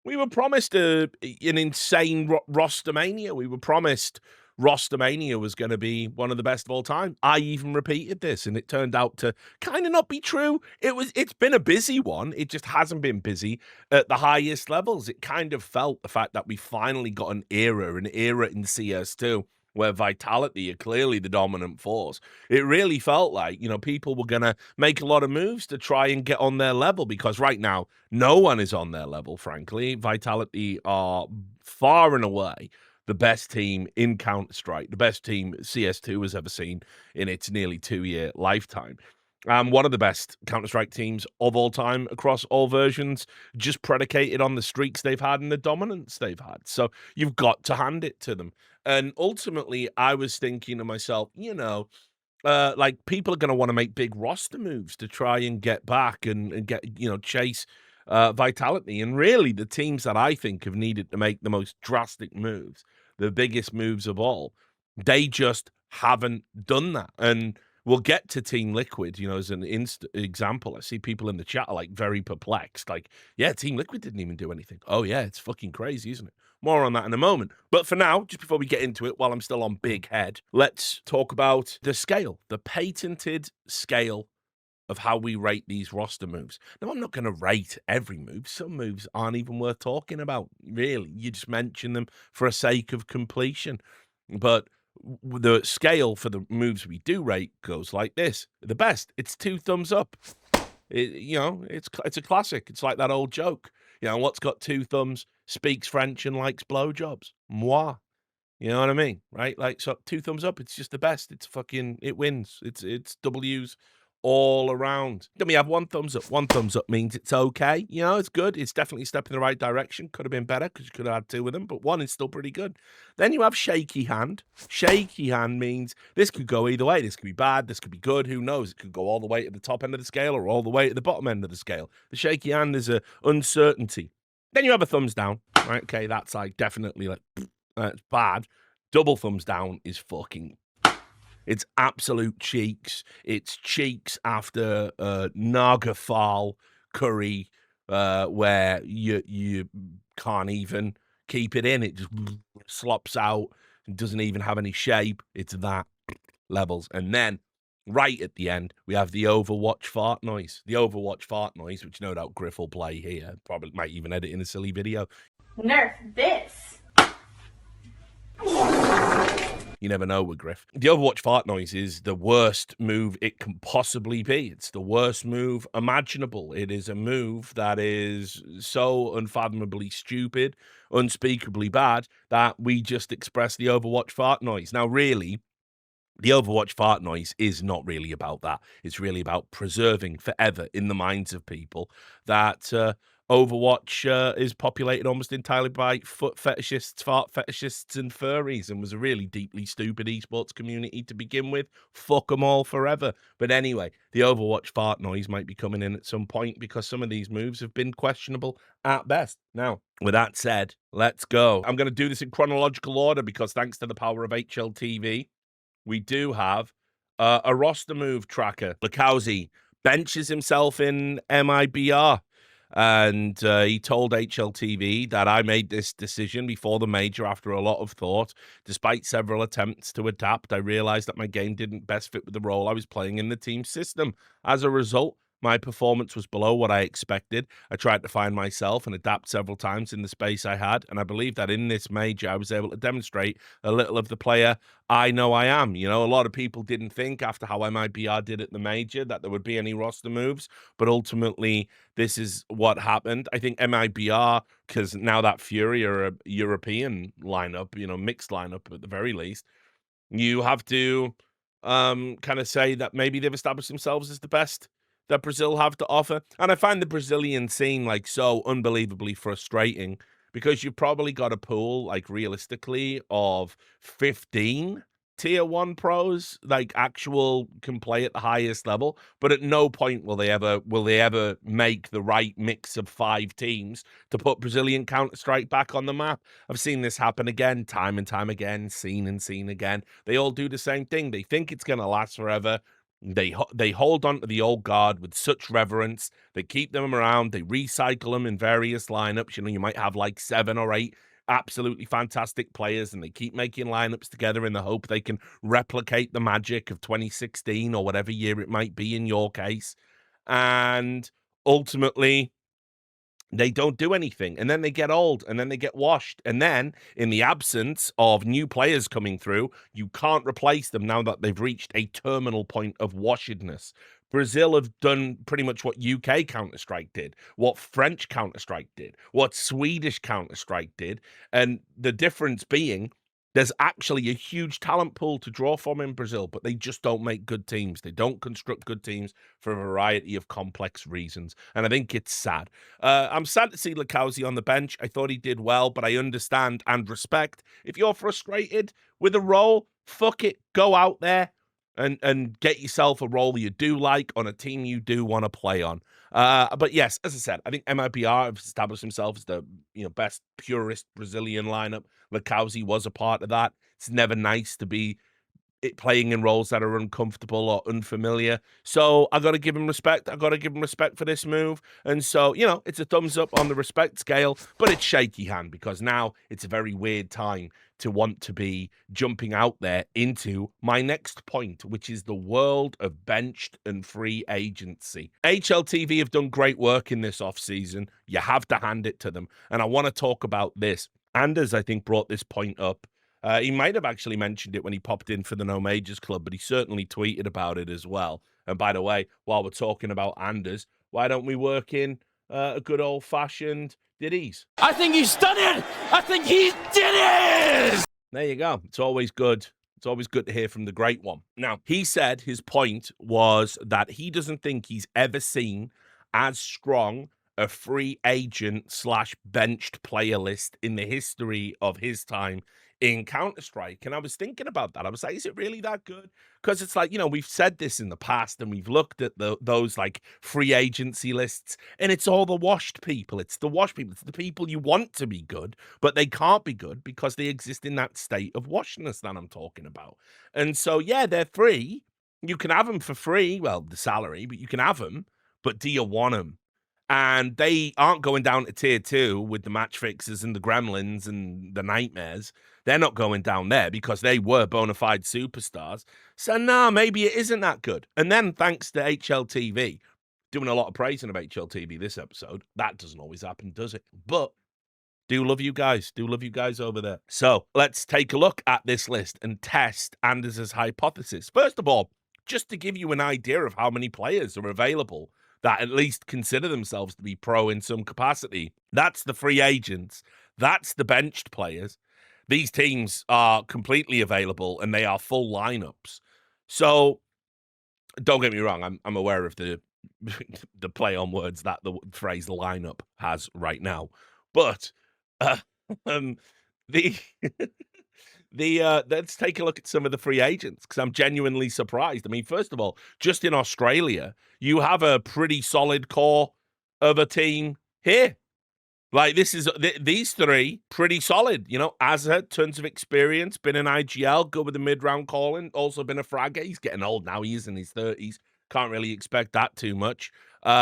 We were promised an insane Rostermania. We were promised Rostermania was going to be one of the best of all time. I even repeated this, and it turned out to kind of not be true. It's been a busy one. It just hasn't been busy at the highest levels. It kind of felt the fact that we finally got an era in CS2 where Vitality are clearly the dominant force. It really felt like, people were going to make a lot of moves to try and get on their level, because right now, no one is on their level, frankly. Vitality are far and away the best team in Counter-Strike, the best team CS2 has ever seen in its nearly 2-year lifetime. One of the best Counter-Strike teams of all time across all versions, just predicated on the streaks they've had and the dominance they've had. So you've got to hand it to them. And ultimately, I was thinking to myself, like, people are going to want to make big roster moves to try and get back and get, chase Vitality. And really, the teams that I think have needed to make the most drastic moves, the biggest moves of all, they just haven't done that. And we'll get to Team Liquid, as an example. I see people in the chat are like very perplexed. Like, yeah, Team Liquid didn't even do anything. Oh, yeah, it's fucking crazy, isn't it? More on that in a moment. But for now, just before we get into it, while I'm still on big head, let's talk about the scale, the patented scale of how we rate these roster moves. Now, I'm not going to rate every move. Some moves aren't even worth talking about, really. You just mention them for a sake of completion. But the scale for the moves we do rate goes like this. The best, it's 2 thumbs up. It's a classic. It's like that old joke. What's got 2 thumbs, speaks French and likes blowjobs? Moi. You know what I mean? Right? Like, so 2 thumbs up, it's just the best. It wins. It's W's all around. Then we have 1 thumbs up. 1 thumbs up means it's okay. It's good. It's definitely a step in the right direction. Could have been better because you could have had 2 of them, but 1 is still pretty good. Then you have shaky hand. Shaky hand means this could go either way. This could be bad. This could be good. Who knows? It could go all the way to the top end of the scale or all the way to the bottom end of the scale. The shaky hand is a uncertainty. Then you have a thumbs down. Right? Okay, that's like definitely like that's bad. Double thumbs down is fucking. It's absolute cheeks. It's cheeks after Nagafal curry, where you can't even keep it in. It just slops out. It doesn't even have any shape. It's that levels. And then right at the end, we have the Overwatch fart noise. The Overwatch fart noise, which no doubt Griff will play here. Probably might even edit in a silly video. Nerf this. You never know with Griff. The Overwatch fart noise is the worst move it can possibly be. It's the worst move imaginable. It is a move that is so unfathomably stupid, unspeakably bad, that we just express the Overwatch fart noise. Now, really, the Overwatch fart noise is not really about that. It's really about preserving forever in the minds of people that Overwatch is populated almost entirely by foot fetishists, fart fetishists, and furries, and was a really deeply stupid esports community to begin with. Fuck them all forever. But anyway, the Overwatch fart noise might be coming in at some point because some of these moves have been questionable at best. Now, with that said, let's go. I'm going to do this in chronological order because thanks to the power of HLTV, we do have a roster move tracker. Lakowski benches himself in MIBR. And he told HLTV that I made this decision before the major after a lot of thought. Despite several attempts to adapt, I realized that my game didn't best fit with the role I was playing in the team system. As a result, my performance was below what I expected. I tried to find myself and adapt several times in the space I had, and I believe that in this major I was able to demonstrate a little of the player I know I am. A lot of people didn't think after how MIBR did at the major that there would be any roster moves, but ultimately this is what happened. I think MIBR, because now that Fury are a European lineup, mixed lineup at the very least, you have to kind of say that maybe they've established themselves as the best that Brazil have to offer. And I find the Brazilian scene like so unbelievably frustrating because you've probably got a pool, like realistically, of 15 tier 1 pros, like actual can play at the highest level, but at no point will they ever make the right mix of 5 teams to put Brazilian Counter-Strike back on the map. I've seen this happen again, time and time again, seen and seen again. They all do the same thing. They think it's going to last forever. They hold on to the old guard with such reverence. They keep them around. They recycle them in various lineups. You know, you might have like 7 or 8 absolutely fantastic players, and they keep making lineups together in the hope they can replicate the magic of 2016 or whatever year it might be in your case. And ultimately, they don't do anything, and then they get old, and then they get washed, and then in the absence of new players coming through, you can't replace them now that they've reached a terminal point of washedness. Brazil have done pretty much what UK Counter-Strike did, what French Counter-Strike did, what Swedish Counter-Strike did, and the difference being there's actually a huge talent pool to draw from in Brazil, but they just don't make good teams. They don't construct good teams for a variety of complex reasons, and I think it's sad. I'm sad to see Lacazzi on the bench. I thought he did well, but I understand and respect. If you're frustrated with a role, fuck it. Go out there and get yourself a role you do like on a team you do want to play on. But yes, as I said, I think MIBR have established himself as the best purist Brazilian lineup. Lacazzi was a part of that. It's never nice to be playing in roles that are uncomfortable or unfamiliar. So I got to give him respect. I got to give him respect for this move. And so, it's a thumbs up on the respect scale, but it's shaky hand because now it's a very weird time to want to be jumping out there into my next point, which is the world of benched and free agency. HLTV have done great work in this offseason. You have to hand it to them. And I want to talk about this. Anders, I think, brought this point up. He might have actually mentioned it when he popped in for the No Majors Club, but he certainly tweeted about it as well. And by the way, while we're talking about Anders, why don't we work in a good old-fashioned ditties? I think he's done it! I think he did it! There you go. It's always good. It's always good to hear from the great one. Now, he said his point was that he doesn't think he's ever seen as strong a free agent / benched player list in the history of his time in Counter-Strike. And I was thinking about that. I was like, is it really that good? Because it's like, we've said this in the past and we've looked at those like free agency lists and it's all the washed people. It's the washed people. It's the people you want to be good, but they can't be good because they exist in that state of washness that I'm talking about. And so, yeah, they're free. You can have them for free. Well, the salary, but you can have them. But do you want them? And they aren't going down to tier 2 with the match fixers and the gremlins and the nightmares. They're not going down there because they were bona fide superstars. So, no, maybe it isn't that good. And then thanks to HLTV, doing a lot of praising of HLTV this episode. That doesn't always happen, does it? But do love you guys. Do love you guys over there. So let's take a look at this list and test Anders' hypothesis. First of all, just to give you an idea of how many players are available that at least consider themselves to be pro in some capacity. That's the free agents. That's the benched players. These teams are completely available and they are full lineups. So don't get me wrong. I'm aware of the the play on words that the phrase lineup has right now. But the let's take a look at some of the free agents because I'm genuinely surprised. I mean, first of all, just in Australia, you have a pretty solid core of a team here. Like these three, pretty solid. Azza, tons of experience, been in IGL, good with the mid-round calling, also been a fragger. He's getting old now. He is in his 30s. Can't really expect that too much.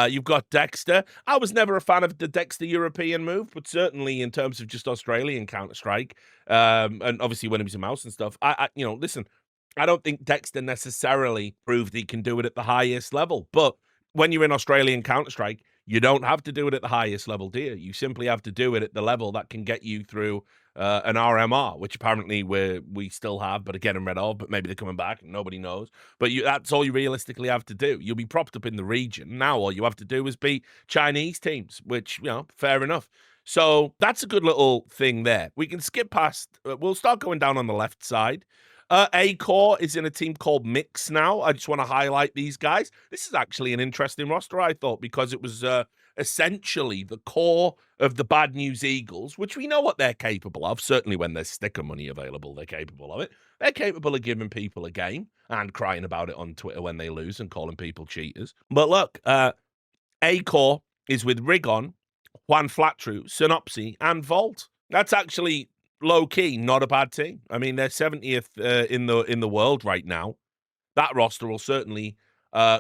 You've got Dexter. I was never a fan of the Dexter European move, but certainly in terms of just Australian Counter-Strike, and obviously when he was a mouse and stuff, listen, I don't think Dexter necessarily proved he can do it at the highest level, but when you're in Australian Counter-Strike, you don't have to do it at the highest level, do you? You simply have to do it at the level that can get you through an RMR, which apparently we still have, but are getting rid of, but maybe they're coming back and nobody knows. But that's all you realistically have to do. You'll be propped up in the region. Now all you have to do is beat Chinese teams, which, fair enough. So that's a good little thing there. We can skip past, we'll start going down on the left side. A-Core is in a team called Mix now. I just want to highlight these guys. This is actually an interesting roster, I thought, because it was essentially the core of the Bad News Eagles, which we know what they're capable of. Certainly when there's sticker money available, they're capable of it. They're capable of giving people a game and crying about it on Twitter when they lose and calling people cheaters. But look, A-Core is with Rigon, Juan Flatru, Synopsy, and Volt. That's actually low key, not a bad team. I mean, they're 70th in the world right now. That roster will certainly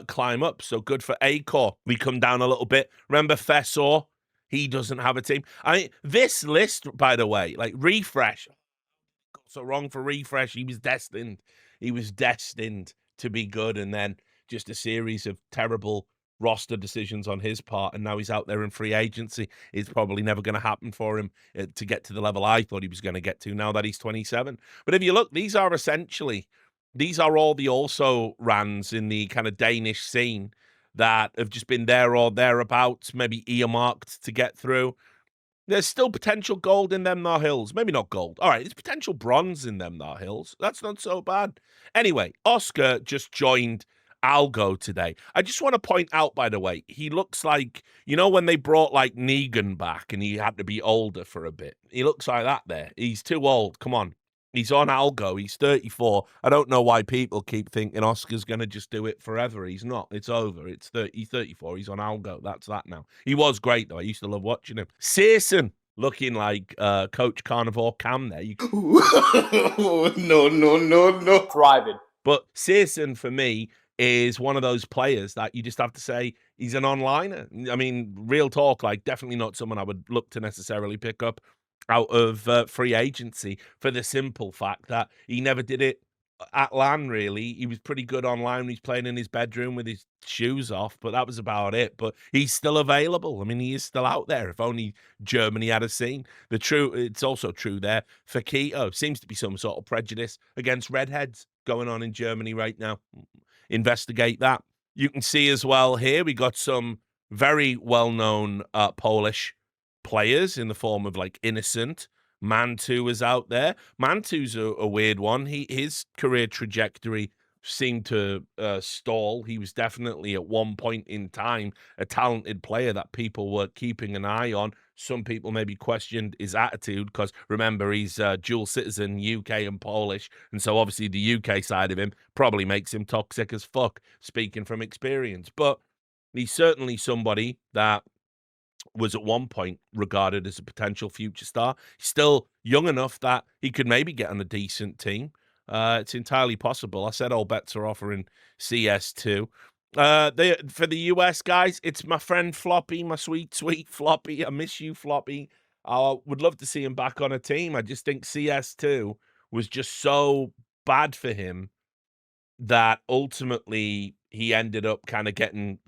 climb up. So good for Acor. We come down a little bit. Remember Fessor? He doesn't have a team. I mean, this list, by the way, like Refresh, got so wrong for Refresh. He was destined. He was destined to be good, and then just a series of terrible roster decisions on his part, and now he's out there in free agency. It's probably never going to happen for him to get to the level I thought he was going to get to now that he's 27. But if you look, these are all the also rans in the kind of Danish scene that have just been there or thereabouts, maybe earmarked to get through. There's still potential gold in them thar hills. Maybe not gold. All right, there's potential bronze in them thar hills. That's not so bad. Anyway, Oscar just joined Algo today. I just want to point out, by the way, he looks like, when they brought like Negan back and he had to be older for a bit. He looks like that there. He's too old. Come on. He's on Algo. He's 34. I don't know why people keep thinking Oscar's going to just do it forever. He's not. It's over. He's 34. He's on Algo. That's that now. He was great, though. I used to love watching him. Searson, looking like Coach Carnivore Cam there. No. Thriving. But Searson, for me, is one of those players that you just have to say he's an onliner. I mean, real talk, like definitely not someone I would look to necessarily pick up out of free agency for the simple fact that he never did it at LAN, really. He was pretty good online when he's playing in his bedroom with his shoes off, but that was about it. But he's still available. I mean, he is still out there. If only Germany had a scene. It's also true there for Keto. Seems to be some sort of prejudice against redheads going on in Germany right now. Investigate that. You can see as well here, we got some very well-known Polish players in the form of like Innocent. Mantu is out there. Mantu's a weird one. His career trajectory seemed to stall. He was definitely at one point in time a talented player that people were keeping an eye on. Some people maybe questioned his attitude because remember he's dual citizen, UK and Polish, and so obviously the UK side of him probably makes him toxic as fuck, speaking from experience. But he's certainly somebody that was at one point regarded as a potential future star. He's still young enough that he could maybe get on a decent team. It's entirely possible. I said all bets are off in CS2. For the US guys, it's my friend Floppy, my sweet Floppy. I miss you, Floppy. I would love to see him back on a team. I just think CS2 was just so bad for him that ultimately he ended up kind of getting,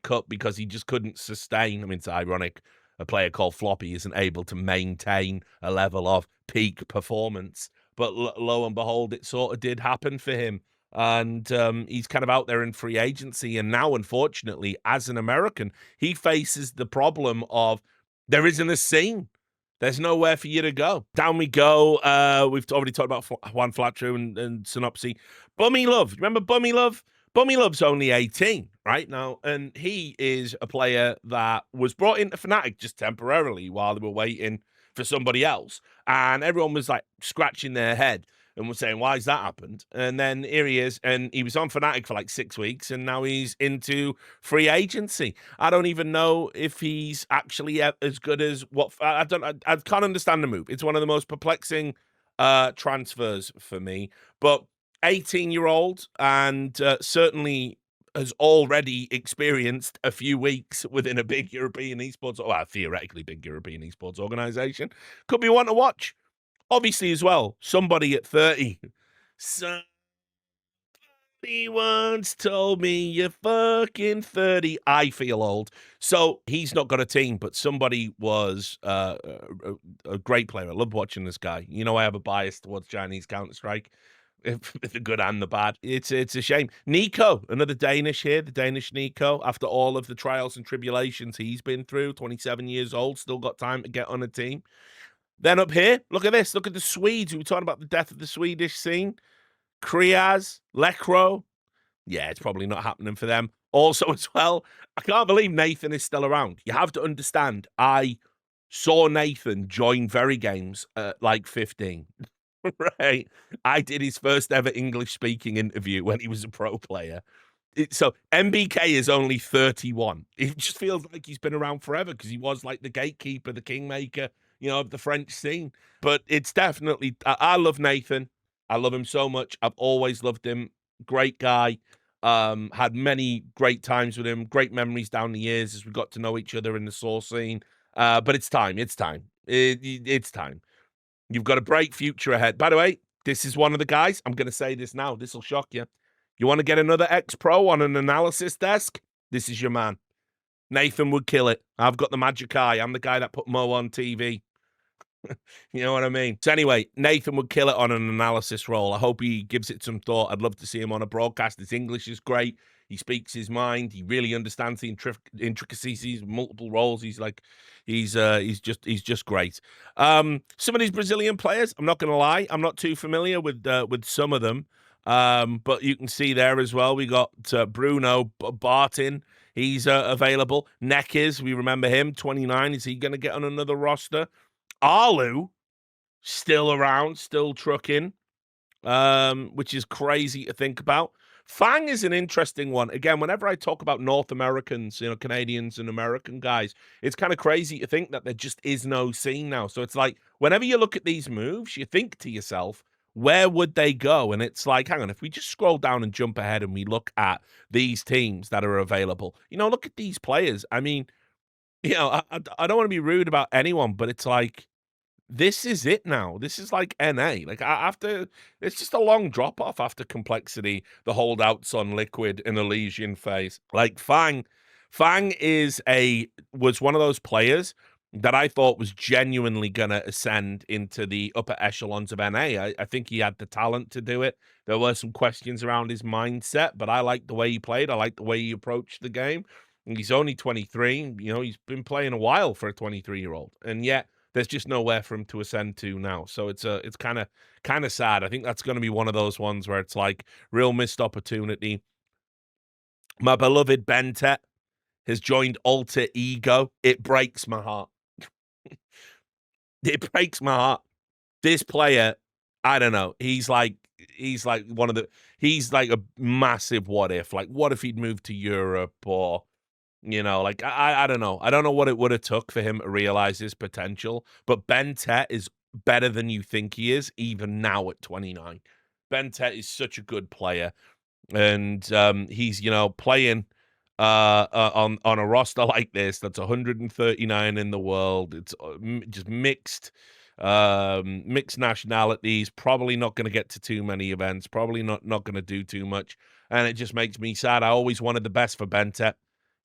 cut because he just couldn't sustain. I mean, it's ironic. A player called Floppy isn't able to maintain a level of peak performance. But lo and behold, it sort of did happen for him. And he's kind of out there in free agency. And now, unfortunately, as an American, he faces the problem of there isn't a scene. There's nowhere for you to go. Down we go. We've already talked about Juan Flatru and Synopsy. Bummy Love. Remember Bummy Love? Bummy Love's only 18 right now, and he is a player that was brought into Fnatic just temporarily while they were waiting for somebody else. And everyone was like scratching their head and was saying, why's that happened? And then here he is, and he was on Fnatic for like 6 weeks, and now he's into free agency. I don't even know if he's actually as good as what I can't understand the move. It's one of the most perplexing transfers for me. But 18-year-old and certainly has already experienced a few weeks within a big European esports, or theoretically big European esports organization. Could be one to watch. Obviously, as well, somebody at 30. Somebody once told me you're fucking 30. I feel old. So he's not got a team, but somebody was a great player. I love watching this guy. I have a bias towards Chinese Counter-Strike. The good and the bad. It's a shame. Nico, another Danish here, the Danish Nico, after all of the trials and tribulations he's been through, 27 years old, still got time to get on a team. Then up here, look at this. Look at the Swedes. We were talking about the death of the Swedish scene. Kriaz, Lekro. Yeah, it's probably not happening for them. Also, as well, I can't believe Nathan is still around. You have to understand, I saw Nathan join Very Games at like 15. Right. I did his first ever English speaking interview when he was a pro player. So MBK is only 31. It just feels like he's been around forever because he was like the gatekeeper, the kingmaker, of the French scene. But it's definitely, I love Nathan. I love him so much. I've always loved him. Great guy. Had many great times with him, great memories down the years as we got to know each other in the source scene. But it's time. It's time. It's time. You've got a bright future ahead. By the way, this is one of the guys. I'm going to say this now. This will shock you. You want to get another ex-pro on an analysis desk? This is your man. Nathan would kill it. I've got the magic eye. I'm the guy that put Mo on TV. You know what I mean? So anyway, Nathan would kill it on an analysis role. I hope he gives it some thought. I'd love to see him on a broadcast. His English is great. He speaks his mind. He really understands the intricacies. He's multiple roles. He's just great. Some of these Brazilian players, I'm not going to lie, I'm not too familiar with some of them. But you can see there as well. We got Bruno Bartin. He's available. Neckes, we remember him, 29. Is he going to get on another roster? Arlu, still around, still trucking, which is crazy to think about. Fang is an interesting one. Again, whenever I talk about North Americans, Canadians and American guys, it's kind of crazy to think that there just is no scene now. So it's like, whenever you look at these moves, you think to yourself, where would they go? And it's like, hang on, if we just scroll down and jump ahead and we look at these teams that are available, look at these players. I mean, I don't want to be rude about anyone, but it's like, this is it now. This is like NA. Like after, it's just a long drop off after Complexity, the holdouts on Liquid and Elysian phase. Like Fang was one of those players that I thought was genuinely gonna ascend into the upper echelons of NA. I think he had the talent to do it. There were some questions around his mindset, but I liked the way he played. I liked the way he approached the game. And he's only 23. He's been playing a while for a 23-year-old, and yet there's just nowhere for him to ascend to now. So it's kind of sad. I think that's going to be one of those ones where it's like real missed opportunity. My beloved Bentet has joined Alter Ego. It breaks my heart. It breaks my heart. This player, I don't know. He's like he's like a massive what if. Like, what if he'd moved to Europe or I don't know. I don't know what it would have took for him to realize his potential, but Bentet is better than you think he is, even now at 29. Bentet is such a good player, and he's playing on a roster like this that's 139 in the world. It's just mixed nationalities. Probably not going to get to too many events. Probably not going to do too much, and it just makes me sad. I always wanted the best for Bentet.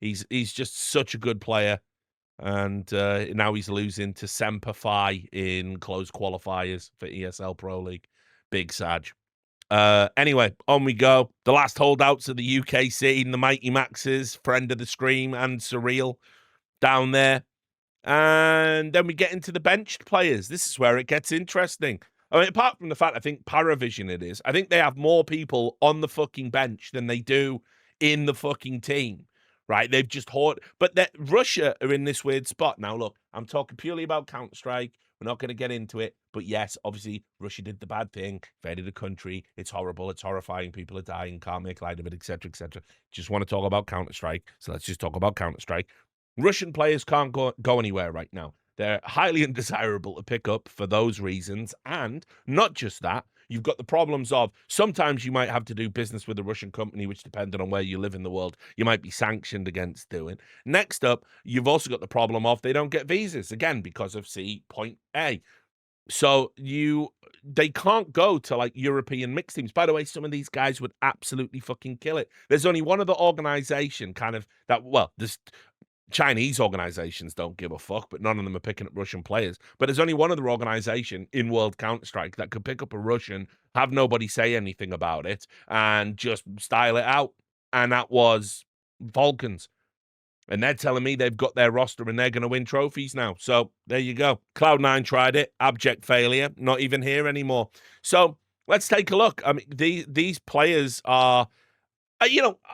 He's just such a good player, and now he's losing to Semper Fi in closed qualifiers for ESL Pro League. Big Sag. Anyway, on we go. The last holdouts of the UK scene, the Mighty Maxes, friend of the stream, and Surreal down there. And then we get into the benched players. This is where it gets interesting. I mean, apart from the fact I think Paravision it is, I think they have more people on the fucking bench than they do in the fucking team. Right, they've just but Russia are in this weird spot. Now, look, I'm talking purely about Counter-Strike. We're not going to get into it. But yes, obviously, Russia did the bad thing, invaded the country. It's horrible. It's horrifying. People are dying. Can't make light of it, etc., etc. Just want to talk about Counter-Strike. So let's just talk about Counter-Strike. Russian players can't go anywhere right now. They're highly undesirable to pick up for those reasons. And not just that, you've got the problems of sometimes you might have to do business with a Russian company, which depending on where you live in the world, you might be sanctioned against doing. Next up, you've also got the problem of they don't get visas, again, because of point A. So they can't go to like European mixed teams. By the way, some of these guys would absolutely fucking kill it. There's only one other organization there's Chinese organizations don't give a fuck, but none of them are picking up Russian players. But there's only one other organization in World Counter-Strike that could pick up a Russian, have nobody say anything about it, and just style it out. And that was Vulcans. And they're telling me they've got their roster and they're going to win trophies now. So there you go. Cloud9 tried it. Abject failure. Not even here anymore. So let's take a look. I mean, these players are,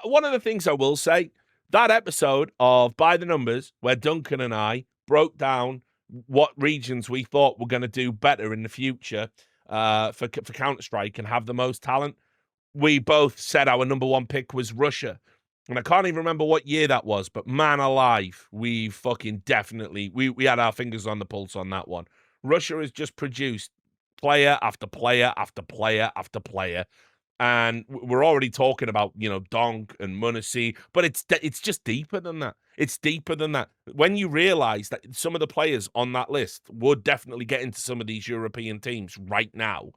one of the things I will say, that episode of By the Numbers, where Duncan and I broke down what regions we thought were going to do better in the future for Counter-Strike and have the most talent, we both said our number one pick was Russia. And I can't even remember what year that was, but man alive, we fucking definitely, we had our fingers on the pulse on that one. Russia has just produced player after player after player after player And we're already talking about, you know, Donk and Munacy, but it's just deeper than that. It's deeper than that. When you realize that some of the players on that list would definitely get into some of these European teams right now,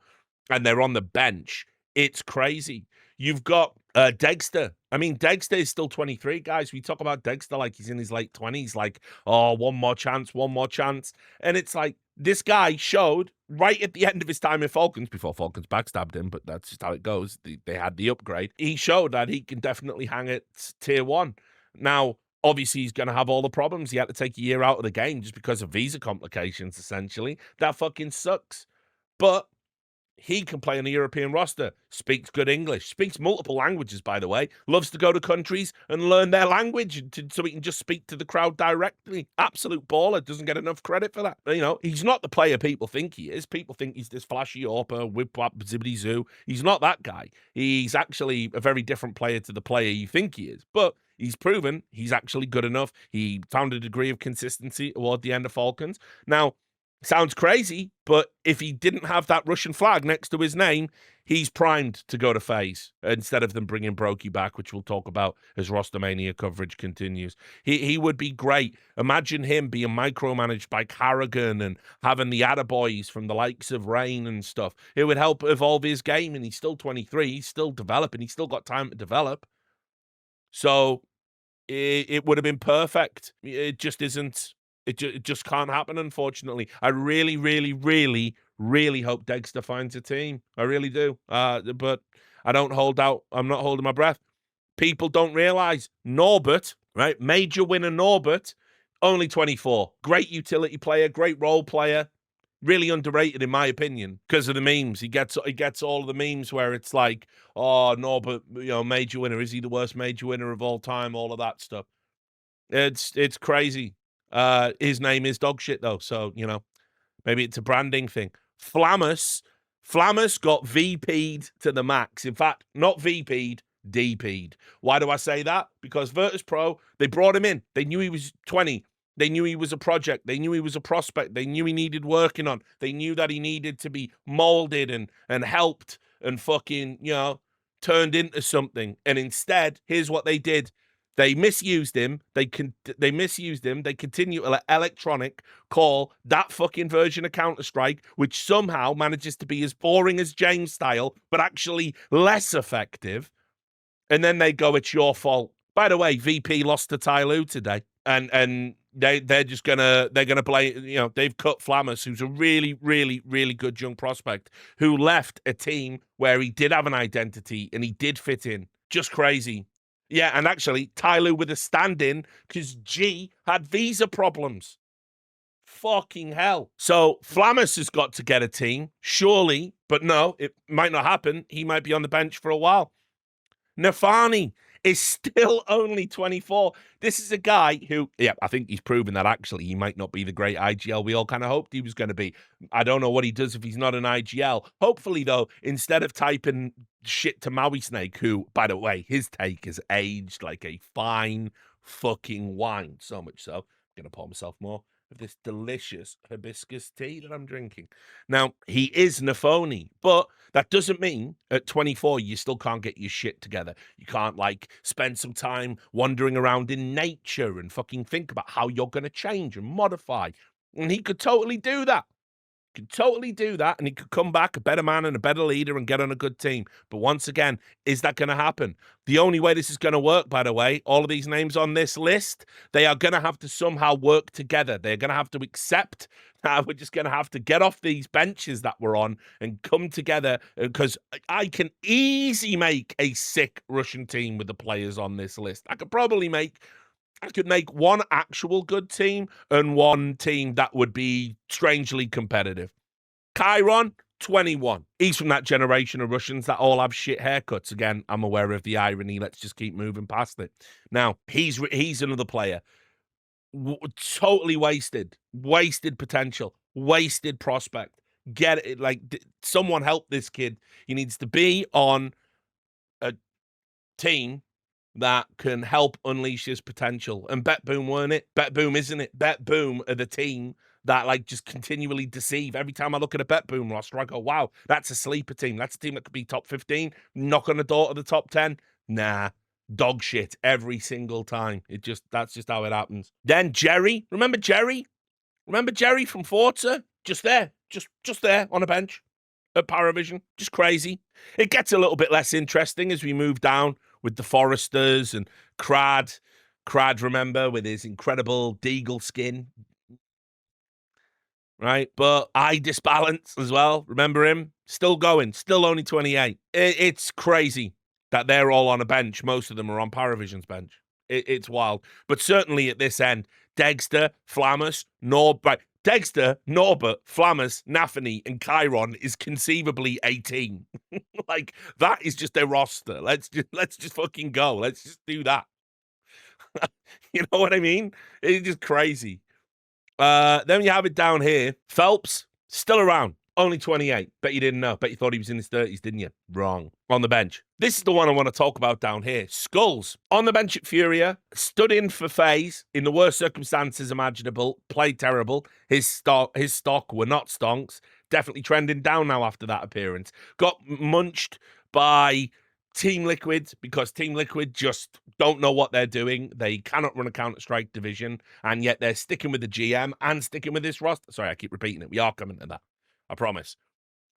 and they're on the bench, it's crazy. You've got Dexter. I mean, Dexter is still 23, guys. We talk about Dexter like he's in his late 20s, like, oh, one more chance, one more chance. And it's like, this guy showed right at the end of his time in Falcons, before Falcons backstabbed him, but that's just how it goes. They had the upgrade. He showed that he can definitely hang at tier 1. Now, obviously, he's going to have all the problems. He had to take a year out of the game just because of visa complications, essentially. That fucking sucks. But he can play on a European roster, speaks good English, speaks multiple languages, by the way, loves to go to countries and learn their language so he can just speak to the crowd directly. Absolute baller, doesn't get enough credit for that. You know, he's not the player people think he is. People think he's this flashy Orpa, whip-wap, zibbity-zoo. He's not that guy. He's actually a very different player to the player you think he is. But he's proven he's actually good enough. He found a degree of consistency toward the end of Falcons. Now, sounds crazy, but if he didn't have that Russian flag next to his name, he's primed to go to FaZe instead of them bringing Brokey back, which we'll talk about as Rostermania coverage continues. He would be great. Imagine him being micromanaged by Carrigan and having the attaboys from the likes of Rain and stuff. It would help evolve his game, and he's still 23. He's still developing. He's still got time to develop. So it would have been perfect. It just isn't. It just can't happen, unfortunately. I really, really, really, really hope Dexter finds a team. I really do. But I don't hold out. I'm not holding my breath. People don't realize Norbert, right? Major winner Norbert, only 24. Great utility player, great role player. Really underrated, in my opinion, because of the memes. He gets all of the memes where it's like, oh, Norbert, you know, major winner. Is he the worst major winner of all time? All of that stuff. It's crazy. His name is dog shit though, so you know, maybe it's a branding thing. Flammus got VP'd to the max. In fact, not VP'd, DP'd. Why do I say that? Because Virtus Pro, they brought him in. They knew he was 20. They knew he was a project. They knew he was a prospect. They knew he needed working on. They knew that he needed to be molded and helped and fucking, you know, turned into something. And instead, here's what they did. They misused him. They misused him. They continue to let Electronic call that fucking version of Counter-Strike, which somehow manages to be as boring as James style, but actually less effective. And then they go, it's your fault. By the way, VP lost to Tyloo today. And they're gonna play, you know, they've cut Flammus, who's a really, really, really good young prospect, who left a team where he did have an identity and he did fit in. Just crazy. Yeah, and actually, Tyloo with a stand-in because G had visa problems. Fucking hell. So Flammus has got to get a team, surely, but no, it might not happen. He might be on the bench for a while. Nafani is still only 24. This is a guy who, yeah, I think he's proven that actually he might not be the great IGL we all kind of hoped he was going to be. I don't know what he does if he's not an IGL. Hopefully, though, instead of typing shit to Maui Snake, who, by the way, his take is aged like a fine fucking wine. So much so, I'm going to pour myself more of this delicious hibiscus tea that I'm drinking. Now, he is Nafoni, but that doesn't mean at 24 you still can't get your shit together. You can't, like, spend some time wandering around in nature and fucking think about how you're going to change and modify. And he could totally do that. Could totally do that, and he could come back a better man and a better leader and get on a good team. But once again, is that going to happen? The only way this is going to work, by the way, all of these names on this list, they are going to have to somehow work together. They're going to have to accept that we're just going to have to get off these benches that we're on and come together, because I can easily make a sick Russian team with the players on this list. I could make one actual good team and one team that would be strangely competitive. Chiron, 21. He's from that generation of Russians that all have shit haircuts. Again, I'm aware of the irony. Let's just keep moving past it. Now, he's another player. Totally wasted potential, wasted prospect. Get it? Like, someone help this kid. He needs to be on a team that can help unleash his potential. And Bet Boom weren't it? Bet Boom isn't it? Bet Boom are the team that like just continually deceive. Every time I look at a Bet Boom roster, I go, wow, that's a sleeper team. That's a team that could be top 15, knock on the door to the top 10. Nah, dog shit every single time. That's just how it happens. Then Jerry, remember Jerry? Remember Jerry from Forza? Just there, just there on a bench at Paravision. Just crazy. It gets a little bit less interesting as we move down with the Foresters and Crad. Crad, remember, with his incredible Deagle skin. Right? But eye disbalance as well. Remember him? Still going. Still only 28. It's crazy that they're all on a bench. Most of them are on Paravision's bench. It's wild. But certainly at this end, Dexter, Flammers, Dexter, Norbert, Flammers, Nafany, and Chiron is conceivably a team. Like, that is just their roster. Let's just fucking go. Let's just do that. You know what I mean? It's just crazy. Then you have it down here. Phelps, still around. Only 28. Bet you didn't know. Bet you thought he was in his 30s, didn't you? Wrong. On the bench. This is the one I want to talk about down here. Skulls. On the bench at Furia. Stood in for FaZe in the worst circumstances imaginable. Played terrible. His stock were not stonks. Definitely trending down now after that appearance. Got munched by Team Liquid because Team Liquid just don't know what they're doing. They cannot run a Counter-Strike division, and yet they're sticking with the GM and sticking with this roster. Sorry, I keep repeating it. We are coming to that. I promise.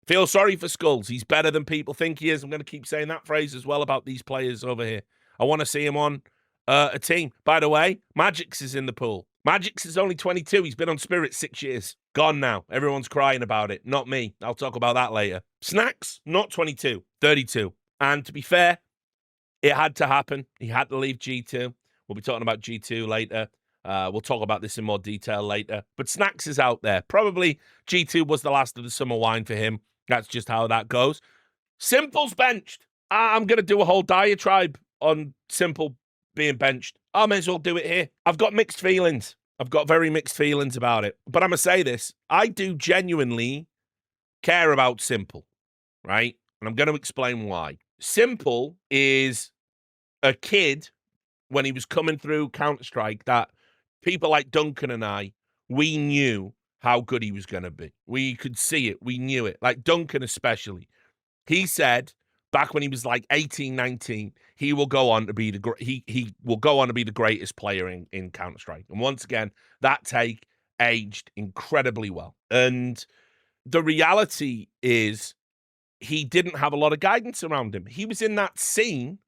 Feel sorry for Skulls. He's better than people think he is. I'm going to keep saying that phrase as well about these players over here. I want to see him on a team. By the way, Magix is in the pool. Magix is only 22. He's been on Spirit 6 years. Gone now. Everyone's crying about it. Not me. I'll talk about that later. Snacks, not 22, 32. And to be fair, it had to happen. He had to leave G2. We'll be talking about G2 later. We'll talk about this in more detail later. But Snacks is out there. Probably G2 was the last of the summer wine for him. That's just how that goes. Simple's benched. I'm going to do a whole diatribe on Simple being benched. I may as well do it here. I've got mixed feelings. I've got very mixed feelings about it. But I'm going to say this. I do genuinely care about Simple, right? And I'm going to explain why. Simple is a kid when he was coming through Counter-Strike that people like Duncan and I, we knew how good he was going to be. We could see it. We knew it. Like Duncan especially. He said back when he was like 18, 19, he will go on to be he will go on to be the greatest player in Counter-Strike. And once again, that take aged incredibly well. And the reality is he didn't have a lot of guidance around him. He was in that scene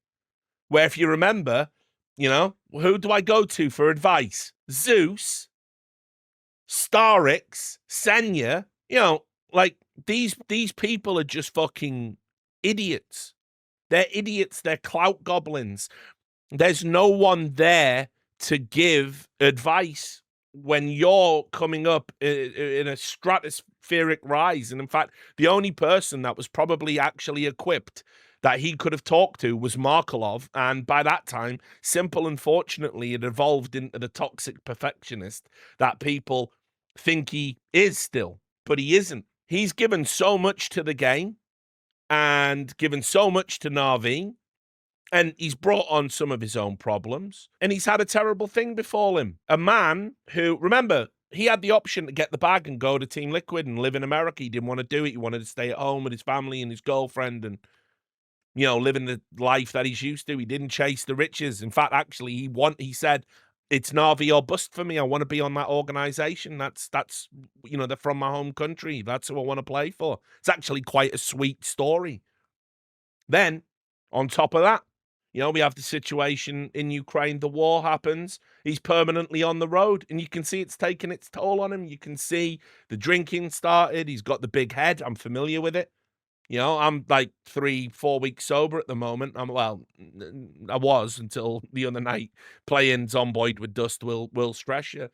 where, if you remember, you know, who do I go to for advice? Zeus, Starix, Senya, you know, like these people are just fucking idiots. They're idiots. They're clout goblins. There's no one there to give advice when you're coming up in a stratospheric rise. And in fact, the only person that was probably actually equipped that he could have talked to was Markelov. And by that time, Simple, unfortunately, had evolved into the toxic perfectionist that people think he is still, but he isn't. He's given so much to the game and given so much to Na'Vi, and he's brought on some of his own problems, and he's had a terrible thing befall him. A man who, remember, he had the option to get the bag and go to Team Liquid and live in America. He didn't want to do it. He wanted to stay at home with his family and his girlfriend and, you know, living the life that he's used to. He didn't chase the riches. In fact, actually, he said, it's Na'Vi or bust for me. I want to be on that organization. That's you know, they're from my home country. That's who I want to play for. It's actually quite a sweet story. Then, on top of that, you know, we have the situation in Ukraine. The war happens. He's permanently on the road, and you can see it's taking its toll on him. You can see the drinking started. He's got the big head. I'm familiar with it. You know, I'm like 3-4 weeks sober at the moment. I was until the other night. Playing Zomboid with Dust will stress you.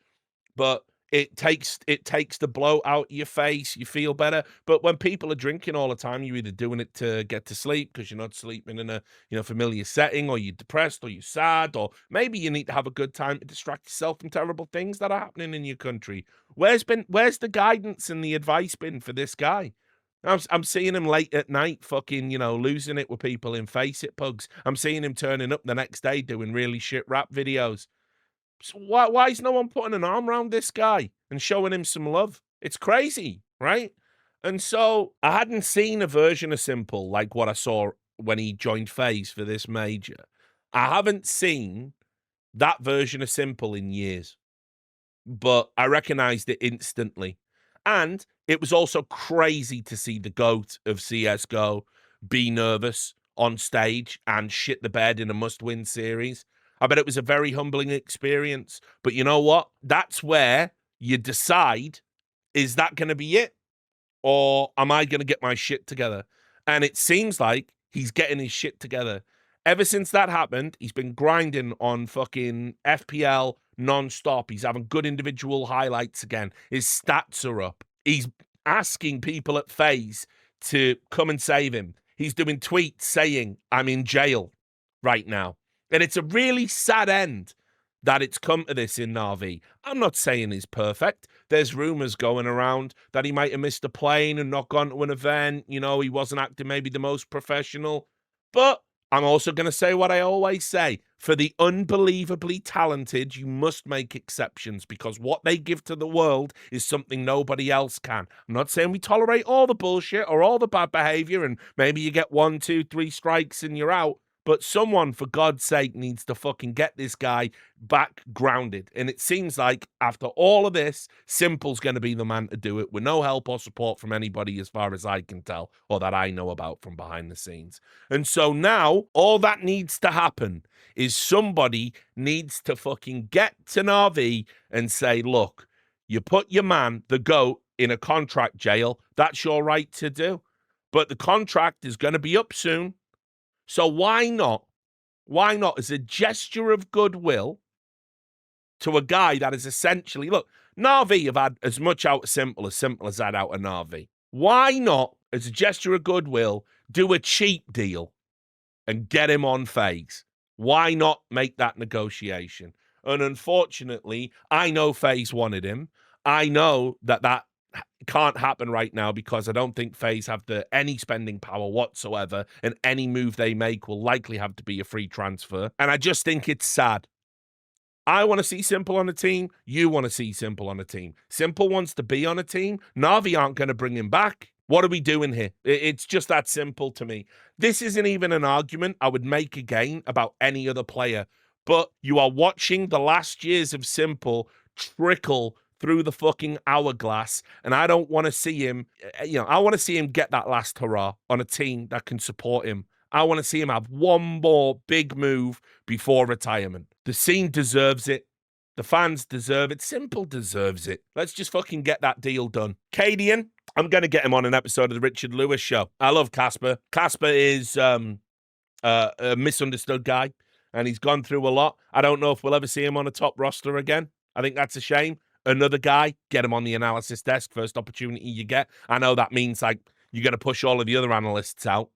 But it takes the blow out of your face. You feel better. But when people are drinking all the time, you're either doing it to get to sleep because you're not sleeping in a, you know, familiar setting, or you're depressed, or you're sad, or maybe you need to have a good time to distract yourself from terrible things that are happening in your country. Where's the guidance and the advice been for this guy? I'm seeing him late at night fucking, you know, losing it with people in Face It pugs. I'm seeing him turning up the next day doing really shit rap videos. So why is no one putting an arm around this guy and showing him some love? It's crazy, right? And so I hadn't seen a version of Simple like what I saw when he joined FaZe for this major. I haven't seen that version of Simple in years, but I recognized it instantly. And it was also crazy to see the GOAT of CSGO be nervous on stage and shit the bed in a must-win series. I bet it was a very humbling experience. But you know what? That's where you decide, is that going to be it? Or am I going to get my shit together? And it seems like he's getting his shit together. Ever since that happened, he's been grinding on fucking FPL non-stop. He's having good individual highlights again. His stats are up. He's asking people at FaZe to come and save him. He's doing tweets saying, I'm in jail right now. And it's a really sad end that it's come to this in Na'Vi. I'm not saying he's perfect. There's rumors going around that he might have missed a plane and not gone to an event. You know, he wasn't acting maybe the most professional. But I'm also going to say what I always say. For the unbelievably talented, you must make exceptions, because what they give to the world is something nobody else can. I'm not saying we tolerate all the bullshit or all the bad behavior and maybe you get 1, 2, 3 strikes and you're out. But someone, for God's sake, needs to fucking get this guy back grounded. And it seems like after all of this, Simple's going to be the man to do it with no help or support from anybody as far as I can tell, or that I know about from behind the scenes. And so now all that needs to happen is somebody needs to fucking get to Na'Vi and say, look, you put your man, the GOAT, in a contract jail. That's your right to do. But the contract is going to be up soon. So why not, as a gesture of goodwill to a guy that is essentially, look, Na'Vi have had as much out of Simple as had out of Na'Vi. Why not, as a gesture of goodwill, do a cheap deal and get him on FaZe? Why not make that negotiation? And unfortunately, I know FaZe wanted him. I know that can't happen right now because I don't think FaZe have any spending power whatsoever, and any move they make will likely have to be a free transfer. And I just think it's sad. I want to see Simple on a team. You want to see Simple on a team. Simple wants to be on a team. Na'Vi aren't going to bring him back. What are we doing here? It's just that simple to me. This isn't even an argument I would make again about any other player, but you are watching the last years of Simple trickle through the fucking hourglass, and I don't want to see him, I want to see him get that last hurrah on a team that can support him. I want to see him have one more big move before retirement. The scene deserves it. The fans deserve it. Simple deserves it. Let's just fucking get that deal done. Cadian, I'm going to get him on an episode of the Richard Lewis Show. I love Casper. Casper is a misunderstood guy, and he's gone through a lot. I don't know if we'll ever see him on a top roster again. I think that's a shame. Another guy, get him on the analysis desk first opportunity you get. I know that means like you're going to push all of the other analysts out.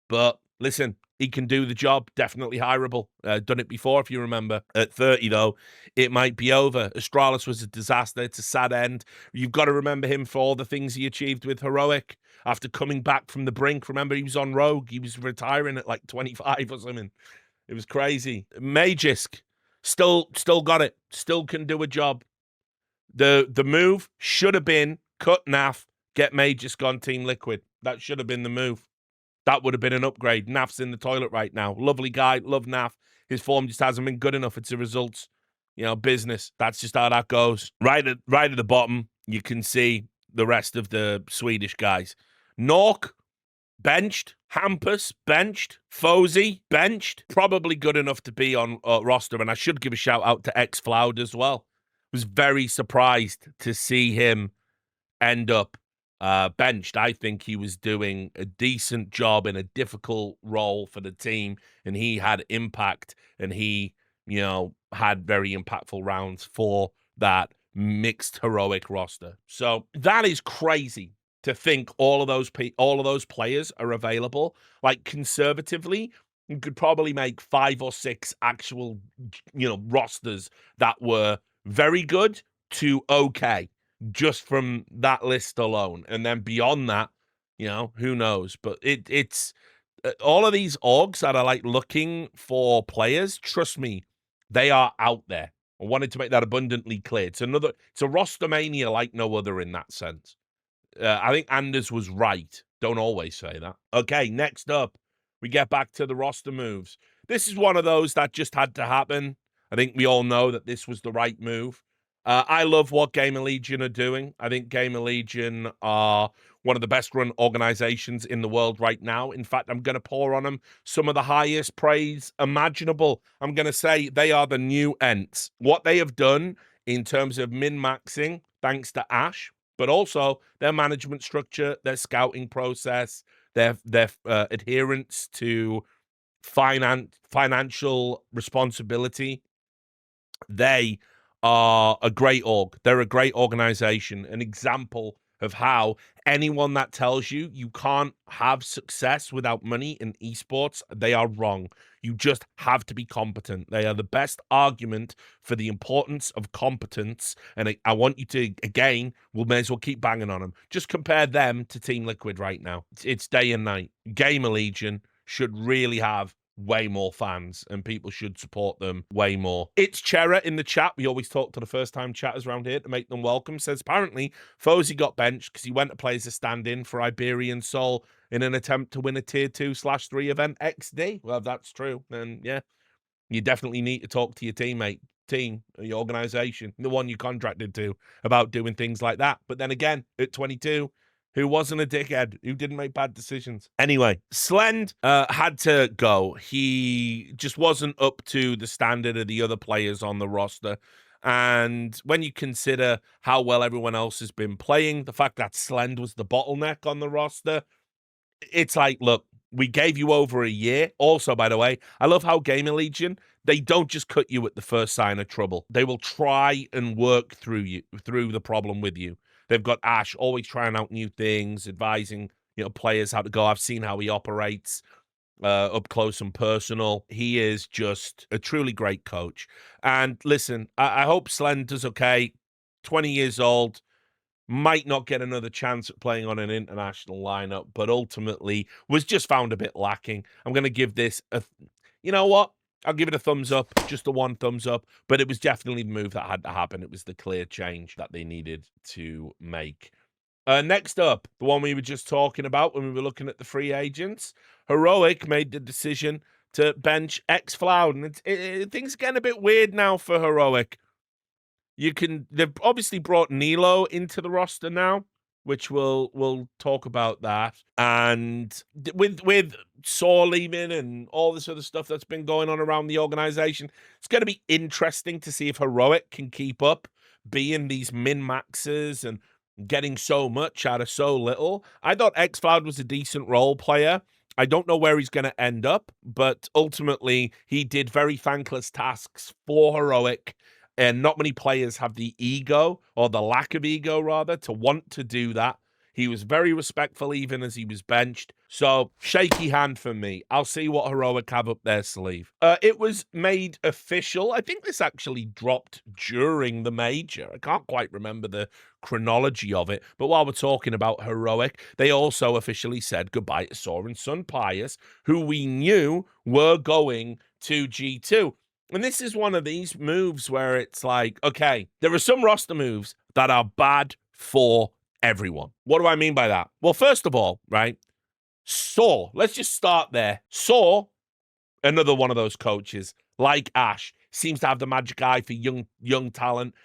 But listen, he can do the job. Definitely hireable. Done it before, if you remember. At 30, though, it might be over. Astralis was a disaster. It's a sad end. You've got to remember him for all the things he achieved with Heroic after coming back from the brink. Remember, he was on Rogue. He was retiring at like 25 or something. It was crazy. Magisk, still got it. Still can do a job. The move should have been cut Naf, get Magisk on Team Liquid. That should have been the move. That would have been an upgrade. Naf's in the toilet right now. Lovely guy. Love Naf. His form just hasn't been good enough. It's a results, business. That's just how that goes. Right at the bottom, you can see the rest of the Swedish guys. Nork, benched. Hampus, benched. Fozy, benched. Probably good enough to be on roster. And I should give a shout out to X-Floud as well. Was very surprised to see him end up benched. I think he was doing a decent job in a difficult role for the team, and he had impact, and he, had very impactful rounds for that mixed Heroic roster. So that is crazy to think all of those players are available. Like, conservatively, you could probably make 5 or 6 actual, rosters that were very good to okay, just from that list alone. And then beyond that, who knows? But it's all of these orgs that are like looking for players, trust me, they are out there. I wanted to make that abundantly clear. It's a Rostermania like no other in that sense. I think Anders was right. Don't always say that. Okay, next up, we get back to the roster moves. This is one of those that just had to happen. I think we all know that this was the right move. I love what Gamer Legion are doing. I think Gamer Legion are one of the best run organizations in the world right now. In fact, I'm going to pour on them some of the highest praise imaginable. I'm going to say they are the new Ents. What they have done in terms of min-maxing, thanks to Ash, but also their management structure, their scouting process, their adherence to financial responsibility. They are a great org. They're a great organization, an example of how anyone that tells you you can't have success without money in esports, they are wrong. You just have to be competent. They are the best argument for the importance of competence. And I want you to, again, we may as well keep banging on them. Just compare them to Team Liquid right now. It's day and night. Gamer Legion should really have way more fans and people should support them way more. It's Chera in the chat. We always talk to the first-time chatters around here to make them welcome. Says apparently Fozy got benched because he went to play as a stand-in for Iberian Soul in an attempt to win a tier 2/3 event XD. Well, if that's true, then yeah, you definitely need to talk to your teammate, your organization, the one you contracted to, about doing things like that. But then again, at 22, who wasn't a dickhead, who didn't make bad decisions. Anyway, Slend had to go. He just wasn't up to the standard of the other players on the roster. And when you consider how well everyone else has been playing, the fact that Slend was the bottleneck on the roster, it's like, look, we gave you over a year. Also, by the way, I love how Gamer Legion, they don't just cut you at the first sign of trouble. They will try and work through the problem with you. They've got Ash always trying out new things, advising, players how to go. I've seen how he operates up close and personal. He is just a truly great coach. And listen, I hope Slend does okay. 20 years old. Might not get another chance at playing on an international lineup, but ultimately was just found a bit lacking. I'm going to give this you know what? I'll give it a thumbs up, just a one thumbs up, but it was definitely the move that had to happen. It was the clear change that they needed to make. Next up, the one we were just talking about when we were looking at the free agents, Heroic made the decision to bench xFloud, and things are getting a bit weird now for Heroic. They've obviously brought Nilo into the roster now, which we'll talk about that. And with Saw leaving and all this other stuff that's been going on around the organization, it's going to be interesting to see if Heroic can keep up being these min-maxers and getting so much out of so little. I thought xFloud was a decent role player. I don't know where he's going to end up, but ultimately he did very thankless tasks for Heroic. And not many players have the ego, or the lack of ego, rather, to want to do that. He was very respectful even as he was benched. So, shaky hand for me. I'll see what Heroic have up their sleeve. It was made official. I think this actually dropped during the major. I can't quite remember the chronology of it. But while we're talking about Heroic, they also officially said goodbye to Soren Sun Pius, who we knew were going to G2. And this is one of these moves where it's like, okay, there are some roster moves that are bad for everyone. What do I mean by that? Well, first of all, right, Saw, let's just start there. Saw, another one of those coaches, like Ash, seems to have the magic eye for young talent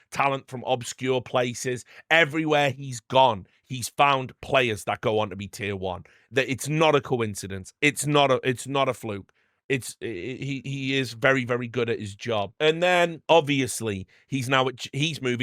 from obscure places. Everywhere he's gone, he's found players that go on to be tier 1. It's not a coincidence. It's not a fluke. He is very, very good at his job. And then obviously he's moving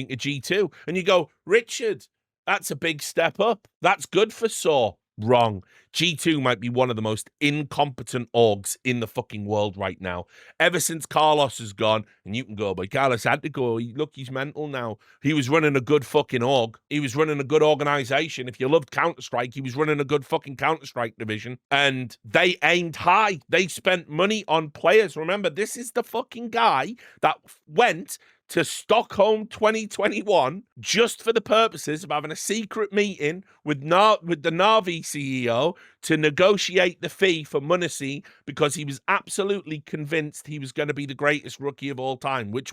to G2. And you go, Richard, that's a big step up. That's good for Saw. Wrong. G2 might be one of the most incompetent orgs in the fucking world right now. Ever since Carlos has gone, and you can go, but Carlos had to go. Look, he's mental now. He was running a good fucking org. He was running a good organization. If you loved Counter-Strike, he was running a good fucking Counter-Strike division. And they aimed high. They spent money on players. Remember, this is the fucking guy that went to Stockholm 2021 just for the purposes of having a secret meeting with the Na'Vi CEO to negotiate the fee for Munsey because he was absolutely convinced he was going to be the greatest rookie of all time, which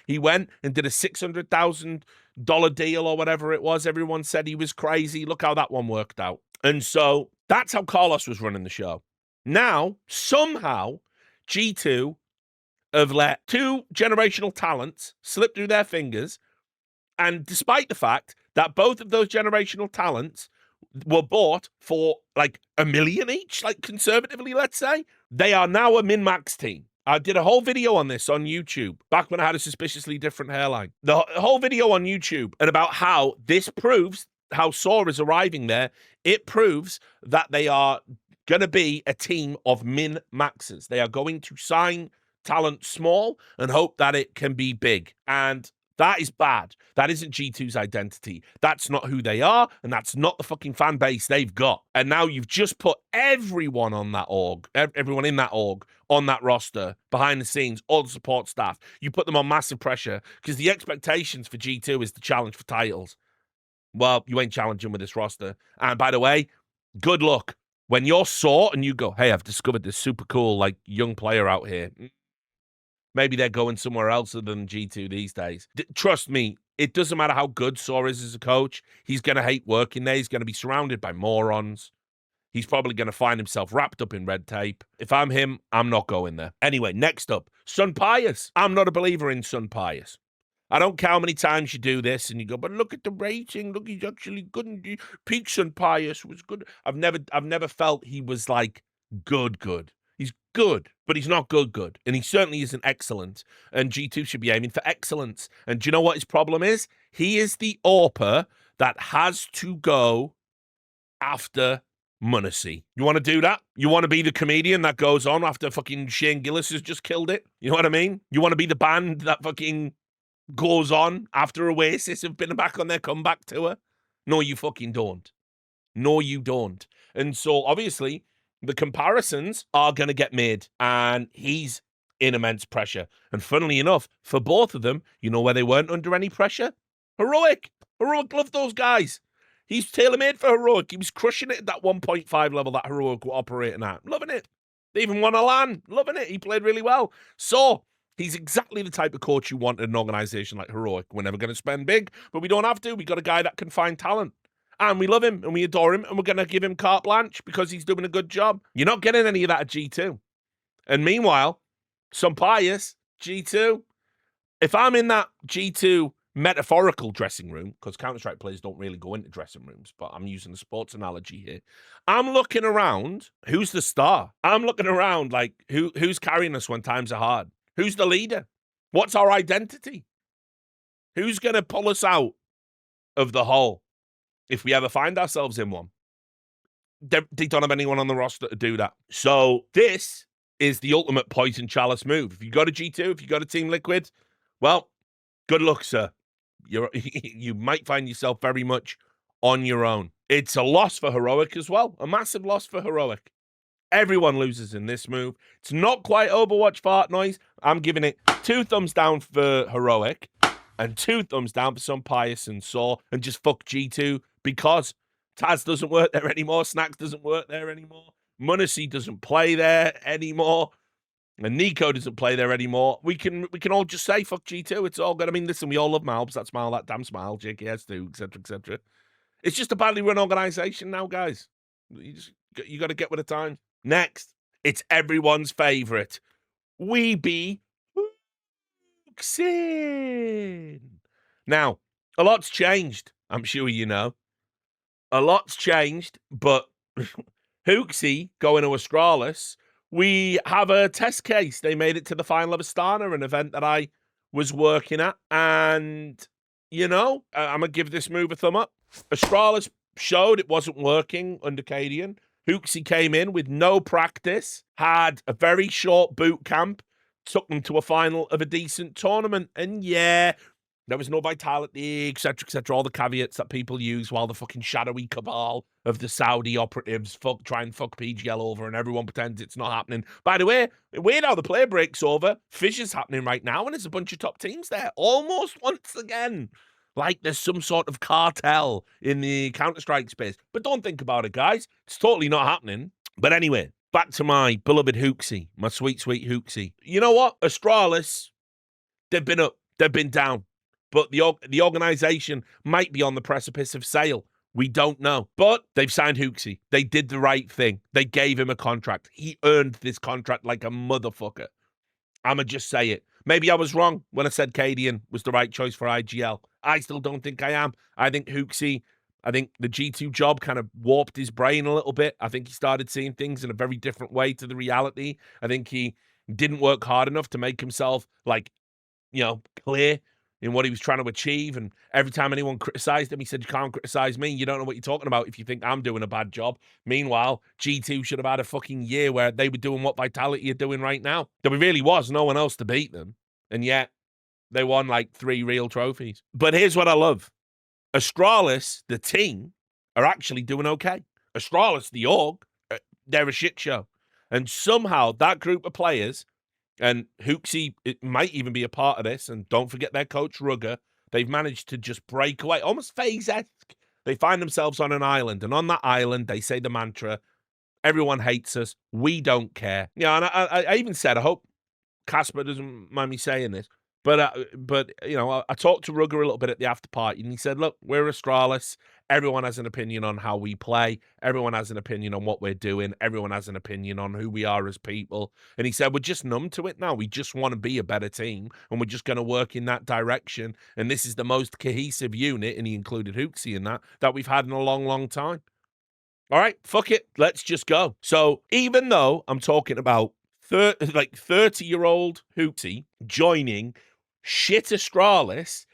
he went and did a $600,000 deal or whatever it was. Everyone said he was crazy. Look how that one worked out. And so that's how Carlos was running the show. Now, somehow, G2 have let two generational talents slip through their fingers. And despite the fact that both of those generational talents were bought for like $1 million each, like conservatively, let's say, they are now a min-max team. I did a whole video on this on YouTube back when I had a suspiciously different hairline. The whole video on YouTube and about how this proves how Saw is arriving there. It proves that they are going to be a team of min-maxers. They are going to sign talent small and hope that it can be big. And that is bad. That isn't G2's identity. That's not who they are, and that's not the fucking fan base they've got. And now you've just put everyone on that org, everyone in that org, on that roster, behind the scenes, all the support staff. You put them on massive pressure because the expectations for G2 is to challenge for titles. Well, you ain't challenging with this roster. And by the way, good luck. When you're Saw and you go, hey, I've discovered this super cool, like, young player out here. Maybe they're going somewhere else other than G2 these days. Trust me, it doesn't matter how good Saw is as a coach. He's going to hate working there. He's going to be surrounded by morons. He's probably going to find himself wrapped up in red tape. If I'm him, I'm not going there. Anyway, next up, Sun Pius. I'm not a believer in Sun Pius. I don't care how many times you do this and you go, but look at the rating. Look, he's actually good. And Peak Sun Pius was good. I've never felt he was like good. He's good, but he's not good. And he certainly isn't excellent. And G2 should be aiming for excellence. And do you know what his problem is? He is the AWPer that has to go after Munsey. You want to do that? You want to be the comedian that goes on after fucking Shane Gillis has just killed it? You know what I mean? You want to be the band that fucking goes on after Oasis have been back on their comeback tour? No, you fucking don't. No, you don't. And so, obviously, the comparisons are going to get made, and he's in immense pressure. And funnily enough, for both of them, you know where they weren't under any pressure? Heroic. Heroic loved those guys. He's tailor-made for Heroic. He was crushing it at that 1.5 level that Heroic were operating at. Loving it. They even won a LAN. Loving it. He played really well. So, he's exactly the type of coach you want in an organization like Heroic. We're never going to spend big, but we don't have to. We got a guy that can find talent. And we love him, and we adore him, and we're going to give him carte blanche because he's doing a good job. You're not getting any of that at G2. And meanwhile, Sun Pius, G2, if I'm in that G2 metaphorical dressing room, because Counter-Strike players don't really go into dressing rooms, but I'm using a sports analogy here. I'm looking around, who's the star? I'm looking around like, who's carrying us when times are hard? Who's the leader? What's our identity? Who's going to pull us out of the hole if we ever find ourselves in one? They don't have anyone on the roster to do that. So this is the ultimate poison chalice move. If you go to G2, if you go to Team Liquid, well, good luck, sir. You might find yourself very much on your own. It's a loss for Heroic as well. A massive loss for Heroic. Everyone loses in this move. It's not quite Overwatch fart noise. I'm giving it 2 thumbs down for Heroic and 2 thumbs down for Sun Pius and Saw, and just fuck G2 because Taz doesn't work there anymore. Snacks doesn't work there anymore. Munsey doesn't play there anymore. And Nico doesn't play there anymore. We can all just say fuck G2. It's all good. I mean, listen, we all love Malbs. That smile, that damn smile, JKS too, etc., etc. It's just a badly run organization now, guys. You got to get with the times. Next, it's everyone's favorite. We be Hooksin. Now, a lot's changed. I'm sure you know. A lot's changed, but Hooksy going to Astralis, we have a test case. They made it to the final of Astana, an event that I was working at. And, you know, I'm going to give this move a thumb up. Astralis showed it wasn't working under Cadian. Hooksy came in with no practice, had a very short boot camp, took them to a final of a decent tournament. And yeah, There was no vitality, etc., all the caveats that people use while the fucking shadowy cabal of the Saudi operatives try and fuck PGL over and everyone pretends it's not happening. By the way, weird how the player break's over. Fissure's happening right now and there's a bunch of top teams there. Almost once again. Like there's some sort of cartel in the Counter-Strike space. But don't think about it, guys. It's totally not happening. But anyway, back to my beloved Hooksy, my sweet, sweet Hooksy. You know what? Astralis, they've been up, they've been down. But the organization might be on the precipice of sale. We don't know. But they've signed Hooksy. They did the right thing. They gave him a contract. He earned this contract like a motherfucker. I'ma just say it. Maybe I was wrong when I said Cadian was the right choice for IGL. I still don't think I am. I think Hooksy, I think the G2 job kind of warped his brain a little bit. I think he started seeing things in a very different way to the reality. I think he didn't work hard enough to make himself, like, clear in what he was trying to achieve. And every time anyone criticized him, he said, you can't criticize me. You don't know what you're talking about if you think I'm doing a bad job. Meanwhile, G2 should have had a fucking year where they were doing what Vitality are doing right now. There really was no one else to beat them. And yet they won like 3 real trophies. But here's what I love. Astralis, the team, are actually doing okay. Astralis, the org, they're a shit show. And somehow that group of players, and Hooksy, it might even be a part of this, and don't forget their coach, Rugger, they've managed to just break away, almost FaZe-esque. They find themselves on an island, and on that island, they say the mantra, everyone hates us, we don't care. Yeah, and I even said, I hope Casper doesn't mind me saying this, but I talked to Rugger a little bit at the after party, and he said, look, we're Astralis. Everyone has an opinion on how we play. Everyone has an opinion on what we're doing. Everyone has an opinion on who we are as people. And he said, we're just numb to it now. We just want to be a better team, and we're just going to work in that direction. And this is the most cohesive unit, and he included Hooksy in that we've had in a long, long time. All right, fuck it. Let's just go. So even though I'm talking about 30-year-old Hooksy joining shit Astralis,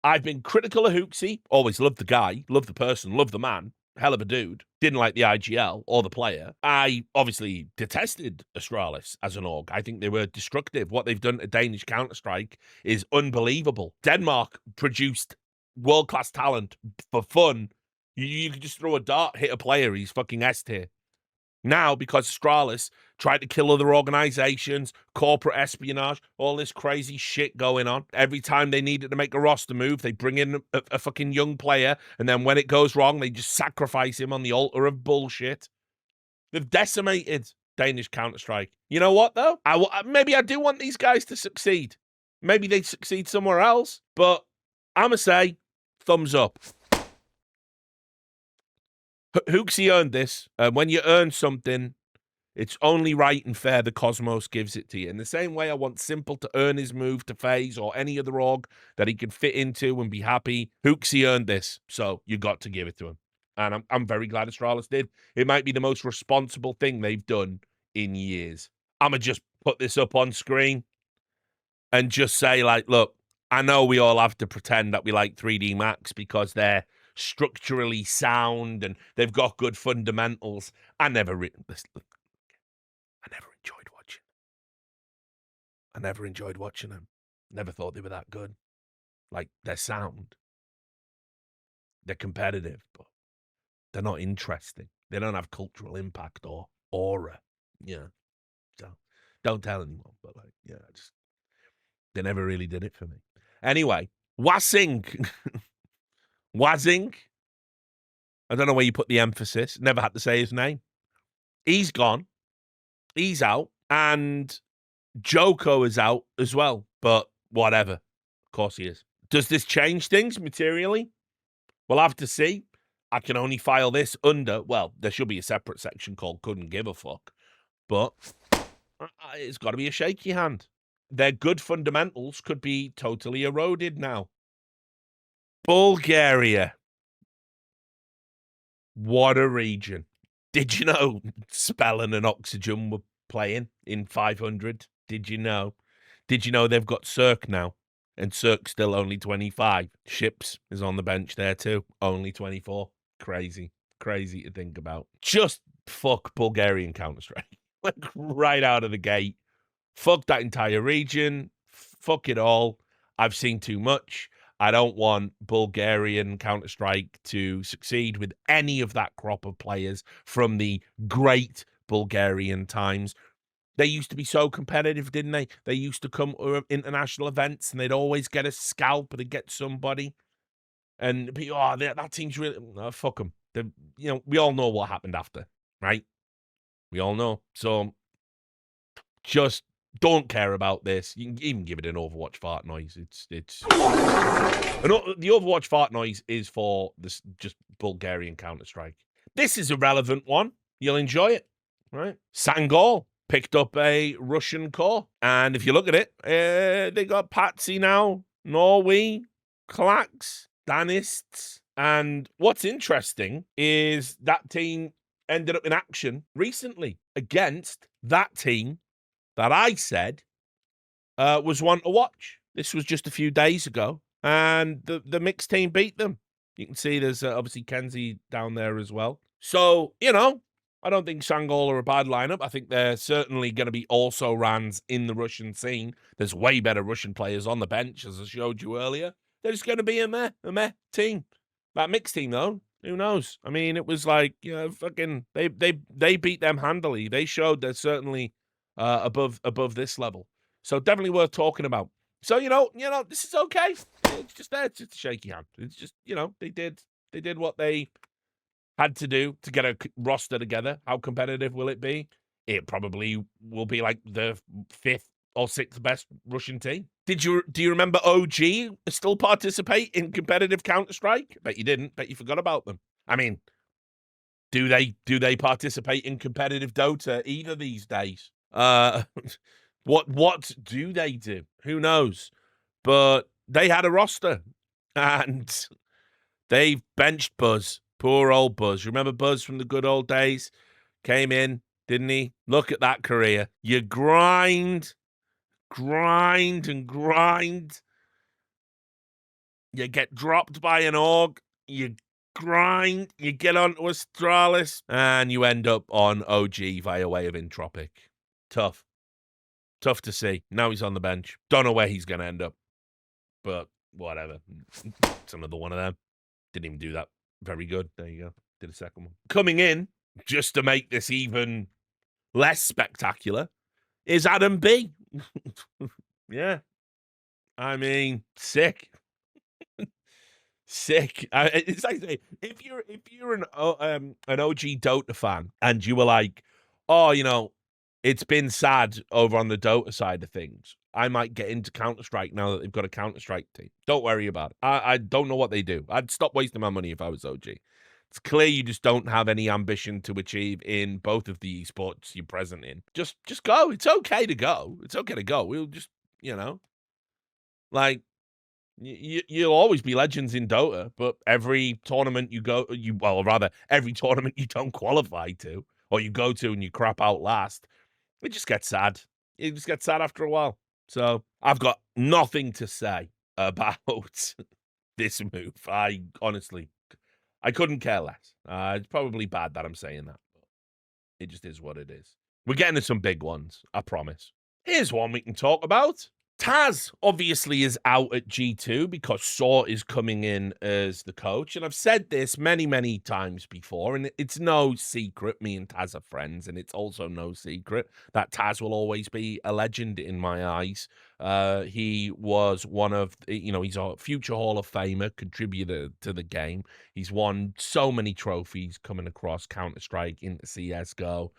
I've been critical of Hooksy. Always loved the guy, loved the person, loved the man. Hell of a dude. Didn't like the IGL or the player. I obviously detested Astralis as an org. I think they were destructive. What they've done to Danish Counter-Strike is unbelievable. Denmark produced world-class talent for fun. You could just throw a dart, hit a player, he's fucking S tier. Now, because Astralis tried to kill other organizations, corporate espionage, all this crazy shit going on. Every time they needed to make a roster move, they bring in a fucking young player, and then when it goes wrong, they just sacrifice him on the altar of bullshit. They've decimated Danish Counter-Strike. You know what, though? Maybe I do want these guys to succeed. Maybe they succeed somewhere else, but I'm going to say, thumbs up. Hooksy earned this. When you earn something, it's only right and fair the Cosmos gives it to you. In the same way, I want Simple to earn his move to FaZe or any other org that he can fit into and be happy. Hooksy earned this, so you got to give it to him. And I'm very glad Astralis did. It might be the most responsible thing they've done in years. I'm going to just put this up on screen and just say, like, look, I know we all have to pretend that we like 3D Max because they're structurally sound and they've got good fundamentals. I never enjoyed watching. I never enjoyed watching them. Never thought they were that good. Like, they're sound. They're competitive, but they're not interesting. They don't have cultural impact or aura. Yeah. So don't tell anyone, but like, yeah, they never really did it for me. Anyway, Wasing. Wazing. I don't know where you put the emphasis. Never had to say his name. He's gone. He's out. And Joko is out as well. But whatever. Of course he is. Does this change things materially? We'll have to see. I can only file this under, well, there should be a separate section called couldn't give a fuck. But it's got to be a shaky hand. Their good fundamentals could be totally eroded now. Bulgaria. What a region. Did you know Spellin and Oxygen were playing in 500? Did you know? Did you know they've got Cirque now? And Cirque's still only 25. Ships is on the bench there too. Only 24. Crazy. Crazy to think about. Just fuck Bulgarian Counter-Strike. Like right out of the gate. Fuck that entire region. Fuck it all. I've seen too much. I don't want Bulgarian Counter-Strike to succeed with any of that crop of players from the great Bulgarian times. They used to be so competitive, didn't they? They used to come to international events and they'd always get a scalp or they'd get somebody. And people, oh, that team's really, fuck them. We all know what happened after, right? We all know. So just don't care about this. You can even give it an Overwatch fart noise. The Overwatch fart noise is for this just Bulgarian Counter-Strike. This is a relevant one. You'll enjoy it, right? Sangol picked up a Russian core. And if you look at it, they got Patsy now, Norway, Klax, Danists. And what's interesting is that team ended up in action recently against that team that I said was one to watch. This was just a few days ago. And the mixed team beat them. You can see there's obviously Kenzie down there as well. So, I don't think Sangol are a bad lineup. I think they're certainly going to be also rans in the Russian scene. There's way better Russian players on the bench, as I showed you earlier. They're just going to be a meh team. That mixed team, though, who knows? I mean, it was like, fucking, they beat them handily. They showed they're certainly above this level. So definitely worth talking about. So, this is okay. It's just there. It's just a shaky hand. It's just, they did what they had to do to get a roster together. How competitive will it be? It probably will be like the 5th or 6th best Russian team. Do you remember OG still participate in competitive Counter-Strike? Bet you didn't. Bet you forgot about them. I mean, do they participate in competitive Dota either these days? What do they do? Who knows? But they had a roster and they've benched Buzz. Poor old Buzz. Remember Buzz from the good old days? Came in, didn't he? Look at that career. You grind. You get dropped by an org. You grind. You get onto Astralis. And you end up on OG via way of Entropic. Tough to see. Now he's on the bench. Don't know where he's going to end up. But whatever. It's another one of them. Didn't even do that very good. There you go. Did a second one. Coming in, just to make this even less spectacular, is Adam B. Yeah. I mean, sick. Sick. It's like if you're an OG Dota fan and you were like, oh, it's been sad over on the Dota side of things. I might get into Counter-Strike now that they've got a Counter-Strike team. Don't worry about it. I don't know what they do. I'd stop wasting my money if I was OG. It's clear you just don't have any ambition to achieve in both of the esports you're present in. Just go. It's okay to go. It's okay to go. We'll just, like, you'll always be legends in Dota, but every tournament every tournament you don't qualify to, or you go to and you crap out last, it just gets sad. It just gets sad after a while. So I've got nothing to say about this move. I couldn't care less. It's probably bad that I'm saying that, but it just is what it is. We're getting to some big ones, I promise. Here's one we can talk about. Taz obviously is out at G2 because Saw is coming in as the coach. And I've said this many, many times before, and it's no secret. Me and Taz are friends, and it's also no secret that Taz will always be a legend in my eyes. He was one of, he's a future Hall of Famer, contributor to the game. He's won so many trophies coming across Counter-Strike into CSGO.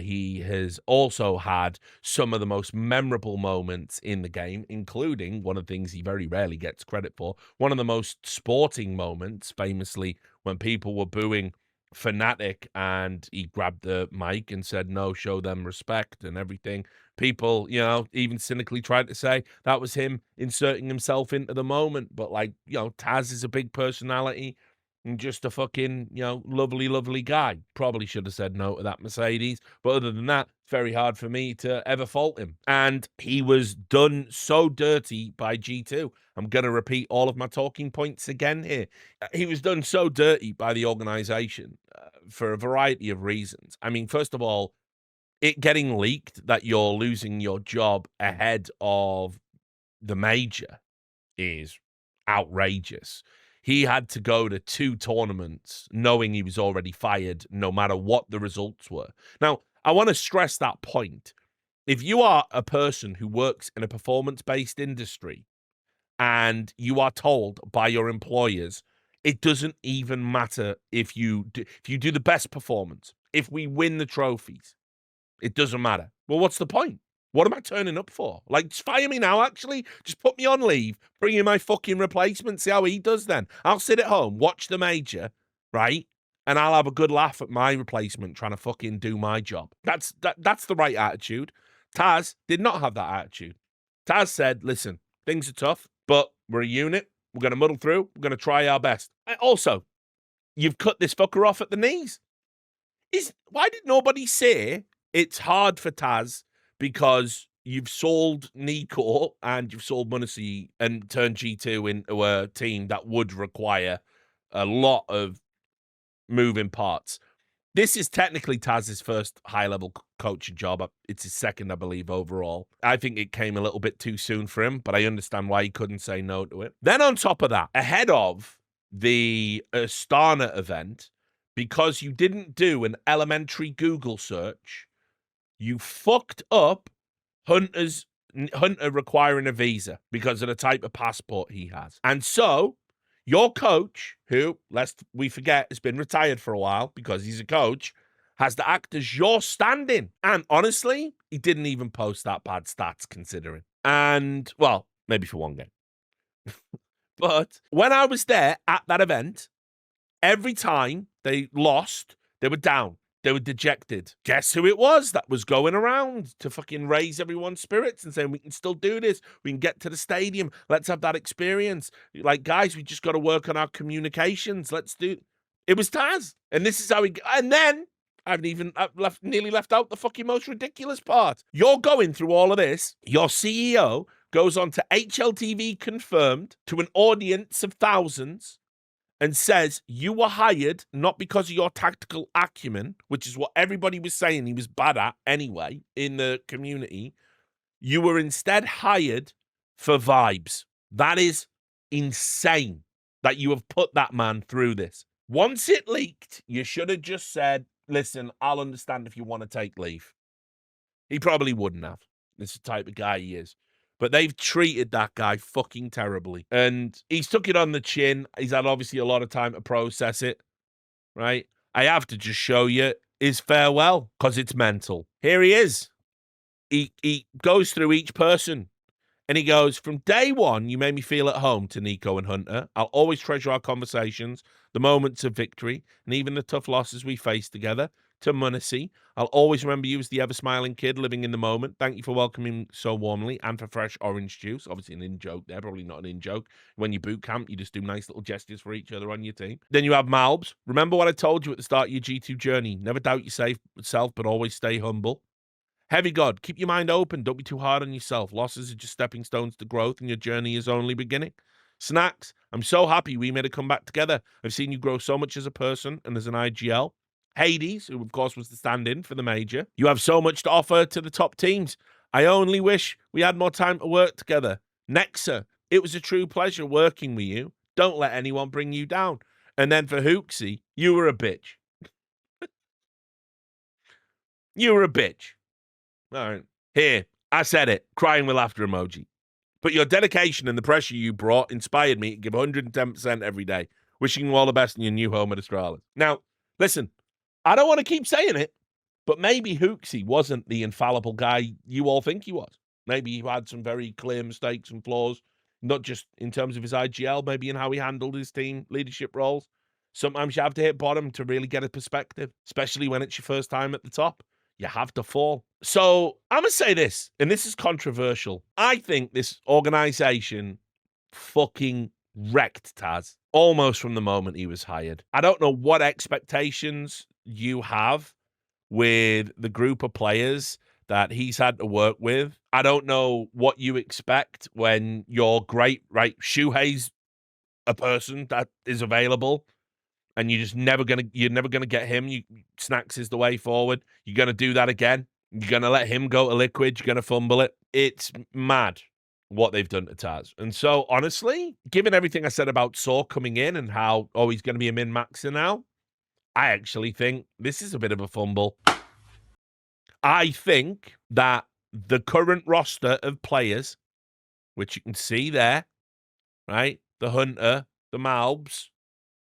He has also had some of the most memorable moments in the game, including one of the things he very rarely gets credit for, one of the most sporting moments, famously, when people were booing Fnatic and he grabbed the mic and said, no, show them respect and everything. People, even cynically tried to say that was him inserting himself into the moment. But, Taz is a big personality. And just a fucking, lovely, lovely guy. Probably should have said no to that Mercedes. But other than that, it's very hard for me to ever fault him. And he was done so dirty by G2. I'm going to repeat all of my talking points again here. He was done so dirty by the organization for a variety of reasons. I mean, first of all, it getting leaked that you're losing your job ahead of the major is outrageous. He had to go to 2 tournaments knowing he was already fired no matter what the results were. Now, I want to stress that point. If you are a person who works in a performance-based industry and you are told by your employers, it doesn't even matter if you do the best performance, if we win the trophies, it doesn't matter. Well, what's the point? What am I turning up for? Like, just fire me now, actually. Just put me on leave. Bring in my fucking replacement. See how he does then. I'll sit at home, watch the major, right? And I'll have a good laugh at my replacement trying to fucking do my job. That's the right attitude. Taz did not have that attitude. Taz said, listen, things are tough, but we're a unit. We're going to muddle through. We're going to try our best. Also, you've cut this fucker off at the knees. Why did nobody say it's hard for Taz because you've sold Nico and you've sold Munacy and turned G2 into a team that would require a lot of moving parts? This is technically Taz's first high-level coaching job. It's his second, I believe, overall. I think it came a little bit too soon for him, but I understand why he couldn't say no to it. Then on top of that, ahead of the Astana event, because you didn't do an elementary Google search, you fucked up Hunter requiring a visa because of the type of passport he has. And so your coach, who, lest we forget, has been retired for a while because he's a coach, has to act as your stand-in. And honestly, he didn't even post that bad stats considering. And, well, maybe for one game. But when I was there at that event, every time they lost, they were down. They were dejected. Guess who it was that was going around to fucking raise everyone's spirits and saying, we can still do this. We can get to the stadium. Let's have that experience. Like, guys, we just got to work on our communications. Let's do it. It was Taz. And this is how he... And then, I've nearly left out the fucking most ridiculous part. You're going through all of this. Your CEO goes on to HLTV Confirmed to an audience of thousands and says you were hired not because of your tactical acumen, which is what everybody was saying he was bad at anyway in the community. You were instead hired for vibes. That is insane that you have put that man through this. Once it leaked, you should have just said, listen, I'll understand if you want to take leave. He probably wouldn't have. This is the type of guy he is. But they've treated that guy fucking terribly. And he's took it on the chin. He's had obviously a lot of time to process it, right? I have to just show you his farewell because it's mental. Here he is. He goes through each person and he goes, from day one, you made me feel at home to Nico and Hunter. I'll always treasure our conversations, the moments of victory, and even the tough losses we faced together. To Munacy, I'll always remember you as the ever-smiling kid living in the moment. Thank you for welcoming so warmly and for fresh orange juice. Obviously an in-joke there, probably not an in-joke. When you boot camp, you just do nice little gestures for each other on your team. Then you have Malbs. Remember what I told you at the start of your G2 journey. Never doubt yourself, but always stay humble. Heavy God, keep your mind open. Don't be too hard on yourself. Losses are just stepping stones to growth, and your journey is only beginning. Snacks, I'm so happy we made a comeback together. I've seen you grow so much as a person and as an IGL. Hades, who of course was the stand-in for the major. You have so much to offer to the top teams. I only wish we had more time to work together. Nexa, it was a true pleasure working with you. Don't let anyone bring you down. And then for Hooksy, you were a bitch. You were a bitch. All right. Here, I said it. Crying with laughter emoji. But your dedication and the pressure you brought inspired me to give 110% every day. Wishing you all the best in your new home at Astralis. Now, listen, I don't want to keep saying it, but maybe Hooksy wasn't the infallible guy you all think he was. Maybe he had some very clear mistakes and flaws, not just in terms of his IGL, maybe in how he handled his team leadership roles. Sometimes you have to hit bottom to really get a perspective, especially when it's your first time at the top. You have to fall. So I'm going to say this, and this is controversial. I think this organization fucking wrecked Taz almost from the moment he was hired. I don't know what expectations you have with the group of players that he's had to work with. I don't know what you expect when you're great, right? Shuhei's a person that is available and you're never gonna get him. Snacks is the way forward. You're gonna do that again. You're gonna let him go to liquid. You're gonna fumble it. It's mad. what they've done to Taz. And so, honestly, given everything I said about Saw coming in and how, he's going to be a min-maxer now, I actually think this is a bit of a fumble. I think that the current roster of players, which you can see there, right? The Hunter, the Malbs,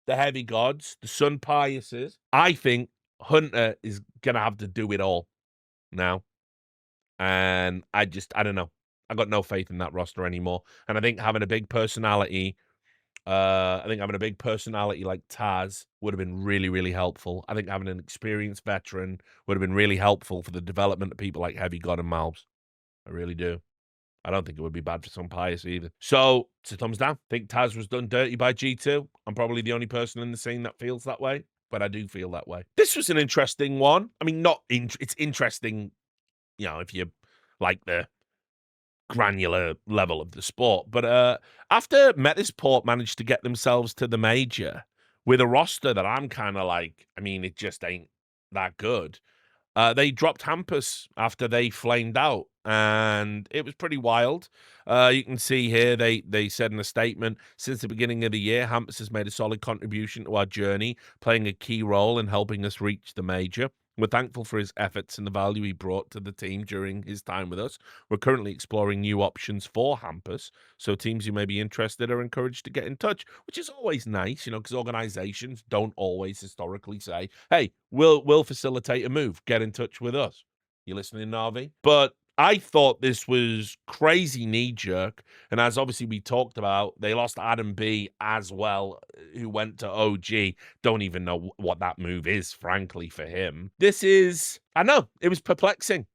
the Heavy Gods, the Sun Piuses. I think Hunter is going to have to do it all now. And I don't know. I got no faith in that roster anymore. And I think having a big personality, like Taz would have been really, really helpful. I think having an experienced veteran would have been really helpful for the development of people like Heavy God and Malbs. I really do. I don't think it would be bad for some Pius either. So, it's a thumbs down. I think Taz was done dirty by G2. I'm probably the only person in the scene that feels that way, but I do feel that way. This was an interesting one. I mean, it's interesting, if you like the granular level of the sport. But after Metasport managed to get themselves to the major with a roster that I'm kind of like, I mean, it just ain't that good. They dropped Hampus after they flamed out, and it was pretty wild. You can see here they said in a statement, since the beginning of the year, Hampus has made a solid contribution to our journey, playing a key role in helping us reach the major. We're thankful for his efforts and the value he brought to the team during his time with us. We're currently exploring new options for Hampus, so teams who may be interested are encouraged to get in touch, which is always nice, because organizations don't always historically say, hey, we'll facilitate a move. Get in touch with us. You listening, Navi? But I thought this was crazy knee-jerk, and as obviously we talked about, they lost Adam B as well, who went to OG. Don't even know what that move is, frankly, for him. I know, it was perplexing.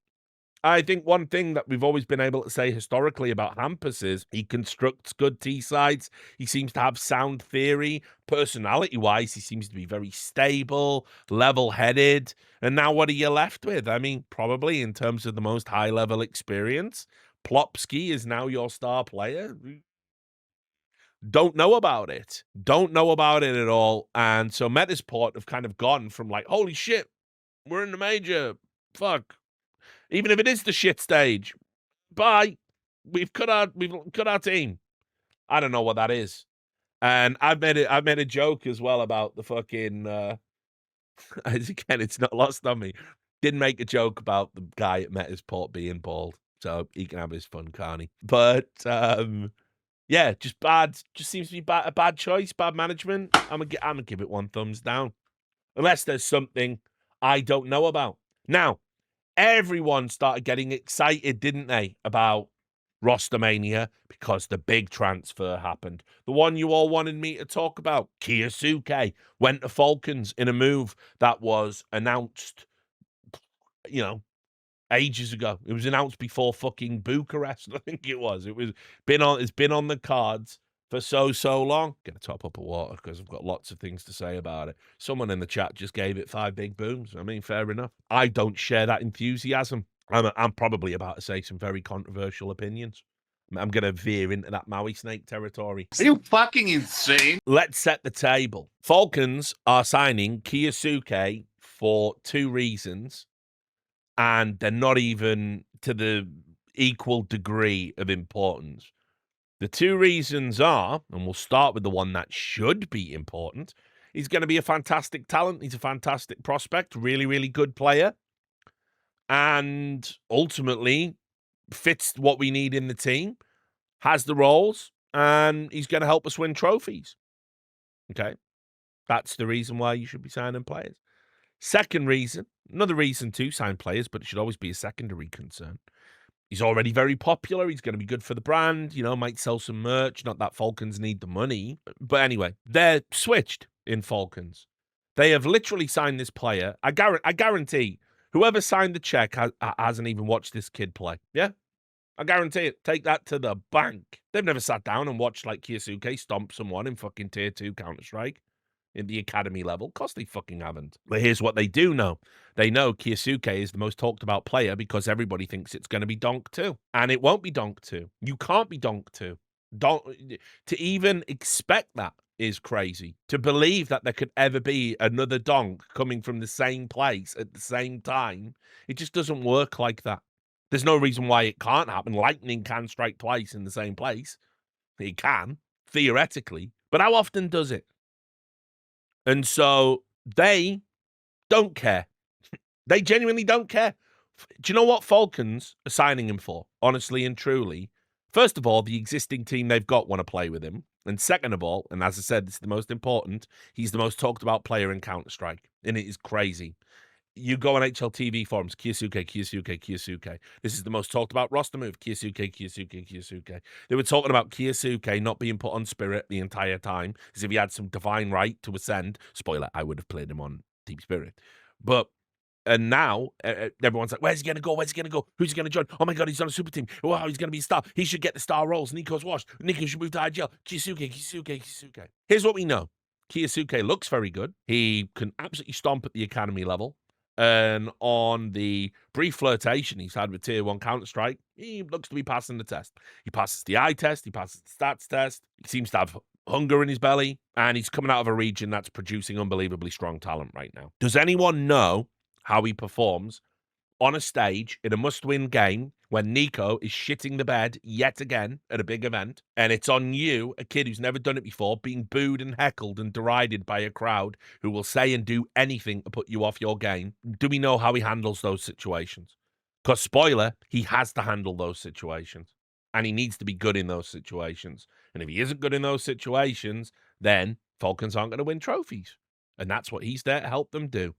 I think one thing that we've always been able to say historically about Hampus is he constructs good T-sides. He seems to have sound theory. Personality-wise, he seems to be very stable, level-headed. And now what are you left with? I mean, probably in terms of the most high-level experience, Plopsky is now your star player. Don't know about it. Don't know about it at all. And so Metasport have kind of gone from like, holy shit, we're in the major. Fuck. Even if it is the shit stage, bye. We've cut our team. I don't know what that is. And I've made a joke as well about the fucking again, it's not lost on me. Didn't make a joke about the guy at Metasport being bald. So he can have his fun, can't he? But yeah, just bad. Just seems to be a bad choice, bad management. I'm gonna give it one thumbs down. Unless there's something I don't know about. Now, everyone started getting excited, didn't they, about Rostermania because the big transfer happened. The one you all wanted me to talk about, Kiyosuke, went to Falcons in a move that was announced, ages ago. It was announced before fucking Bucharest, I think it was. It's been on the cards for so long. Get a top up of water because I've got lots of things to say about it. Someone in the chat just gave it 5 big booms. I mean, fair enough. I don't share that enthusiasm. I'm probably about to say some very controversial opinions. I'm going to veer into that Maui snake territory. Are you fucking insane? Let's set the table. Falcons are signing Kiyosuke for 2 reasons, and they're not even to the equal degree of importance. The 2 reasons are, and we'll start with the one that should be important, he's going to be a fantastic talent. He's a fantastic prospect, really, really good player, and ultimately fits what we need in the team, has the roles, and he's going to help us win trophies. Okay? That's the reason why you should be signing players. Second reason, another reason to sign players, but it should always be a secondary concern. He's already very popular. He's going to be good for the brand, might sell some merch. Not that Falcons need the money. But anyway, they're switched in Falcons. They have literally signed this player. I guarantee whoever signed the check hasn't even watched this kid play. Yeah? I guarantee it. Take that to the bank. They've never sat down and watched like Kiyosuke stomp someone in fucking tier 2 Counter-Strike. In the academy level. Of course they fucking haven't. But here's what they do know. They know Kiyosuke is the most talked about player because everybody thinks it's going to be Donk 2. And it won't be Donk 2. You can't be Donk 2. To even expect that is crazy. To believe that there could ever be another Donk coming from the same place at the same time, it just doesn't work like that. There's no reason why it can't happen. Lightning can strike twice in the same place. It can, theoretically. But how often does it? And so they don't care. They genuinely don't care. Do you know what Falcons are signing him for? Honestly and truly. First of all, the existing team they've got want to play with him. And second of all, and as I said, this is the most important, he's the most talked about player in Counter-Strike. And it is crazy. You go on HLTV forums, Kiyosuke, Kiyosuke, Kiyosuke. This is the most talked about roster move, Kiyosuke, Kiyosuke, Kiyosuke. They were talking about Kiyosuke not being put on Spirit the entire time, as if he had some divine right to ascend. Spoiler, I would have played him on Team Spirit. But, and now, everyone's like, where's he going to go? Where's he going to go? Who's he going to join? Oh my God, he's on a super team. Wow, he's going to be a star. He should get the star roles. Nico's washed. Nico should move to IGL. Kiyosuke, Kiyosuke, Kiyosuke. Here's what we know. Kiyosuke looks very good. He can absolutely stomp at the academy level. And on the brief flirtation he's had with Tier 1 Counter-Strike, he looks to be passing the test. He passes the eye test, he passes the stats test, he seems to have hunger in his belly, and he's coming out of a region that's producing unbelievably strong talent right now. Does anyone know how he performs on a stage in a must-win game when Nico is shitting the bed yet again at a big event, and it's on you, a kid who's never done it before, being booed and heckled and derided by a crowd who will say and do anything to put you off your game? Do we know how he handles those situations? Because, spoiler, he has to handle those situations, and he needs to be good in those situations. And if he isn't good in those situations, then Falcons aren't going to win trophies. And that's what he's there to help them do.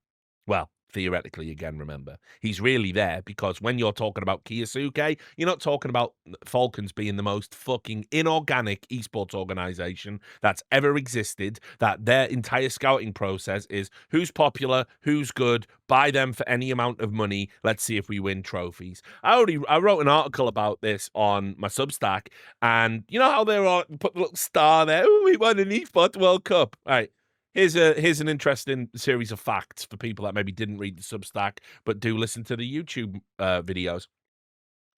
Well, theoretically, again, remember, he's really there because when you're talking about Kiyosuke, you're not talking about Falcons being the most fucking inorganic esports organization that's ever existed, that their entire scouting process is who's popular, who's good, buy them for any amount of money, let's see if we win trophies. I wrote an article about this on my Substack, and you know how they put the little star there, ooh, we won an esports World Cup, right? Here's an interesting series of facts for people that maybe didn't read the Substack but do listen to the YouTube videos.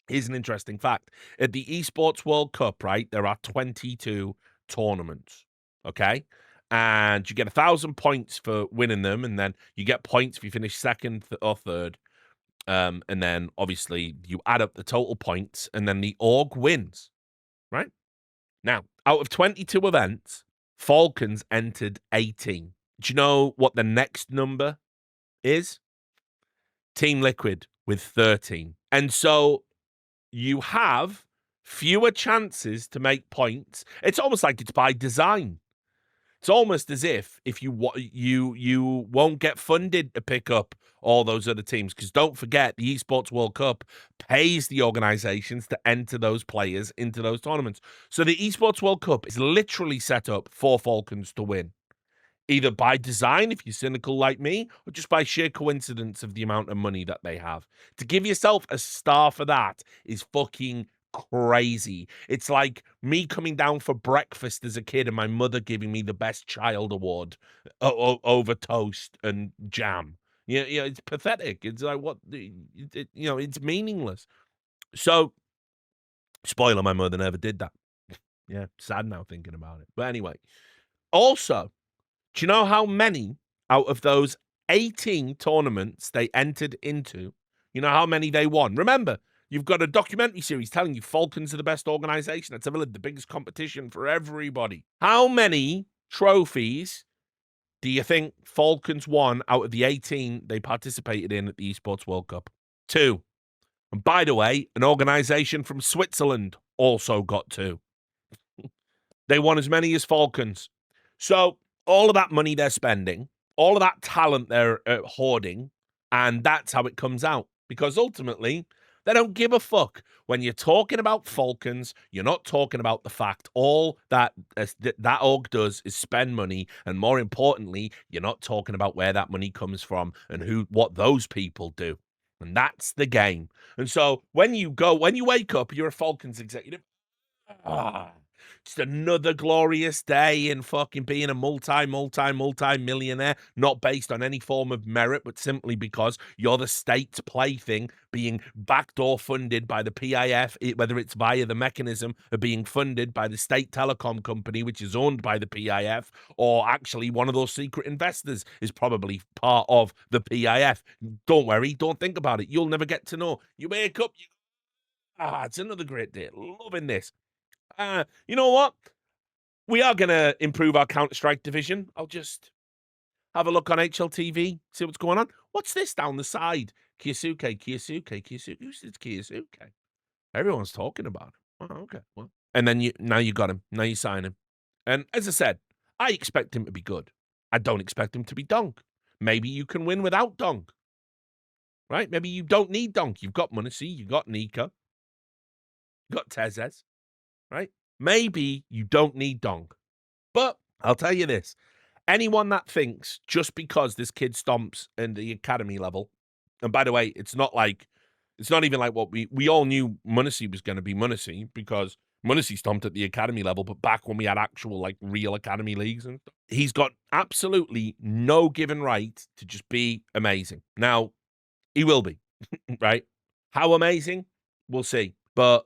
Here's an interesting fact. At the Esports World Cup, right, there are 22 tournaments, okay? And you get 1,000 points for winning them, and then you get points if you finish second or third. And then, obviously, you add up the total points, and then the org wins, right? Now, out of 22 events, Falcons entered 18. Do you know what the next number is? Team Liquid with 13. And so you have fewer chances to make points. It's almost like it's by design. It's almost as if you won't get funded to pick up all those other teams, because don't forget, the Esports World Cup pays the organizations to enter those players into those tournaments. So the Esports World Cup is literally set up for Falcons to win, either by design, if you're cynical like me, or just by sheer coincidence of the amount of money that they have. To give yourself a star for that is fucking crazy. It's like me coming down for breakfast as a kid and my mother giving me the best child award over toast and jam. Yeah, it's pathetic. It's like, what, it's meaningless. So, spoiler, my mother never did that. Yeah, sad now thinking about it. But anyway, also, do you know how many out of those 18 tournaments they entered into, you know how many they won? Remember, you've got a documentary series telling you Falcons are the best organization that's ever lived, the biggest competition for everybody. How many trophies do you think Falcons won out of the 18 they participated in at the Esports World Cup? 2. And by the way, an organization from Switzerland also got 2. They won as many as Falcons. So all of that money they're spending, all of that talent they're hoarding, and that's how it comes out. Because ultimately, they don't give a fuck. When you're talking about Falcons, you're not talking about the fact all that org does is spend money, and more importantly, you're not talking about where that money comes from and what those people do. And that's the game. And so when you wake up, you're a Falcons executive. Just another glorious day in fucking being a multi-millionaire, not based on any form of merit, but simply because you're the state's plaything, being backdoor funded by the PIF, whether it's via the mechanism of being funded by the state telecom company, which is owned by the PIF, or actually one of those secret investors is probably part of the PIF. Don't worry, don't think about it. You'll never get to know. You wake up, It's another great day. Loving this. You know what? We are going to improve our Counter-Strike division. I'll just have a look on HLTV, see what's going on. What's this down the side? Kiyosuke. Who's this Kiyosuke? Everyone's talking about him. Oh, okay. Well, and then now you got him. Now you sign him. And as I said, I expect him to be good. I don't expect him to be Donk. Maybe you can win without Donk. Right? Maybe you don't need Donk. You've got Munacy, you've got Nika, you've got Tezes. Right? Maybe you don't need Donk. But I'll tell you this. Anyone that thinks just because this kid stomps in the academy level, and by the way, it's not even like what we all knew Munacy was going to be Munacy because Munacy stomped at the academy level, but back when we had actual like real academy leagues and stuff, he's got absolutely no given right to just be amazing. Now, he will be, right? How amazing? We'll see. But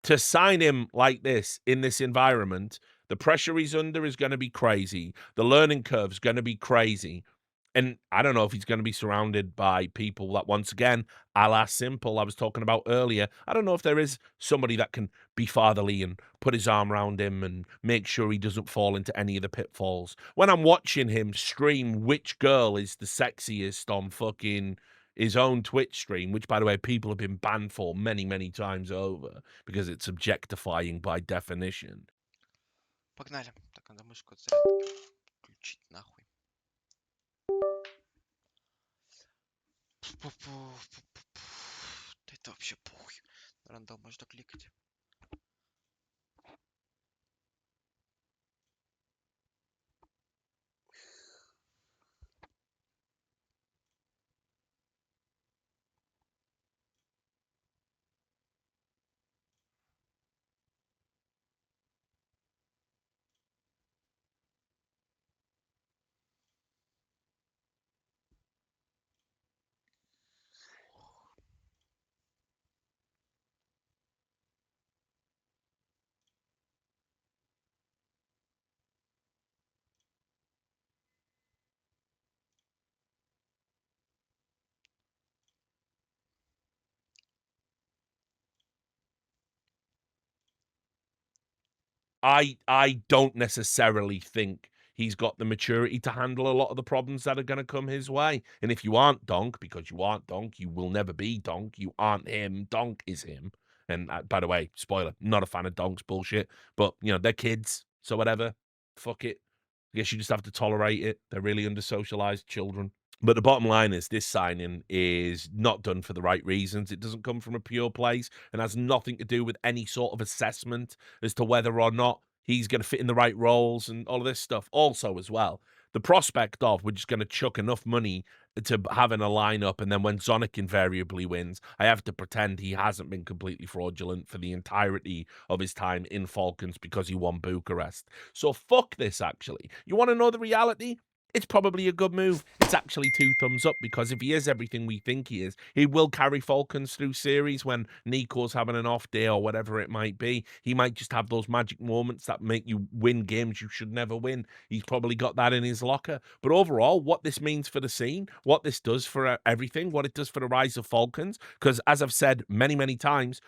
to sign him like this in this environment, the pressure he's under is going to be crazy. The learning curve is going to be crazy. And I don't know if he's going to be surrounded by people that, once again, a la Simple, I was talking about earlier. I don't know if there is somebody that can be fatherly and put his arm around him and make sure he doesn't fall into any of the pitfalls. When I'm watching him stream which girl is the sexiest on fucking his own Twitch stream, which, by the way, people have been banned for many, many times over because it's objectifying by definition. Погнали. Так, надо мышку от зарядки включить нахуй. Да это вообще похуй. На рандом можно кликать. I don't necessarily think he's got the maturity to handle a lot of the problems that are going to come his way. And if you aren't Donk, because you aren't Donk, you will never be Donk. You aren't him. Donk is him. And by the way, spoiler, not a fan of Donk's bullshit. But, you know, they're kids. So whatever. Fuck it. I guess you just have to tolerate it. They're really under-socialized children. But the bottom line is this signing is not done for the right reasons. It doesn't come from a pure place and has nothing to do with any sort of assessment as to whether or not he's going to fit in the right roles and all of this stuff. Also, as well, the prospect of we're just going to chuck enough money to having a lineup, and then when Zonic invariably wins, I have to pretend he hasn't been completely fraudulent for the entirety of his time in Falcons because he won Bucharest. So fuck this, actually. You want to know the reality? It's probably a good move. It's actually 2 thumbs up because if he is everything we think he is, he will carry Falcons through series when Nico's having an off day or whatever it might be. He might just have those magic moments that make you win games you should never win. He's probably got that in his locker. But overall, what this means for the scene, what this does for everything, what it does for the rise of Falcons, because as I've said many, many times,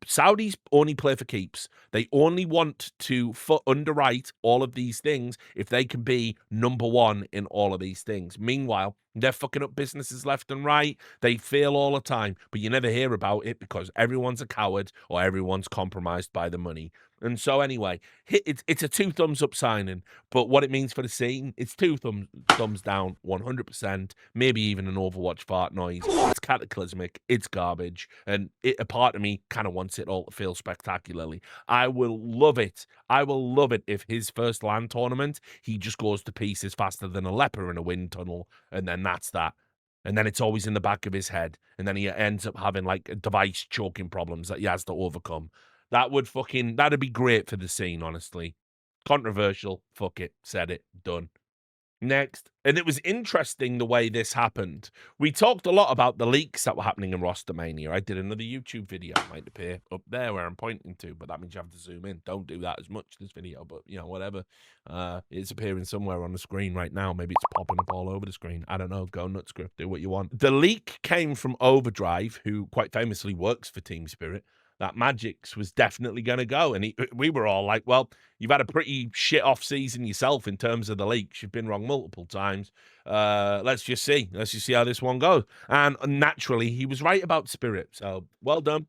Saudis only play for keeps. They only want to underwrite all of these things if they can be number one in all of these things. Meanwhile, they're fucking up businesses left and right. They fail all the time, but you never hear about it because everyone's a coward or everyone's compromised by the money. And so anyway, it's a 2 thumbs up signing, but what it means for the scene, it's 2 thumbs down, 100%, maybe even an Overwatch fart noise. It's cataclysmic, it's garbage, and a part of me kind of wants it all to fail spectacularly. I will love it. I will love it if his first LAN tournament, he just goes to pieces faster than a leper in a wind tunnel, and then that's that. And then it's always in the back of his head, and then he ends up having like device choking problems that he has to overcome. That'd be great for the scene, honestly. Controversial. Fuck it. Said it. Done. Next. And it was interesting the way this happened. We talked a lot about the leaks that were happening in Rostermania. I did another YouTube video. It might appear up there where I'm pointing to, but that means you have to zoom in. Don't do that as much, this video, but, you know, whatever. It's appearing somewhere on the screen right now. Maybe it's popping up all over the screen. I don't know. Go nuts, Griff. Do what you want. The leak came from Overdrive, who quite famously works for Team Spirit. that Magix was definitely going to go. And we were all like, well, you've had a pretty shit off season yourself in terms of the leaks. You've been wrong multiple times. Let's just see. Let's just see how this one goes. And naturally, he was right about Spirit. So well done.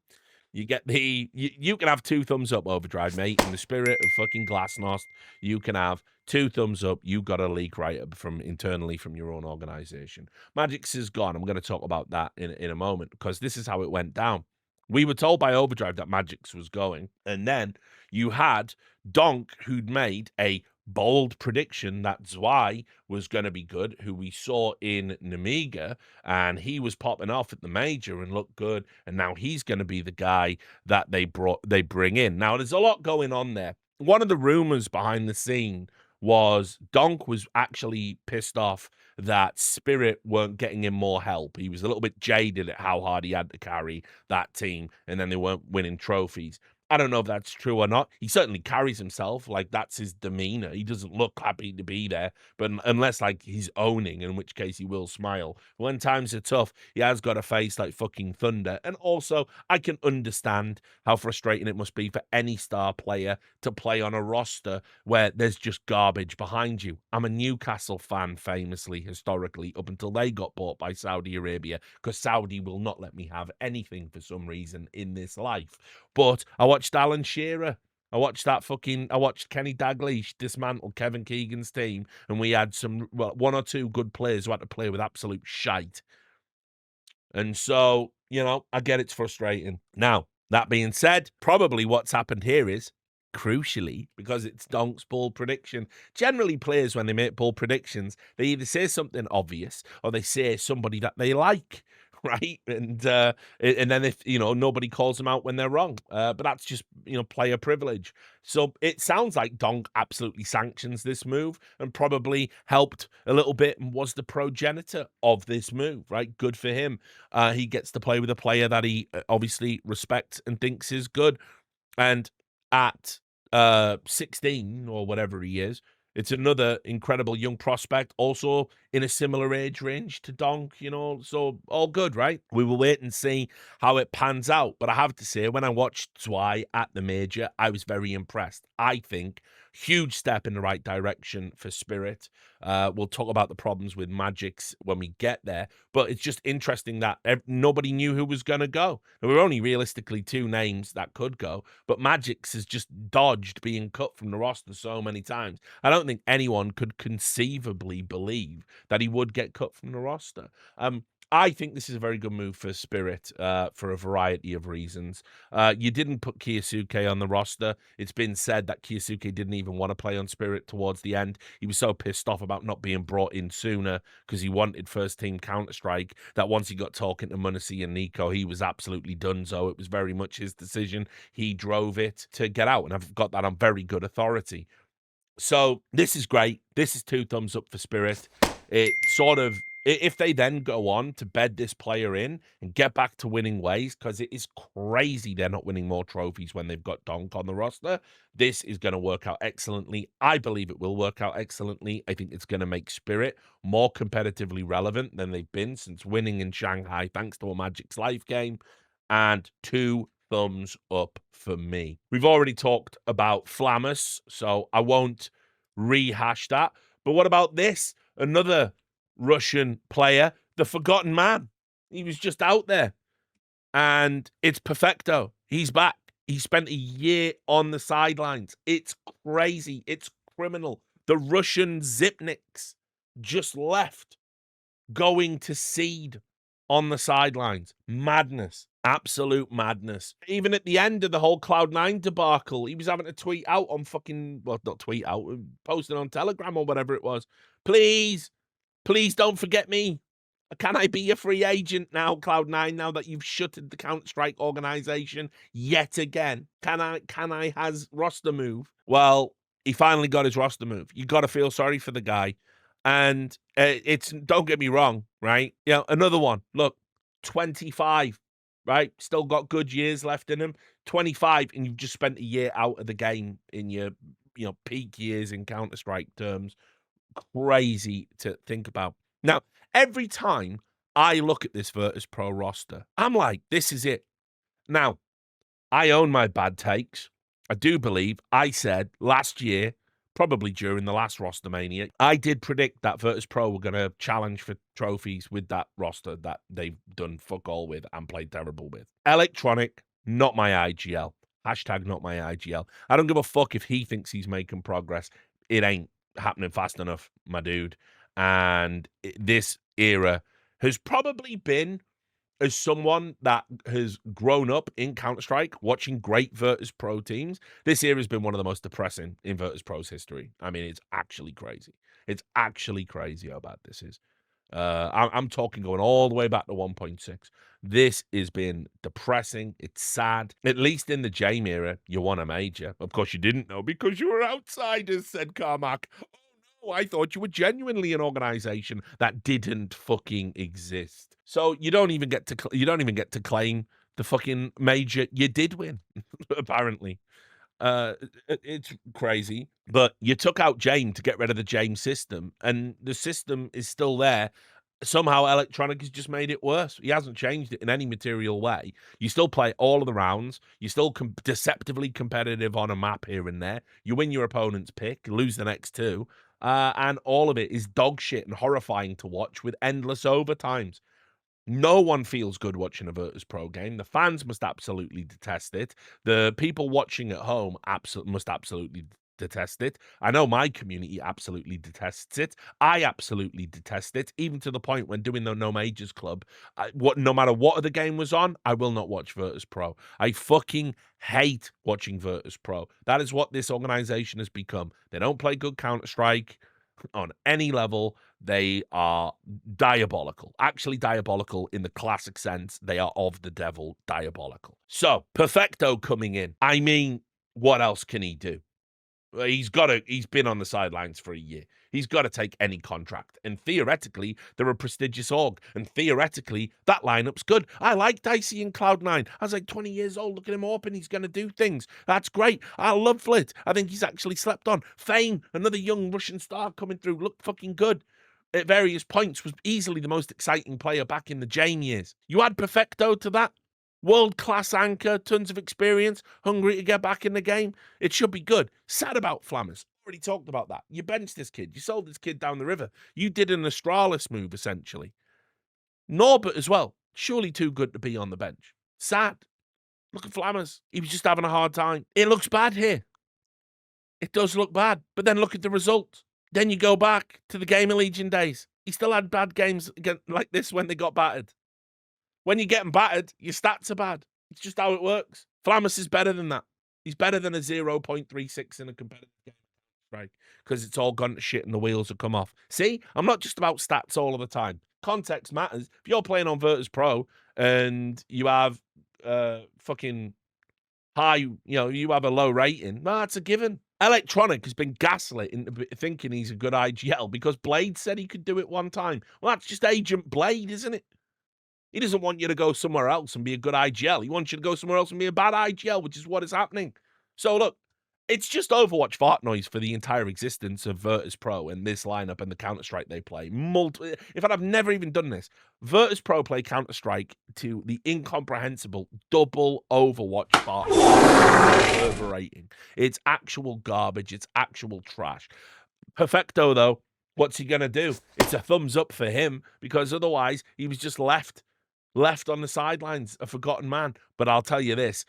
You get you can have 2 thumbs up, Overdrive, mate. In the spirit of fucking Glasnost, you can have 2 thumbs up. You got a leak right from internally from your own organization. Magix is gone. I'm going to talk about that in a moment because this is how it went down. We were told by Overdrive that Magix was going, and then you had Donk, who'd made a bold prediction that Zwei was going to be good, who we saw in Namiga, and he was popping off at the major and looked good, and now he's going to be the guy that they bring in. Now, there's a lot going on there. One of the rumors behind the scene was Donk was actually pissed off that Spirit weren't getting him more help. He was a little bit jaded at how hard he had to carry that team, and then they weren't winning trophies. I don't know if that's true or not. He certainly carries himself like that's his demeanor. He doesn't look happy to be there, but unless like he's owning, in which case he will smile. When times are tough, he has got a face like fucking thunder. And also, I can understand how frustrating it must be for any star player to play on a roster where there's just garbage behind you. I'm a Newcastle fan, famously, historically, up until they got bought by Saudi Arabia, because Saudi will not let me have anything for some reason in this life. But I watched Alan Shearer. I watched Kenny Dalglish dismantle Kevin Keegan's team, and we had one or two good players who had to play with absolute shite. And so, I get it's frustrating. Now, that being said, probably what's happened here is, crucially, because it's Donk's bold prediction. Generally, players, when they make bold predictions, they either say something obvious or they say somebody that they like, right? And then if, nobody calls them out when they're wrong. But that's just, player privilege. So it sounds like Donk absolutely sanctions this move and probably helped a little bit and was the progenitor of this move, right? Good for him. He gets to play with a player that he obviously respects and thinks is good. And at 16 or whatever he is, it's another incredible young prospect, also in a similar age range to Donk, so all good, right? We will wait and see how it pans out. But I have to say, when I watched Zwei at the major, I was very impressed. I think huge step in the right direction for Spirit. We'll talk about the problems with Magix when we get there, but it's just interesting that nobody knew who was going to go. There were only realistically 2 names that could go, but Magix has just dodged being cut from the roster so many times. I don't think anyone could conceivably believe that he would get cut from the roster. I think this is a very good move for Spirit for a variety of reasons. You didn't put Kiyosuke on the roster. It's been said that Kiyosuke didn't even want to play on Spirit towards the end. He was so pissed off about not being brought in sooner because he wanted first team Counter-Strike that once he got talking to Munisi and Nico, he was absolutely done. So it was very much his decision. He drove it to get out, and I've got that on very good authority. So this is great. This is 2 thumbs up for Spirit. It sort of, if they then go on to bed this player in and get back to winning ways, because it is crazy they're not winning more trophies when they've got Donk on the roster, this is going to work out excellently. I believe it will work out excellently. I think it's going to make Spirit more competitively relevant than they've been since winning in Shanghai, thanks to a Magic's Life game. And 2 thumbs up for me. We've already talked about Flammus, so I won't rehash that. But what about this? Another Russian player, the Forgotten Man. He was just out there. And it's Perfecto. He's back. He spent a year on the sidelines. It's crazy. It's criminal. The Russian Zipniks just left, going to seed on the sidelines. Madness. Absolute madness. Even at the end of the whole Cloud9 debacle, he was having to tweet out on not tweet out, posting on Telegram or whatever it was. Please don't forget me. Can I be a free agent now, Cloud9, now that you've shuttered the Counter-Strike organization yet again? Can I has roster move? Well, he finally got his roster move. You got to feel sorry for the guy. And don't get me wrong, right? Another one. Look, 25. Right? Still got good years left in him. 25, and you've just spent a year out of the game in your, peak years in Counter-Strike terms. Crazy to think about. Now, every time I look at this Virtus Pro roster, I'm like, this is it. Now, I own my bad takes. I do believe I said last year, probably during the last Rostermania, I did predict that Virtus Pro were going to challenge for trophies with that roster that they've done fuck all with and played terrible with. Electronic, not my IGL. Hashtag not my IGL. I don't give a fuck if he thinks he's making progress. It ain't happening fast enough, my dude. And this era has probably been, as someone that has grown up in Counter-Strike, watching great Virtus Pro teams, this year has been one of the most depressing in Virtus Pro's history. I mean, it's actually crazy. It's actually crazy how bad this is. I'm talking going all the way back to 1.6. This has been depressing. It's sad. At least in the Jame era, you won a major. Of course, you didn't know because you were outsiders, said Carmack. Oh, I thought you were genuinely an organization that didn't fucking exist. So you don't even get to claim the fucking major you did win, apparently. It's crazy, but you took out Jame to get rid of the Jame system, and the system is still there. Somehow Electronic has just made it worse. He hasn't changed it in any material way. You still play all of the rounds. You're still deceptively competitive on a map here and there. You win your opponent's pick, lose the next two, and all of it is dog shit and horrifying to watch with endless overtimes. No one feels good watching a Virtus Pro game. The fans must absolutely detest it. The people watching at home must absolutely detest it. I know my community absolutely detests it. I absolutely detest it, even to the point when doing the No Majors Club, no matter what other game was on, I will not watch Virtus Pro. I fucking hate watching Virtus Pro. That is what this organization has become. They don't play good Counter-Strike on any level. They are diabolical, actually diabolical in the classic sense. They are of the devil, diabolical. So Perfecto coming in. I mean, what else can he do? He's been on the sidelines for a year. He's got to take any contract. And theoretically, they're a prestigious org. And theoretically, that lineup's good. I like Dicey and Cloud9. I was like 20 years old. Look at him open. He's going to do things. That's great. I love Flit. I think he's actually slept on. Fane, another young Russian star coming through, looked fucking good. At various points, was easily the most exciting player back in the Jane years. You add Perfecto to that. World-class anchor, tons of experience, hungry to get back in the game. It should be good. Sad about Flammers. Already talked about that. You benched this kid. You sold this kid down the river. You did an Astralis move, essentially. Norbert as well. Surely too good to be on the bench. Sad. Look at Flammers. He was just having a hard time. It looks bad here. It does look bad. But then look at the result. Then you go back to the Gamer Legion days. He still had bad games like this when they got battered. When you're getting battered, your stats are bad. It's just how it works. Flammus is better than that. He's better than a 0.36 in a competitive game, right? Because it's all gone to shit and the wheels have come off. See, I'm not just about stats all of the time. Context matters. If you're playing on Virtus Pro and you have fucking high, you have a low rating, well, that's a given. Electronic has been gaslit into thinking he's a good IGL because Blade said he could do it one time. Well, that's just Agent Blade, isn't it? He doesn't want you to go somewhere else and be a good IGL. He wants you to go somewhere else and be a bad IGL, which is what is happening. So, look, it's just Overwatch fart noise for the entire existence of Virtus Pro and this lineup and the Counter-Strike they play. In fact, I've never even done this. Virtus Pro play Counter-Strike to the incomprehensible double Overwatch fart reverberating. It's actual garbage. It's actual trash. Perfecto, though, what's he going to do? It's a thumbs up for him because otherwise he was just left on the sidelines, a forgotten man. But I'll tell you this,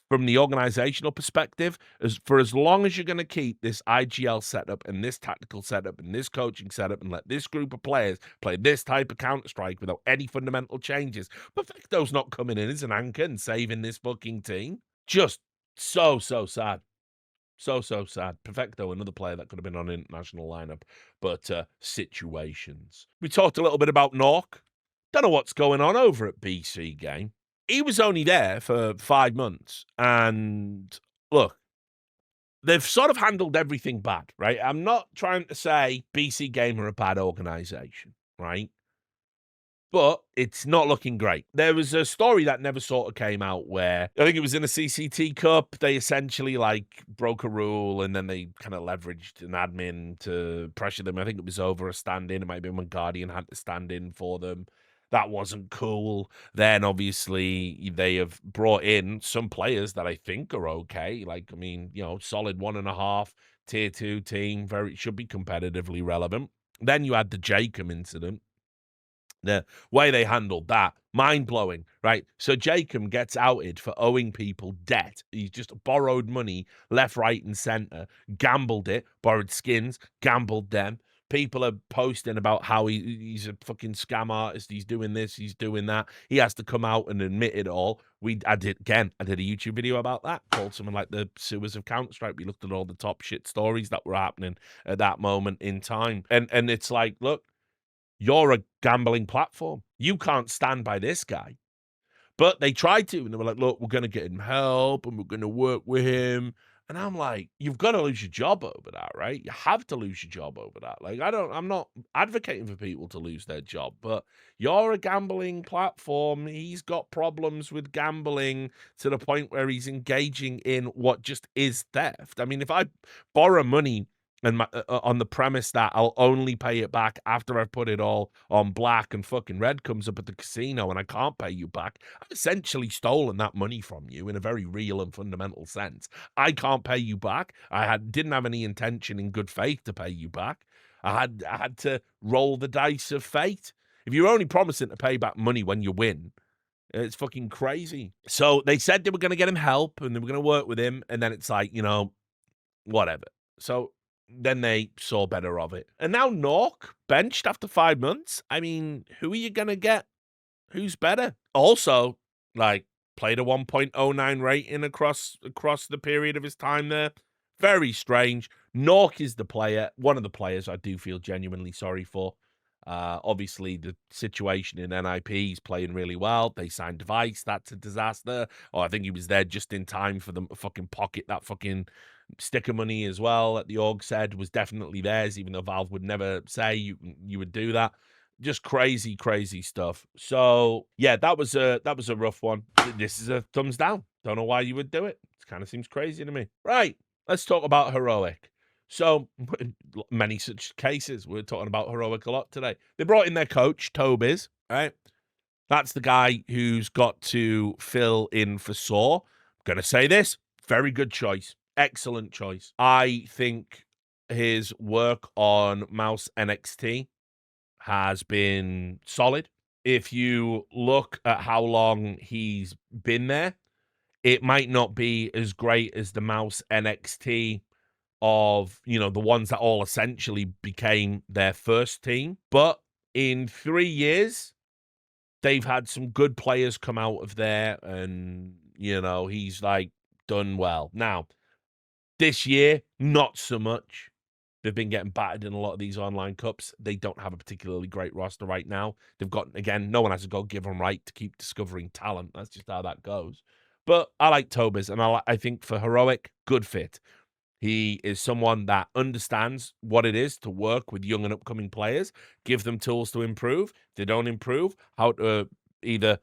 from the organizational perspective, for as long as you're going to keep this IGL setup and this tactical setup and this coaching setup and let this group of players play this type of Counter-Strike without any fundamental changes, Perfecto's not coming in as an anchor and saving this fucking team. Just so sad. So sad. Perfecto, another player that could have been on an international lineup, but situations. We talked a little bit about Nork. Don't know what's going on over at BC Game. He was only there for 5 months, and look, they've sort of handled everything bad, right? I'm not trying to say BC Game are a bad organization, right? But it's not looking great. There was a story that never sort of came out where I think it was in a CCT Cup. They essentially broke a rule and then they kind of leveraged an admin to pressure them. I think it was over a stand-in. It might have been when Guardian had to stand in for them. That wasn't cool. Then obviously they have brought in some players that I think are okay. Like, I mean, solid 1.5 tier 2 team, should be competitively relevant. Then you had the Jacob incident. The way they handled that, mind-blowing, right? So Jacob gets outed for owing people debt. He's just borrowed money left, right, and center, gambled it, borrowed skins, gambled them. People are posting about how he's a fucking scam artist. He's doing this, he's doing that. He has to come out and admit it all. I did a YouTube video about that, called something like the sewers of Counter-Strike. We looked at all the top shit stories that were happening at that moment in time. And it's like, look, you're a gambling platform. You can't stand by this guy. But they tried to, and they were like, look, we're going to get him help, and we're going to work with him. And I'm like, you've got to lose your job over that, right? You have to lose your job over that. Like, I'm not advocating for people to lose their job, but you're a gambling platform. He's got problems with gambling to the point where he's engaging in what just is theft. I mean, if I borrow money and on the premise that I'll only pay it back after I've put it all on black and fucking red comes up at the casino and I can't pay you back, I've essentially stolen that money from you in a very real and fundamental sense. I can't pay you back. Didn't have any intention in good faith to pay you back. I had to roll the dice of fate. If you're only promising to pay back money when you win, it's fucking crazy. So they said they were going to get him help and they were going to work with him, and then it's like, whatever. So then they saw better of it. And now Nork, benched after 5 months. I mean, who are you going to get? Who's better? Also, played a 1.09 rating across the period of his time there. Very strange. Nork is the player, one of the players I do feel genuinely sorry for. Obviously, the situation in NIP, he's playing really well. They signed Device. That's a disaster. Oh, I think he was there just in time for them to fucking pocket that fucking sticker money as well that the org said was definitely theirs, even though Valve would never say you would do that. Just crazy stuff. So yeah, that was a rough one. This is a thumbs down. Don't know why you would do it. It kind of seems crazy to me. Right, let's talk about Heroic. So many such cases. We're talking about Heroic a lot today. They brought in their coach, Tobiz, right? That's the guy who's got to fill in for Saw. I'm gonna say this, very good choice. Excellent choice. I think his work on Mouse NXT has been solid. If you look at how long he's been there, it might not be as great as the Mouse NXT of, the ones that all essentially became their first team. But in 3 years, they've had some good players come out of there, and, he's done well. Now, this year, not so much. They've been getting battered in a lot of these online cups. They don't have a particularly great roster right now. They've got, again, no one has a God-given right to keep discovering talent. That's just how that goes. But I like Tobiz, and I think for Heroic, good fit. He is someone that understands what it is to work with young and upcoming players, give them tools to improve. If they don't improve, how to either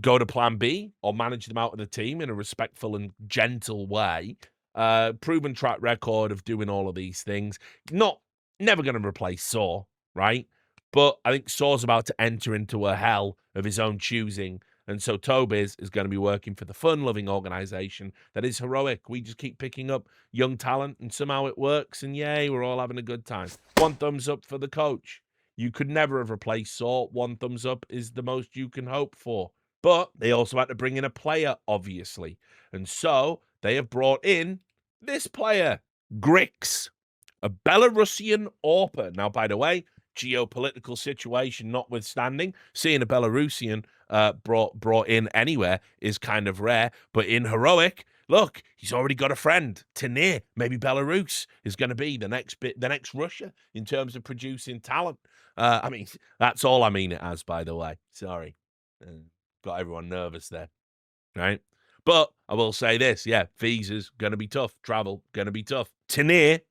go to plan B or manage them out of the team in a respectful and gentle way. Proven track record of doing all of these things. Never going to replace Saw, right? But I think Saw's about to enter into a hell of his own choosing. And so Tobiz is going to be working for the fun-loving organization that is Heroic. We just keep picking up young talent, and somehow it works, and yay, we're all having a good time. 1 thumbs up for the coach. You could never have replaced Saw. 1 thumbs up is the most you can hope for. But they also had to bring in a player, obviously. And so they have brought in this player, Grix, a Belarusian AWPer. Now, by the way, geopolitical situation notwithstanding, seeing a Belarusian brought in anywhere is kind of rare. But in Heroic, look, he's already got a friend. Tanir, maybe Belarus is going to be the next Russia in terms of producing talent. I mean, that's all I mean it as, by the way. Sorry. Got everyone nervous there, right? But I will say this, yeah, visas going to be tough. Travel going to be tough. Tanir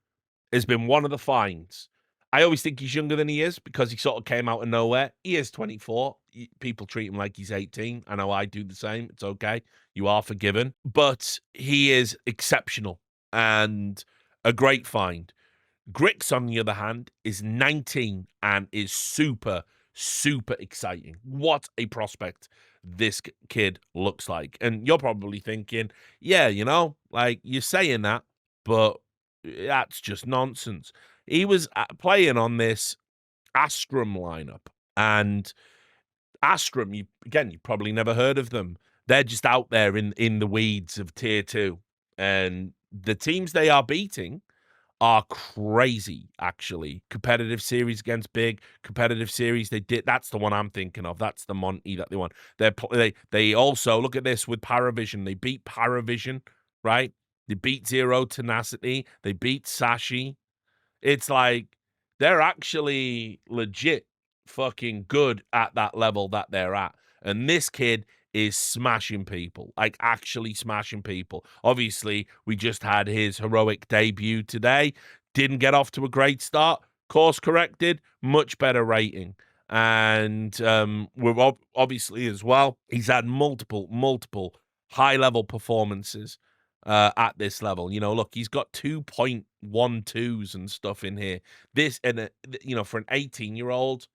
has been one of the finds. I always think he's younger than he is because he sort of came out of nowhere. He is 24. People treat him like he's 18. I know I do the same. It's okay. You are forgiven. But he is exceptional and a great find. Grix, on the other hand, is 19 and is super, super exciting. What a prospect this kid looks like. And you're probably thinking, yeah, like you're saying that, but that's just nonsense. He was playing on this Astrum lineup, and Astrum, you probably never heard of them. They're just out there in the weeds of tier 2, and the teams they are beating are crazy, actually. Competitive series against big, competitive series. That's the one I'm thinking of. That's the Monty that they won. They also, look at this with Paravision. They beat Paravision, right? They beat Zero Tenacity. They beat Sashi. It's like they're actually legit fucking good at that level that they're at. And this kid is smashing people, like actually smashing people. Obviously, we just had his heroic debut today. Didn't get off to a great start. Course corrected, much better rating. And we're obviously as well, he's had multiple high-level performances at this level. Look, he's got 2.12s and stuff in here. This, and for an 18-year-old,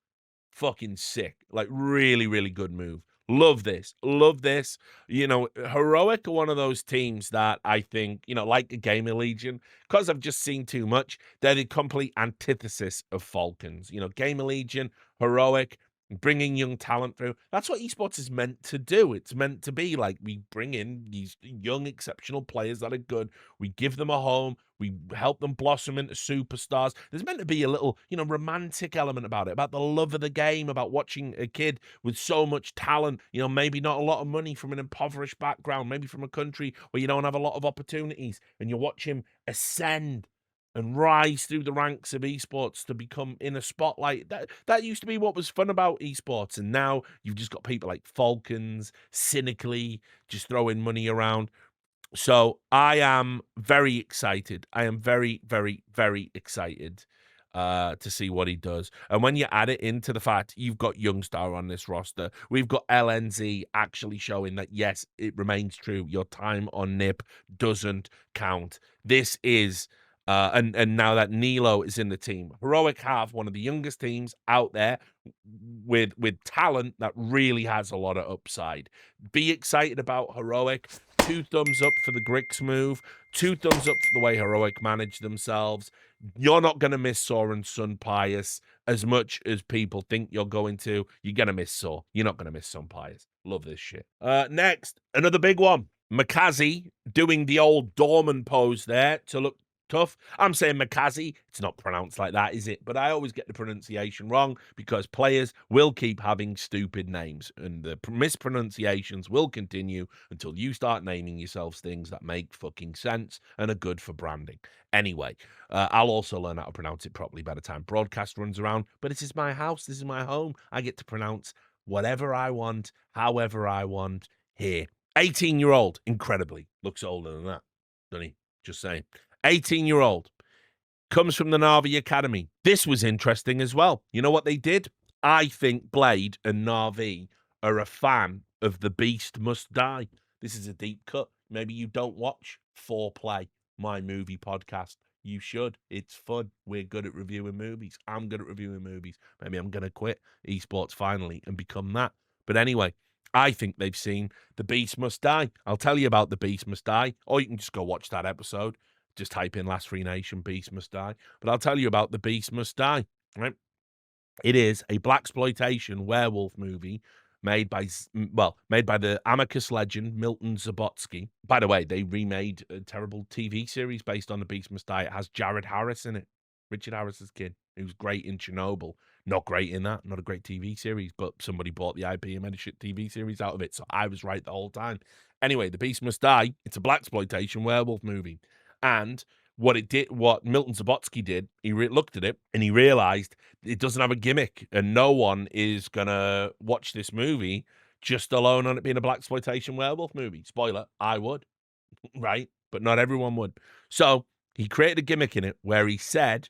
fucking sick. Like, really, really good move. Love this. Love this. Heroic are one of those teams that I think, like the Gamer Legion, because I've just seen too much, they're the complete antithesis of Falcons. Gamer Legion, Heroic, bringing young talent through. That's what esports is meant to do. It's meant to be like we bring in these young, exceptional players that are good. We give them a home. We help them blossom into superstars. There's meant to be a little, romantic element about it, about the love of the game, about watching a kid with so much talent, maybe not a lot of money, from an impoverished background, maybe from a country where you don't have a lot of opportunities, and you watch him ascend and rise through the ranks of esports to become in a spotlight. That used to be what was fun about esports, and now you've just got people like Falcons cynically just throwing money around. So I am very excited. I am very, very, very excited to see what he does. And when you add it into the fact you've got Youngstar on this roster, we've got LNZ actually showing that, yes, it remains true. Your time on NIP doesn't count. This is, and now that Nilo is in the team, Heroic have one of the youngest teams out there with talent that really has a lot of upside. Be excited about Heroic. 2 thumbs up for the Grix move. 2 thumbs up for the way Heroic manage themselves. You're not going to miss Saw and Sun Pius as much as people think you're going to. You're going to miss Saw. You're not going to miss Sun Pius. Love this shit. Next, another big one. Makazi doing the old Dorman pose there to look tough. I'm saying Makazi. It's not pronounced like that, is it? But I always get the pronunciation wrong because players will keep having stupid names, and the mispronunciations will continue until you start naming yourselves things that make fucking sense and are good for branding. Anyway, I'll also learn how to pronounce it properly by the time broadcast runs around, but this is my house. This is my home. I get to pronounce whatever I want, however I want here. 18-year-old, incredibly, looks older than that, doesn't he? Just saying. 18-year-old, comes from the Na'Vi Academy. This was interesting as well. You know what they did? I think Blade and Na'Vi are a fan of The Beast Must Die. This is a deep cut. Maybe you don't watch Foreplay, my movie podcast. You should. It's fun. We're good at reviewing movies. I'm good at reviewing movies. Maybe I'm going to quit esports finally and become that. But anyway, I think they've seen The Beast Must Die. I'll tell you about The Beast Must Die, or you can just go watch that episode. Just type in Last Free Nation, Beast Must Die. But I'll tell you about The Beast Must Die, right? It is a blaxploitation werewolf movie made by the Amicus legend Milton Zabotsky. By the way, they remade a terrible TV series based on The Beast Must Die. It has Jared Harris in it, Richard Harris's kid, who's great in Chernobyl. Not great in that, not a great TV series, but somebody bought the IP and made a shit TV series out of it, so I was right the whole time. Anyway, The Beast Must Die, it's a blaxploitation werewolf movie. And what Milton Zabotsky did, he looked at it and he realized it doesn't have a gimmick, and no one is going to watch this movie just alone on it being a blaxploitation werewolf movie. Spoiler, I would, right? But not everyone would. So he created a gimmick in it where he said,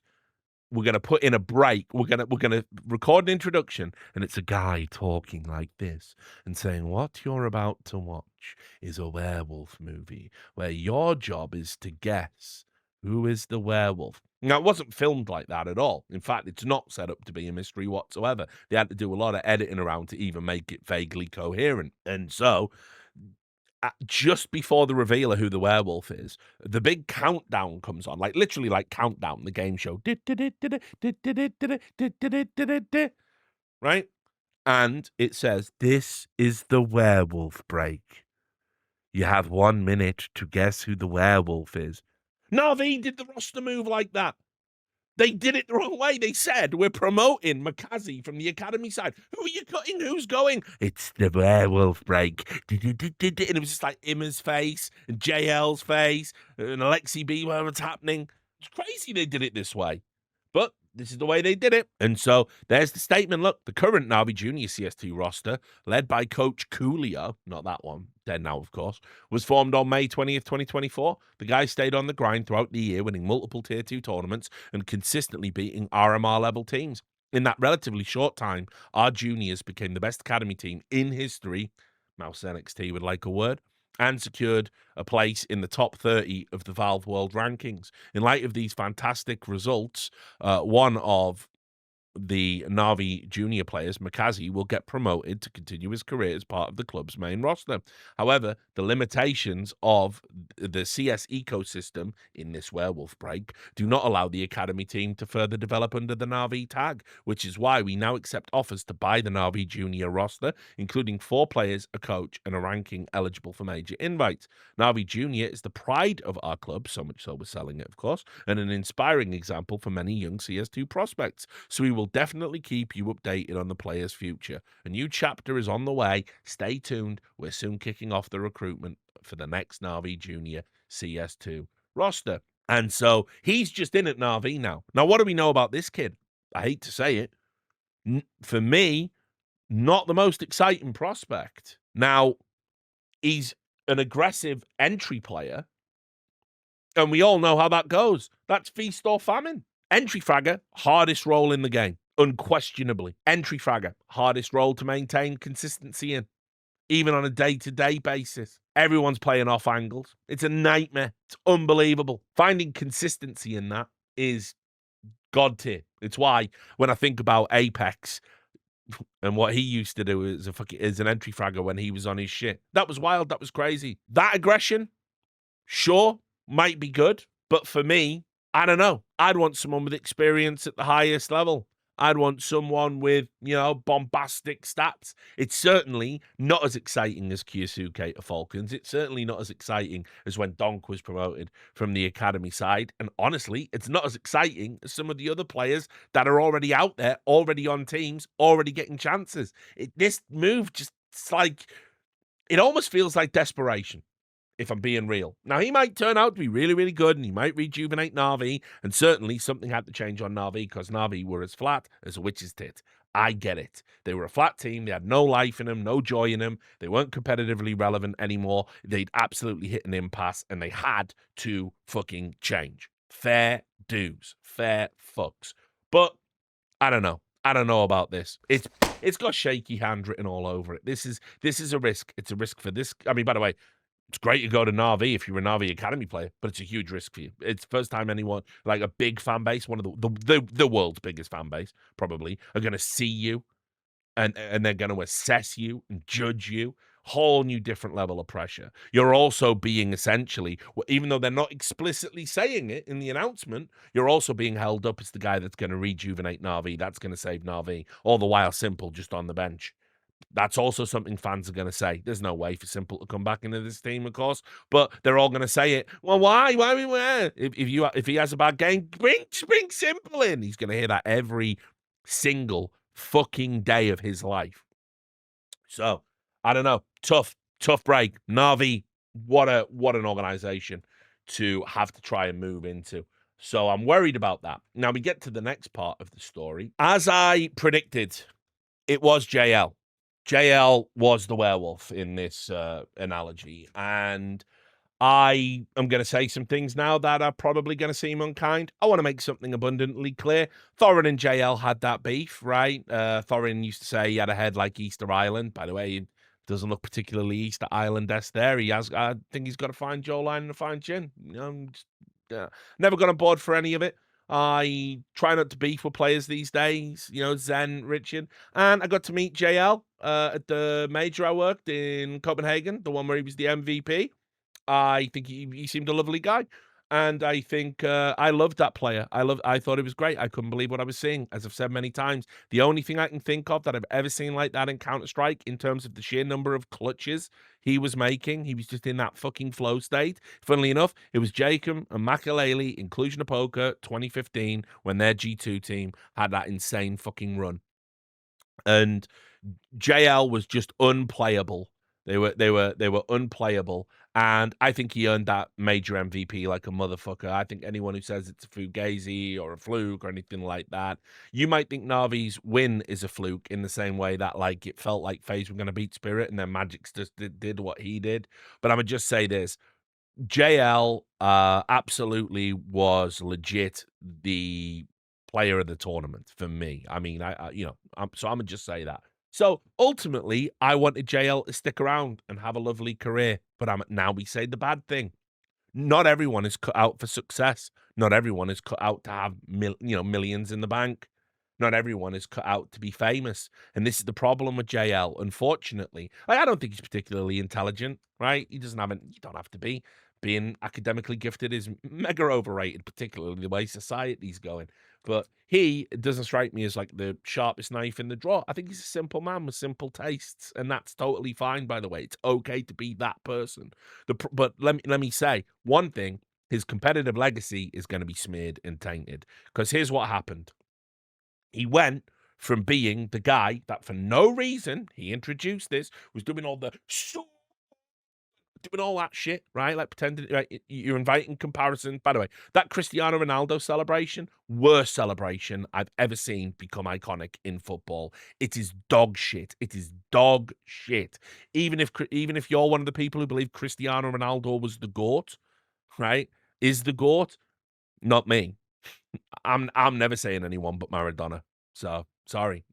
we're going to put in a break. We're going to record an introduction, and it's a guy talking like this and saying, what you're about to watch is a werewolf movie where your job is to guess Who is the werewolf? Now, it wasn't filmed like that at all. In fact, it's not set up to be a mystery whatsoever. They had to do a lot of editing around to even make it vaguely coherent. And so, just before the reveal of who the werewolf is, the big countdown comes on, like literally like Countdown, the game show. Right? And it says, "This is the werewolf break. You have 1 minute to guess who the werewolf is." Na'Vi did the roster move like that. They did it the wrong way. They said, "We're promoting Makazi from the academy side." Who are you cutting? Who's going? It's the werewolf break. And it was just like Imma's face and JL's face and Alexi B. What's happening? It's crazy they did it this way. But this is the way they did it. And so there's the statement. Look, the current Navi Junior CS2 roster, led by Coach Coolio, not that one, dead now, of course, was formed on May 20th, 2024. The guy stayed on the grind throughout the year, winning multiple Tier 2 tournaments and consistently beating RMR-level teams. In that relatively short time, our juniors became the best academy team in history. Mouse NXT would like a word. And secured a place in the top 30 of the Valve World Rankings. In light of these fantastic results, one of the Navi junior players, Makazi, will get promoted to continue his career as part of the club's main roster. However, the limitations of the CS ecosystem in this werewolf break do not allow the academy team to further develop under the Navi tag, which is why we now accept offers to buy the Navi junior roster, including 4 players, a coach, and a ranking eligible for major invites. Navi Junior is the pride of our club, so much so we're selling it, of course, and an inspiring example for many young CS2 prospects. So we will definitely keep you updated on the player's future. A new chapter is on the way. Stay tuned. We're soon kicking off the recruitment for the next Navi Junior CS2 roster. And so he's just in at Navi now. Now, what do we know about this kid? I hate to say it. For me, not the most exciting prospect. Now, he's an aggressive entry player, and we all know how that goes. That's feast or famine. Entry fragger, hardest role in the game, unquestionably. Entry fragger, hardest role to maintain consistency in, even on a day-to-day basis. Everyone's playing off angles. It's a nightmare. It's unbelievable. Finding consistency in that is God tier. It's why when I think about Apex and what he used to do as an entry fragger when he was on his shit, that was wild. That was crazy. That aggression, sure, might be good, but for me, I don't know. I'd want someone with experience at the highest level. I'd want someone with, bombastic stats. It's certainly not as exciting as Kyosuke to Falcons. It's certainly not as exciting as when Donk was promoted from the academy side. And honestly, it's not as exciting as some of the other players that are already out there, already on teams, already getting chances. This move just, it's like, it almost feels like desperation, if I'm being real. Now, he might turn out to be really, really good, and he might rejuvenate Na'Vi, and certainly something had to change on Na'Vi, because Na'Vi were as flat as a witch's tit. I get it. They were a flat team. They had no life in them, no joy in them. They weren't competitively relevant anymore. They'd absolutely hit an impasse, and they had to fucking change. Fair dues. Fair fucks. But I don't know. I don't know about this. It's got shaky hand written all over it. This is a risk. It's a risk for this. I mean, by the way, it's great to go to Na'Vi if you're a Na'Vi Academy player, but it's a huge risk for you. It's the first time anyone, like a big fan base, one of the world's biggest fan base, probably, are going to see you and they're going to assess you and judge you. Whole new different level of pressure. You're also being essentially, even though they're not explicitly saying it in the announcement, you're also being held up as the guy that's going to rejuvenate Na'Vi, that's going to save Na'Vi, all the while Simple just on the bench. That's also something fans are going to say. There's no way for Simple to come back into this team, of course, but they're all going to say it. Well, why? Why? If he has a bad game, bring Simple in. He's going to hear that every single fucking day of his life. So I don't know. Tough break. Na'Vi, what an organization to have to try and move into. So I'm worried about that. Now we get to the next part of the story. As I predicted, it was JL. JL was the werewolf in this analogy, and I am going to say some things now that are probably going to seem unkind. I want to make something abundantly clear. Thorin and JL had that beef, right? Thorin used to say he had a head like Easter Island. By the way, he doesn't look particularly Easter Island-esque there. I think he's got a fine jawline and a fine chin. never got on board for any of it. I try not to beef with players these days, you know, Zen, Richard. And I got to meet JL at the major I worked in Copenhagen, the one where he was the MVP. I think he seemed a lovely guy. And I think I loved that player. I thought it was great. I couldn't believe what I was seeing, as I've said many times. The only thing I can think of that I've ever seen like that in Counter-Strike in terms of the sheer number of clutches he was making, he was just in that fucking flow state. Funnily enough, it was Jacob and Makalele, Inclusion of Poker 2015, when their G2 team had that insane fucking run. And JL was just unplayable. They were unplayable, and I think he earned that major MVP like a motherfucker. I think anyone who says it's a fugazi or a fluke or anything like that, you might think Navi's win is a fluke in the same way that like it felt like FaZe were going to beat Spirit and then Magic's just did what he did. But I'm gonna just say this: JL absolutely was legit the player of the tournament for me. I mean, I'm gonna just say that. So ultimately, I wanted JL to stick around and have a lovely career. But now we say the bad thing. Not everyone is cut out for success. Not everyone is cut out to have millions in the bank. Not everyone is cut out to be famous. And this is the problem with JL, unfortunately. I don't think he's particularly intelligent, right? You don't have to be. Being academically gifted is mega overrated, particularly the way society's going. But he doesn't strike me as like the sharpest knife in the drawer. I think he's a simple man with simple tastes, and that's totally fine, by the way. It's okay to be that person. But let me say one thing: his competitive legacy is going to be smeared and tainted. Because here's what happened. He went from being the guy that, for no reason, he introduced this, was doing all the doing all that shit, right? Like pretending, right? You're inviting comparison. By the way, that Cristiano Ronaldo celebration, worst celebration I've ever seen become iconic in football. It is dog shit. It is dog shit. Even if you're one of the people who believe Cristiano Ronaldo was the GOAT, right? Is the GOAT? Not me. I'm never saying anyone but Maradona. So sorry.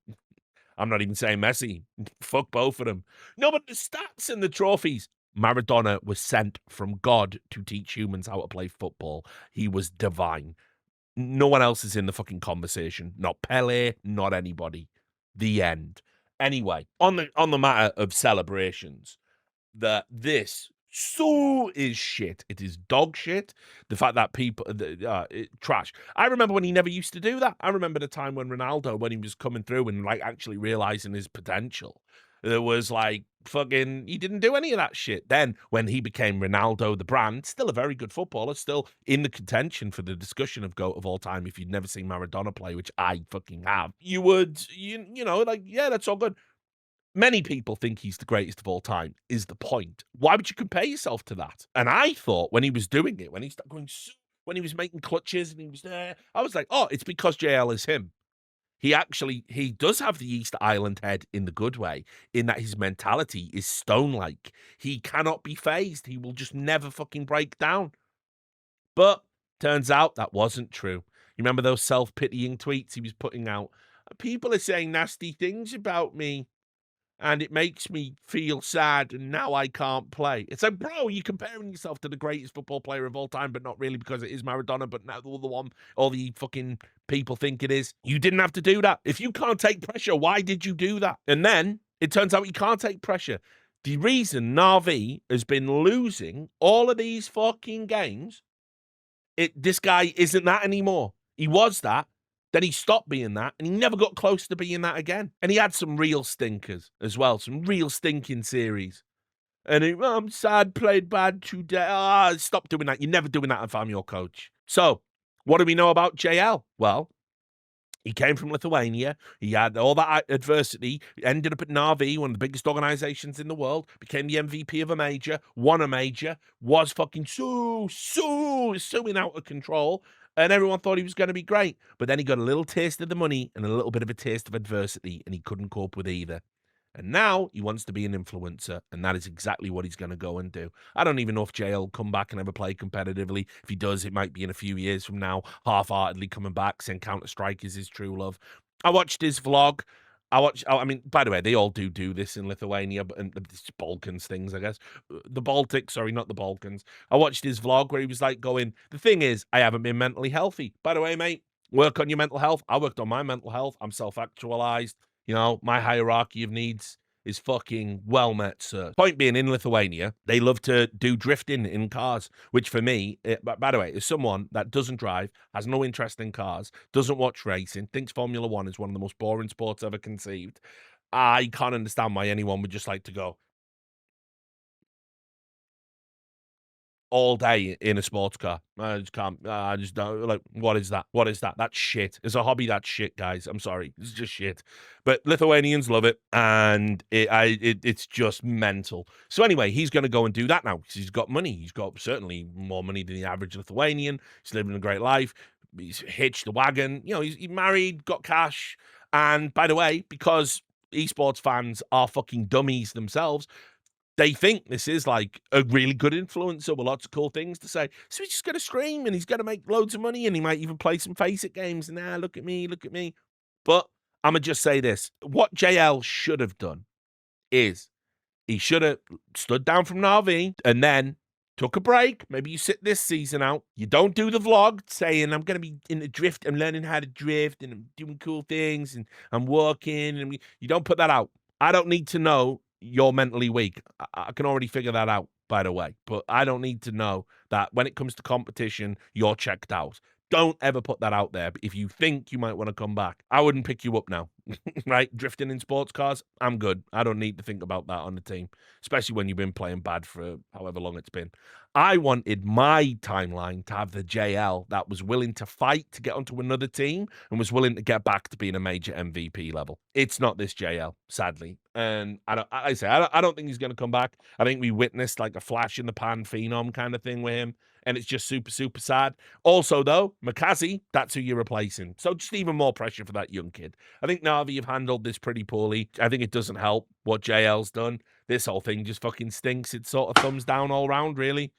I'm not even saying Messi. Fuck both of them. No, but the stats and the trophies. Maradona was sent from God to teach humans how to play football. He was divine. No one else is in the fucking conversation. Not Pele, not anybody. The end. Anyway, on the matter of celebrations, this is shit. It is dog shit. The fact that people trash. I remember when he never used to do that. I remember the time when Ronaldo, when he was coming through and like actually realizing his potential, there was like fucking, he didn't do any of that shit. Then when he became Ronaldo the brand, still a very good footballer, still in the contention for the discussion of GOAT of all time. If you'd never seen Maradona play, which I fucking have, you would, you know, like, yeah, that's all good. Many people think he's the greatest of all time, is the point. Why would you compare yourself to that? And I thought when he was doing it, when he started going, when he was making clutches and he was there, I was like, oh, it's because JL is him. He does have the East Island head in the good way, in that his mentality is stone-like. He cannot be phased. He will just never fucking break down. But turns out that wasn't true. You remember those self-pitying tweets he was putting out? People are saying nasty things about me, and it makes me feel sad, and now I can't play. It's like, bro, you're comparing yourself to the greatest football player of all time, but not really, because it is Maradona, but now all the fucking people think it is. You didn't have to do that. If you can't take pressure, why did you do that? And then it turns out you can't take pressure. The reason Na'Vi has been losing all of these fucking games, this guy isn't that anymore. He was that. Then he stopped being that, and he never got close to being that again. And he had some real stinkers as well, some real stinking series. And I'm sad, played bad today. Stop doing that. You're never doing that if I'm your coach. So, what do we know about JL? Well, he came from Lithuania. He had all that adversity. Ended up at Na'Vi, one of the biggest organizations in the world. Became the MVP of a major. Won a major. Was fucking suing out of control. And everyone thought he was going to be great. But then he got a little taste of the money and a little bit of a taste of adversity, and he couldn't cope with either. And now he wants to be an influencer, and that is exactly what he's going to go and do. I don't even know if JL will come back and ever play competitively. If he does, it might be in a few years from now, half-heartedly coming back, saying Counter-Strike is his true love. I watched his vlog. I mean, by the way, they all do this in Lithuania, but and it's Balkans things, I guess. The Baltics, sorry, not the Balkans. I watched his vlog where he was like going, the thing is, I haven't been mentally healthy. By the way, mate, work on your mental health. I worked on my mental health. I'm self-actualized. You know, my hierarchy of needs is fucking well met, sir. Point being, in Lithuania, they love to do drifting in cars, which for me, by the way, is someone that doesn't drive, has no interest in cars, doesn't watch racing, thinks Formula One is one of the most boring sports ever conceived. I can't understand why anyone would just like to go all day in a sports car. I just can't. I just don't like. What is that? What is that? That's shit. It's a hobby. That's shit, guys. I'm sorry. It's just shit. But Lithuanians love it, and it's just mental. So anyway, he's going to go and do that now because he's got money. He's got certainly more money than the average Lithuanian. He's living a great life. He's hitched the wagon. You know, he's married, got cash, and by the way, because esports fans are fucking dummies themselves, they think this is like a really good influencer with lots of cool things to say. So he's just going to scream and he's going to make loads of money and he might even play some Face It games. And look at me, look at me. But I'm going to just say this. What JL should have done is he should have stood down from Na'Vi and then took a break. Maybe you sit this season out. You don't do the vlog saying, I'm going to be in the drift. I'm learning how to drift and I'm doing cool things and I'm working. And you don't put that out. I don't need to know you're mentally weak. I can already figure that out, by the way. But I don't need to know that when it comes to competition, you're checked out. Don't ever put that out there. But if you think you might want to come back, I wouldn't pick you up now. Right? Drifting in sports cars, I'm good. I don't need to think about that on the team, especially when you've been playing bad for however long it's been. I wanted my timeline to have the JL that was willing to fight to get onto another team and was willing to get back to being a major MVP level. It's not this JL, sadly. And I don't think he's going to come back. I think we witnessed like a flash in the pan phenom kind of thing with him. And it's just super, super sad. Also, though, Makazi, that's who you're replacing. So just even more pressure for that young kid. I think Na'Vi have handled this pretty poorly. I think it doesn't help what JL's done. This whole thing just fucking stinks. It's sort of thumbs down all round, really.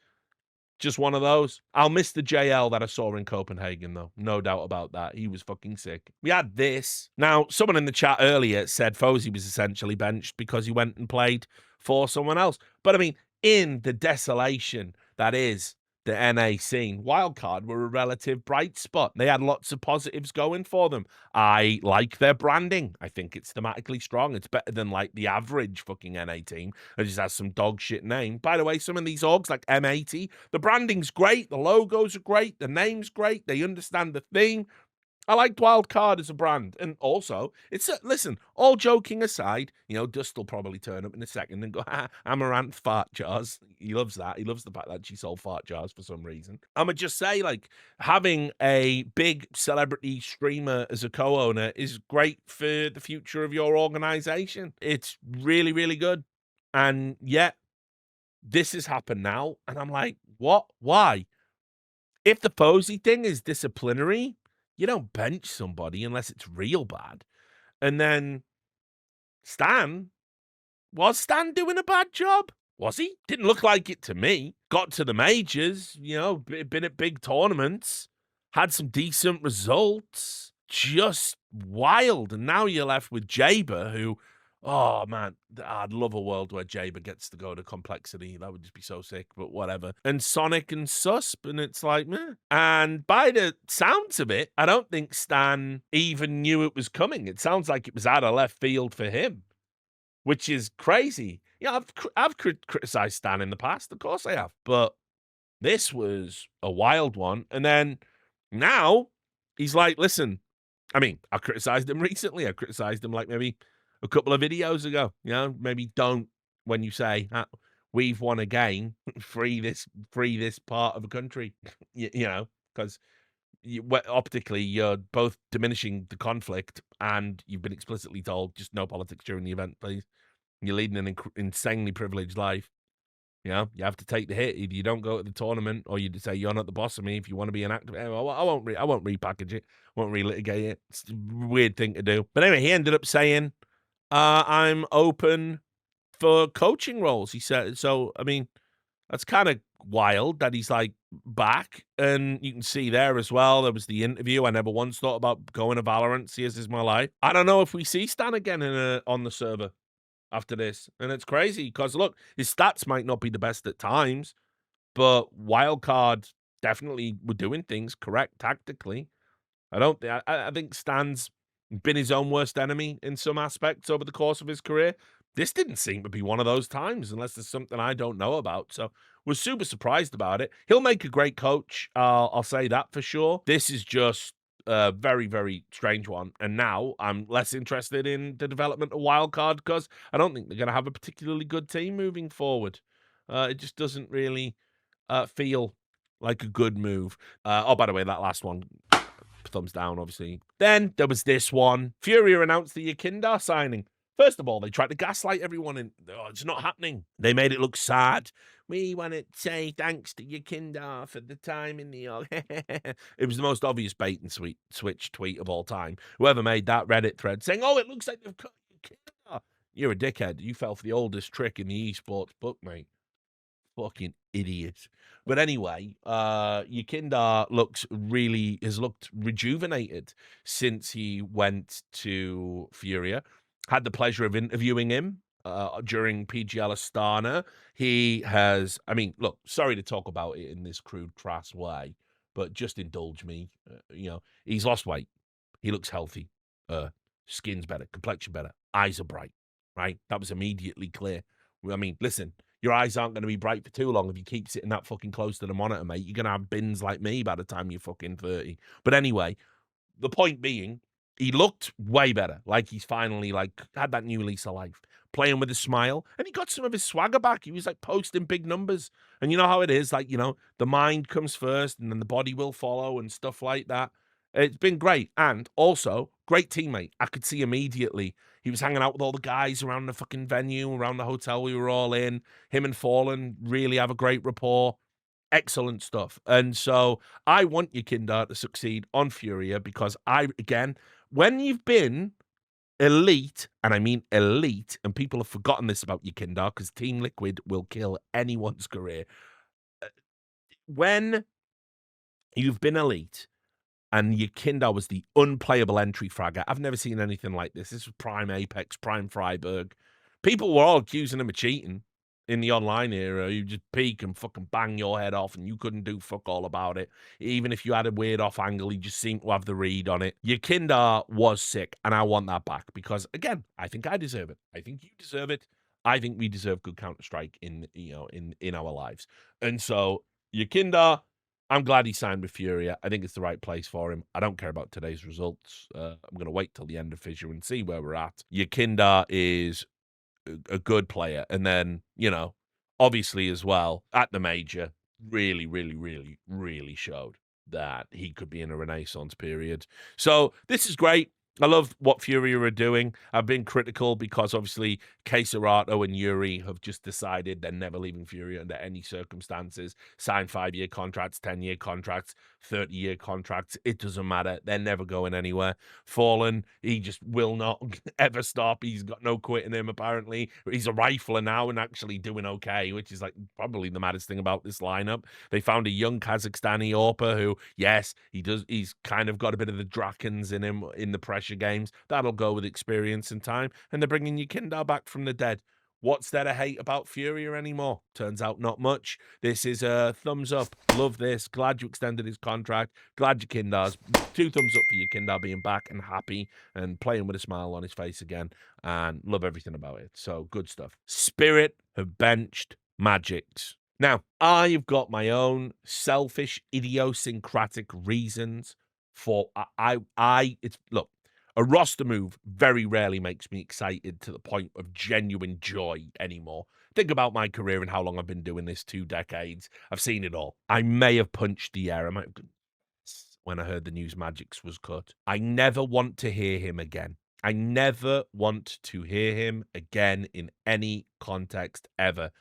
Just one of those. I'll miss the JL that I saw in Copenhagen, though. No doubt about that. He was fucking sick. We had this. Now, someone in the chat earlier said Fozy was essentially benched because he went and played for someone else. But, I mean, in the desolation that is the NA scene, Wildcard were a relative bright spot. They had lots of positives going for them. I like their branding. I think it's thematically strong. It's better than like the average fucking NA team that just has some dog shit name. By the way, some of these orgs like M80, the branding's great. The logos are great. The name's great. They understand the theme. I liked Wildcard as a brand. And also, listen, all joking aside, you know, Dust will probably turn up in a second and go, Amaranth fart jars. He loves that. He loves the fact that she sold fart jars for some reason. I'm going to just say, like, having a big celebrity streamer as a co-owner is great for the future of your organization. It's really, really good. And yet, this has happened now. And I'm like, what? Why? If the Posey thing is disciplinary, you don't bench somebody unless it's real bad. And then was Stan doing a bad job? Was he? Didn't look like it to me. Got to the majors, you know, been at big tournaments, had some decent results. Just wild. And now you're left with Jaber, who, oh man, I'd love a world where Jaber gets to go to complexity. That would just be so sick, but whatever. And Sonic and Susp, and it's like, meh. And by the sounds of it, I don't think Stan even knew it was coming. It sounds like it was out of left field for him, which is crazy. Yeah, I've criticized Stan in the past, of course I have, but this was a wild one. And then now he's like, listen, I mean, I criticized him recently. I criticized him like maybe a couple of videos ago. You know, maybe don't, when you say we've won a game, free this part of the country. you know, because optically you're both diminishing the conflict, and you've been explicitly told just no politics during the event, please. You're leading an insanely privileged life. You know, you have to take the hit. Either you don't go to the tournament, or you say you're not the boss of me if you want to be an active. I won't repackage it. Won't relitigate it. It's a weird thing to do. But anyway, he ended up saying, "I'm open for coaching roles." He said, "So I mean, That's kind of wild that he's like back. And you can see there as well, there was the interview. I never once thought about going to Valorant. See, this is my life. I don't know if we see Stan again on the server after this. And it's crazy because look, his stats might not be the best at times, but Wildcard definitely were doing things correct tactically. I think Stan's been his own worst enemy in some aspects over the course of his career. This didn't seem to be one of those times, unless there's something I don't know about. So was super surprised about it. He'll make a great coach. I'll say that for sure. This is just a very, very strange one. And now I'm less interested in the development of Wildcard because I don't think they're going to have a particularly good team moving forward. It just doesn't really feel like a good move. Oh, by the way, that last one, thumbs down, obviously. Then there was this one. Furia announced the Yakindar signing. First of all, they tried to gaslight everyone and it's not happening. They made it look sad. We want to say thanks to Yakindar for the time in the It was the most obvious bait and switch tweet of all time. Whoever made that Reddit thread saying, oh, it looks like they've cut Yakindar. You're a dickhead. You fell for the oldest trick in the esports book, mate. Fucking idiot. But anyway, Yakindar has looked rejuvenated since he went to Furia. Had the pleasure of interviewing him during PGL Astana. He has, I mean, look, sorry to talk about it in this crude, crass way, but just indulge me. He's lost weight. He looks healthy. Skin's better, complexion better, eyes are bright, right? That was immediately clear. I mean, listen, your eyes aren't going to be bright for too long if you keep sitting that fucking close to the monitor, mate. You're going to have bins like me by the time you're fucking 30. But anyway, the point being, he looked way better. Like he's finally had that new lease of life, playing with a smile, and he got some of his swagger back. He was like posting big numbers. And you know how it is, the mind comes first and then the body will follow and stuff like that. It's been great. And also, great teammate. I could see immediately. He was hanging out with all the guys around the fucking venue, around the hotel we were all in. Him and Fallen really have a great rapport. Excellent stuff. And so I want Yakindar to succeed on Furia because when you've been elite, and I mean elite, and people have forgotten this about Yakindar because Team Liquid will kill anyone's career. When you've been elite, and Yakindar was the unplayable entry fragger. I've never seen anything like this. This was prime Apex, prime Freiburg. People were all accusing him of cheating in the online era. You just peek and fucking bang your head off, and you couldn't do fuck all about it. Even if you had a weird off angle, he just seemed to have the read on it. Yakindar was sick, and I want that back because, again, I think I deserve it. I think you deserve it. I think we deserve good Counter-Strike in our lives. And so, Yakindar, I'm glad he signed with Furia. I think it's the right place for him. I don't care about today's results. I'm going to wait till the end of Fissure and see where we're at. Yakindar is a good player. And then, obviously as well, at the major, really, really, really, really showed that he could be in a renaissance period. So this is great. I love what Furia are doing. I've been critical because obviously Keserato and Yuri have just decided they're never leaving Furia under any circumstances. Sign 5-year contracts, 10-year contracts, 30-year contracts. It doesn't matter. They're never going anywhere. Fallen, he just will not ever stop. He's got no quit in him, apparently. He's a rifler now and actually doing okay, which is like probably the maddest thing about this lineup. They found a young Kazakhstani AWPer who, yes, he's kind of got a bit of the Drakens in him in the pressure games. That'll go with experience and time. And they're bringing Yakindar back from the dead. What's there to hate about Furia anymore? Turns out not much. This is a thumbs up. Love this. Glad you extended his contract. Glad Yakindar's 2 thumbs up for Yakindar being back and happy and playing with a smile on his face again. And love everything about it. So good stuff. Spirit have benched Magix. Now, I've got my own selfish, idiosyncratic reasons for look. A roster move very rarely makes me excited to the point of genuine joy anymore. Think about my career and how long I've been doing this, 2 decades. I've seen it all. I may have punched the air. When I heard the news Magix was cut. I never want to hear him again. I never want to hear him again in any context ever.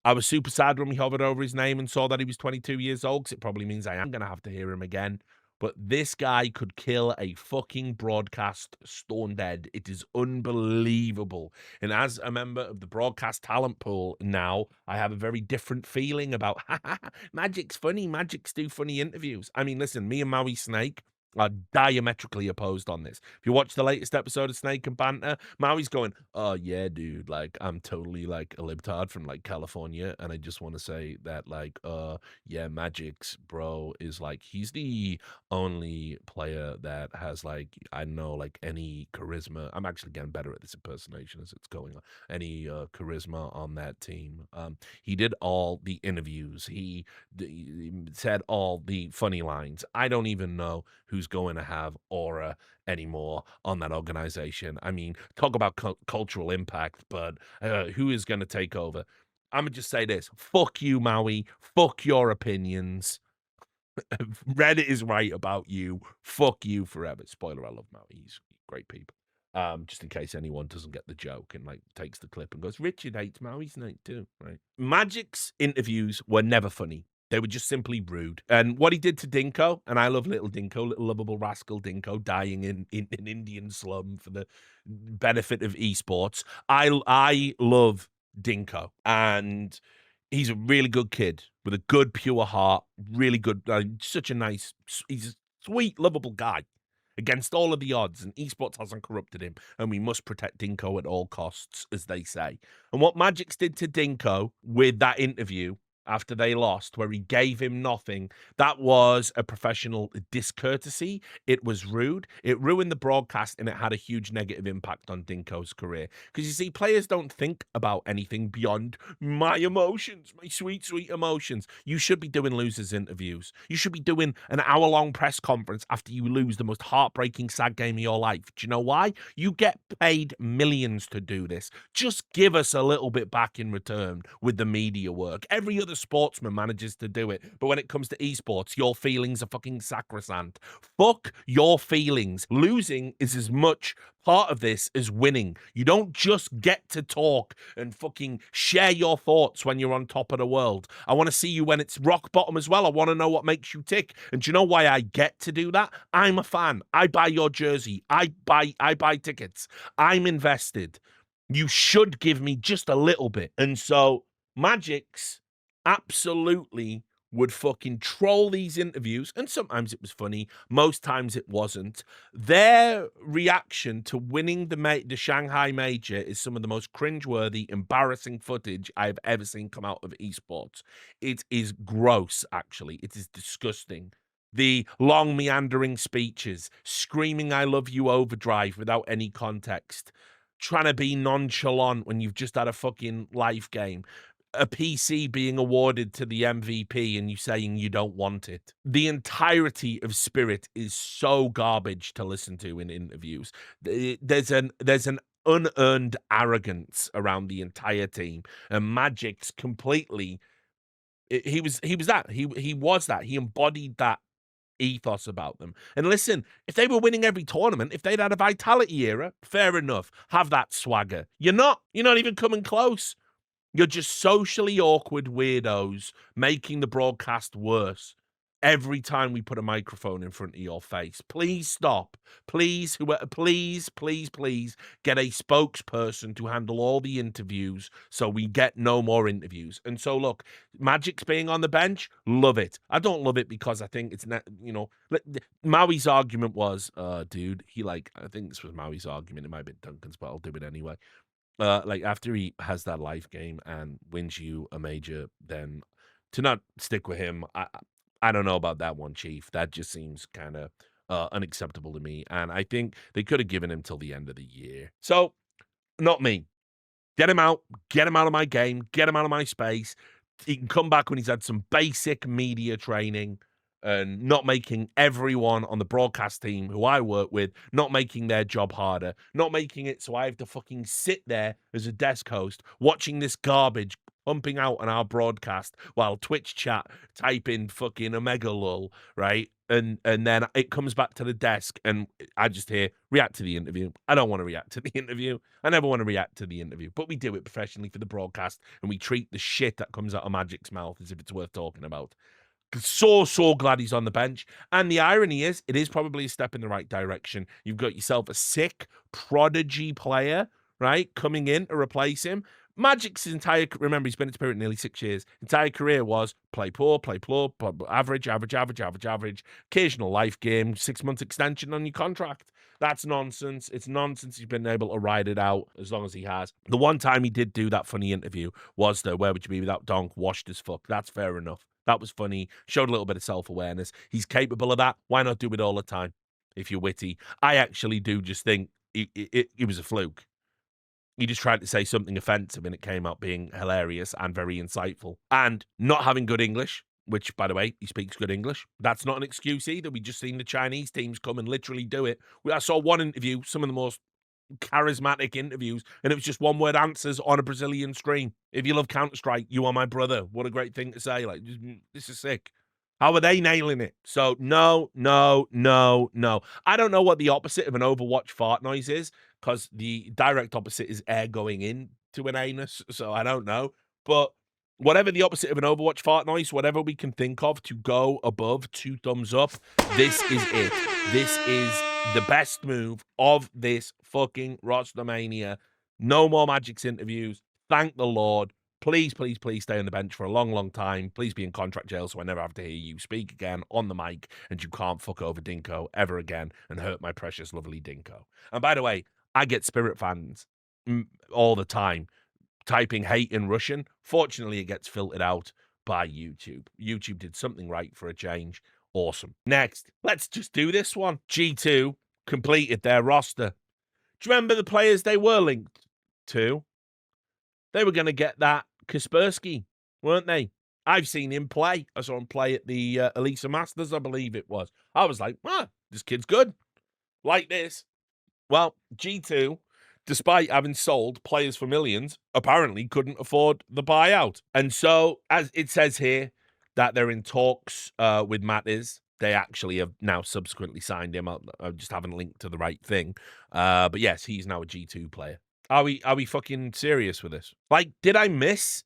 I was super sad when we hovered over his name and saw that he was 22 years old because it probably means I am going to have to hear him again. but this guy could kill a fucking broadcast stone dead. It is unbelievable. And as a member of the broadcast talent pool now, I have a very different feeling about Magic's funny. Magic's do funny interviews. I mean, listen, me and Maui Snake are diametrically opposed on this. If you watch the latest episode of Snake and Banter, Maui's going, "Oh yeah, dude, like I'm totally like a libtard from like California, and I just want to say that like, yeah, Magic's bro is like he's the only player that has like I don't know like any charisma. I'm actually getting better at this impersonation as it's going on. Any charisma on that team. He did all the interviews. He said all the funny lines. I don't even know who's going to have aura anymore on that organization. I mean, talk about cultural impact, but who is going to take over? I'm going to just say this. Fuck you, Maui. Fuck your opinions. Reddit is right about you. Fuck you forever. Spoiler, I love Maui. He's great people. Just in case anyone doesn't get the joke and like takes the clip and goes, Richard hates Maui's night too, right? Magic's interviews were never funny. They were just simply rude. And what he did to Dinko, and I love little Dinko, little lovable rascal Dinko, dying in an Indian slum for the benefit of esports. I love Dinko, and he's a really good kid with a good, pure heart. Really good, such a nice. He's a sweet, lovable guy. Against all of the odds, and esports hasn't corrupted him, and we must protect Dinko at all costs, as they say. And what Magix did to Dinko with that interview after they lost, where he gave him nothing, that was a professional discourtesy. It was rude. It ruined the broadcast, and it had a huge negative impact on Dinko's career. Because you see, players don't think about anything beyond my emotions, my sweet, sweet emotions. You should be doing losers interviews. You should be doing an hour-long press conference after you lose the most heartbreaking, sad game of your life. Do you know why? You get paid millions to do this. Just give us a little bit back in return with the media work. Every other sportsman manages to do it, but when it comes to esports, your feelings are fucking sacrosanct. Fuck your feelings. Losing is as much part of this as winning. You don't just get to talk and fucking share your thoughts when you're on top of the world. I want to see you when it's rock bottom as well. I want to know what makes you tick. And do you know why I get to do that? I'm a fan. I buy your jersey. I buy tickets. I'm invested. You should give me just a little bit. And so Magic's absolutely would fucking troll these interviews, and sometimes it was funny, most times it wasn't. Their reaction to winning the Shanghai Major is some of the most cringeworthy, embarrassing footage I've ever seen come out of esports. It is gross, actually. It is disgusting. The long meandering speeches, screaming I love you overdrive without any context, trying to be nonchalant when you've just had a fucking life game, a PC being awarded to the MVP and you saying you don't want it. The entirety of Spirit is so garbage to listen to in interviews. There's an unearned arrogance around the entire team, and Magic's completely. He was that. He was that. He embodied that ethos about them. And listen, if they were winning every tournament, if they'd had a Vitality era, fair enough. Have that swagger. You're not. You're not even coming close. You're just socially awkward weirdos making the broadcast worse every time we put a microphone in front of your face. Please stop. Please, please get a spokesperson to handle all the interviews so we get no more interviews. And so, look, Magic's being on the bench, love it. I don't love it because I think it's, Maui's argument was, dude, I think this was Maui's argument. It might have been Duncan's, but I'll do it anyway. Like after he has that life game and wins you a major, then to not stick with him, I don't know about that one, Chief. That just seems kind of unacceptable to me. And I think they could have given him till the end of the year. So, not me. Get him out. Get him out of my game. Get him out of my space. He can come back when he's had some basic media training and not making everyone on the broadcast team who I work with, not making their job harder, not making it so I have to fucking sit there as a desk host watching this garbage pumping out on our broadcast while Twitch chat type in fucking Omega Lull, right? And then it comes back to the desk and I just hear, react to the interview. I don't want to react to the interview. I never want to react to the interview, but we do it professionally for the broadcast and we treat the shit that comes out of Magic's mouth as if it's worth talking about. So glad he's on the bench. And the irony is, it is probably a step in the right direction. You've got yourself a sick prodigy player, right, coming in to replace him. Magic's entire, remember, he's been at Spirit nearly 6 years. Entire career was play poor, average, occasional life game, 6 month extension on your contract. That's nonsense. It's nonsense he's been able to ride it out as long as he has. The one time he did do that funny interview was the "Where would you be without Donk?" Washed as fuck. That's fair enough. That was funny. Showed a little bit of self-awareness. He's capable of that. Why not do it all the time if you're witty? I actually do just think it was a fluke. He just tried to say something offensive and it came out being hilarious and very insightful. And not having good English, which, by the way, he speaks good English. That's not an excuse either. We just seen the Chinese teams come and literally do it. I saw one interview, some of the most charismatic interviews, and it was just one-word answers on a Brazilian stream. If you love Counter-Strike, you are my brother. What a great thing to say. Like, this is sick. How are they nailing it? So, no. I don't know what the opposite of an Overwatch fart noise is, because the direct opposite is air going into an anus, so I don't know. But whatever the opposite of an Overwatch fart noise, whatever we can think of to go above 2 thumbs up, this is it. This is the best move of this fucking Rostermania. No more Magic's interviews. Thank the Lord. Please stay on the bench for a long time. Please be in contract jail so I never have to hear you speak again on the mic and you can't fuck over Dinko ever again and hurt my precious, lovely Dinko. And by the way, I get Spirit fans all the time typing hate in Russian. Fortunately, it gets filtered out by YouTube. YouTube did something right for a change. Awesome. Next, let's just do this one. G2 completed their roster. Do you remember the players they were linked to? They were going to get that Kaspersky, weren't they? I've seen him play. I saw him play at the Elisa Masters, I believe it was. I was like, this kid's good. Like this. Well, G2, despite having sold players for millions, apparently couldn't afford the buyout. And so, as it says here, that they're in talks with Mattis. They actually have now subsequently signed him. I just haven't linked to the right thing. But yes, he's now a G2 player. Are we fucking serious with this? Like, did I miss?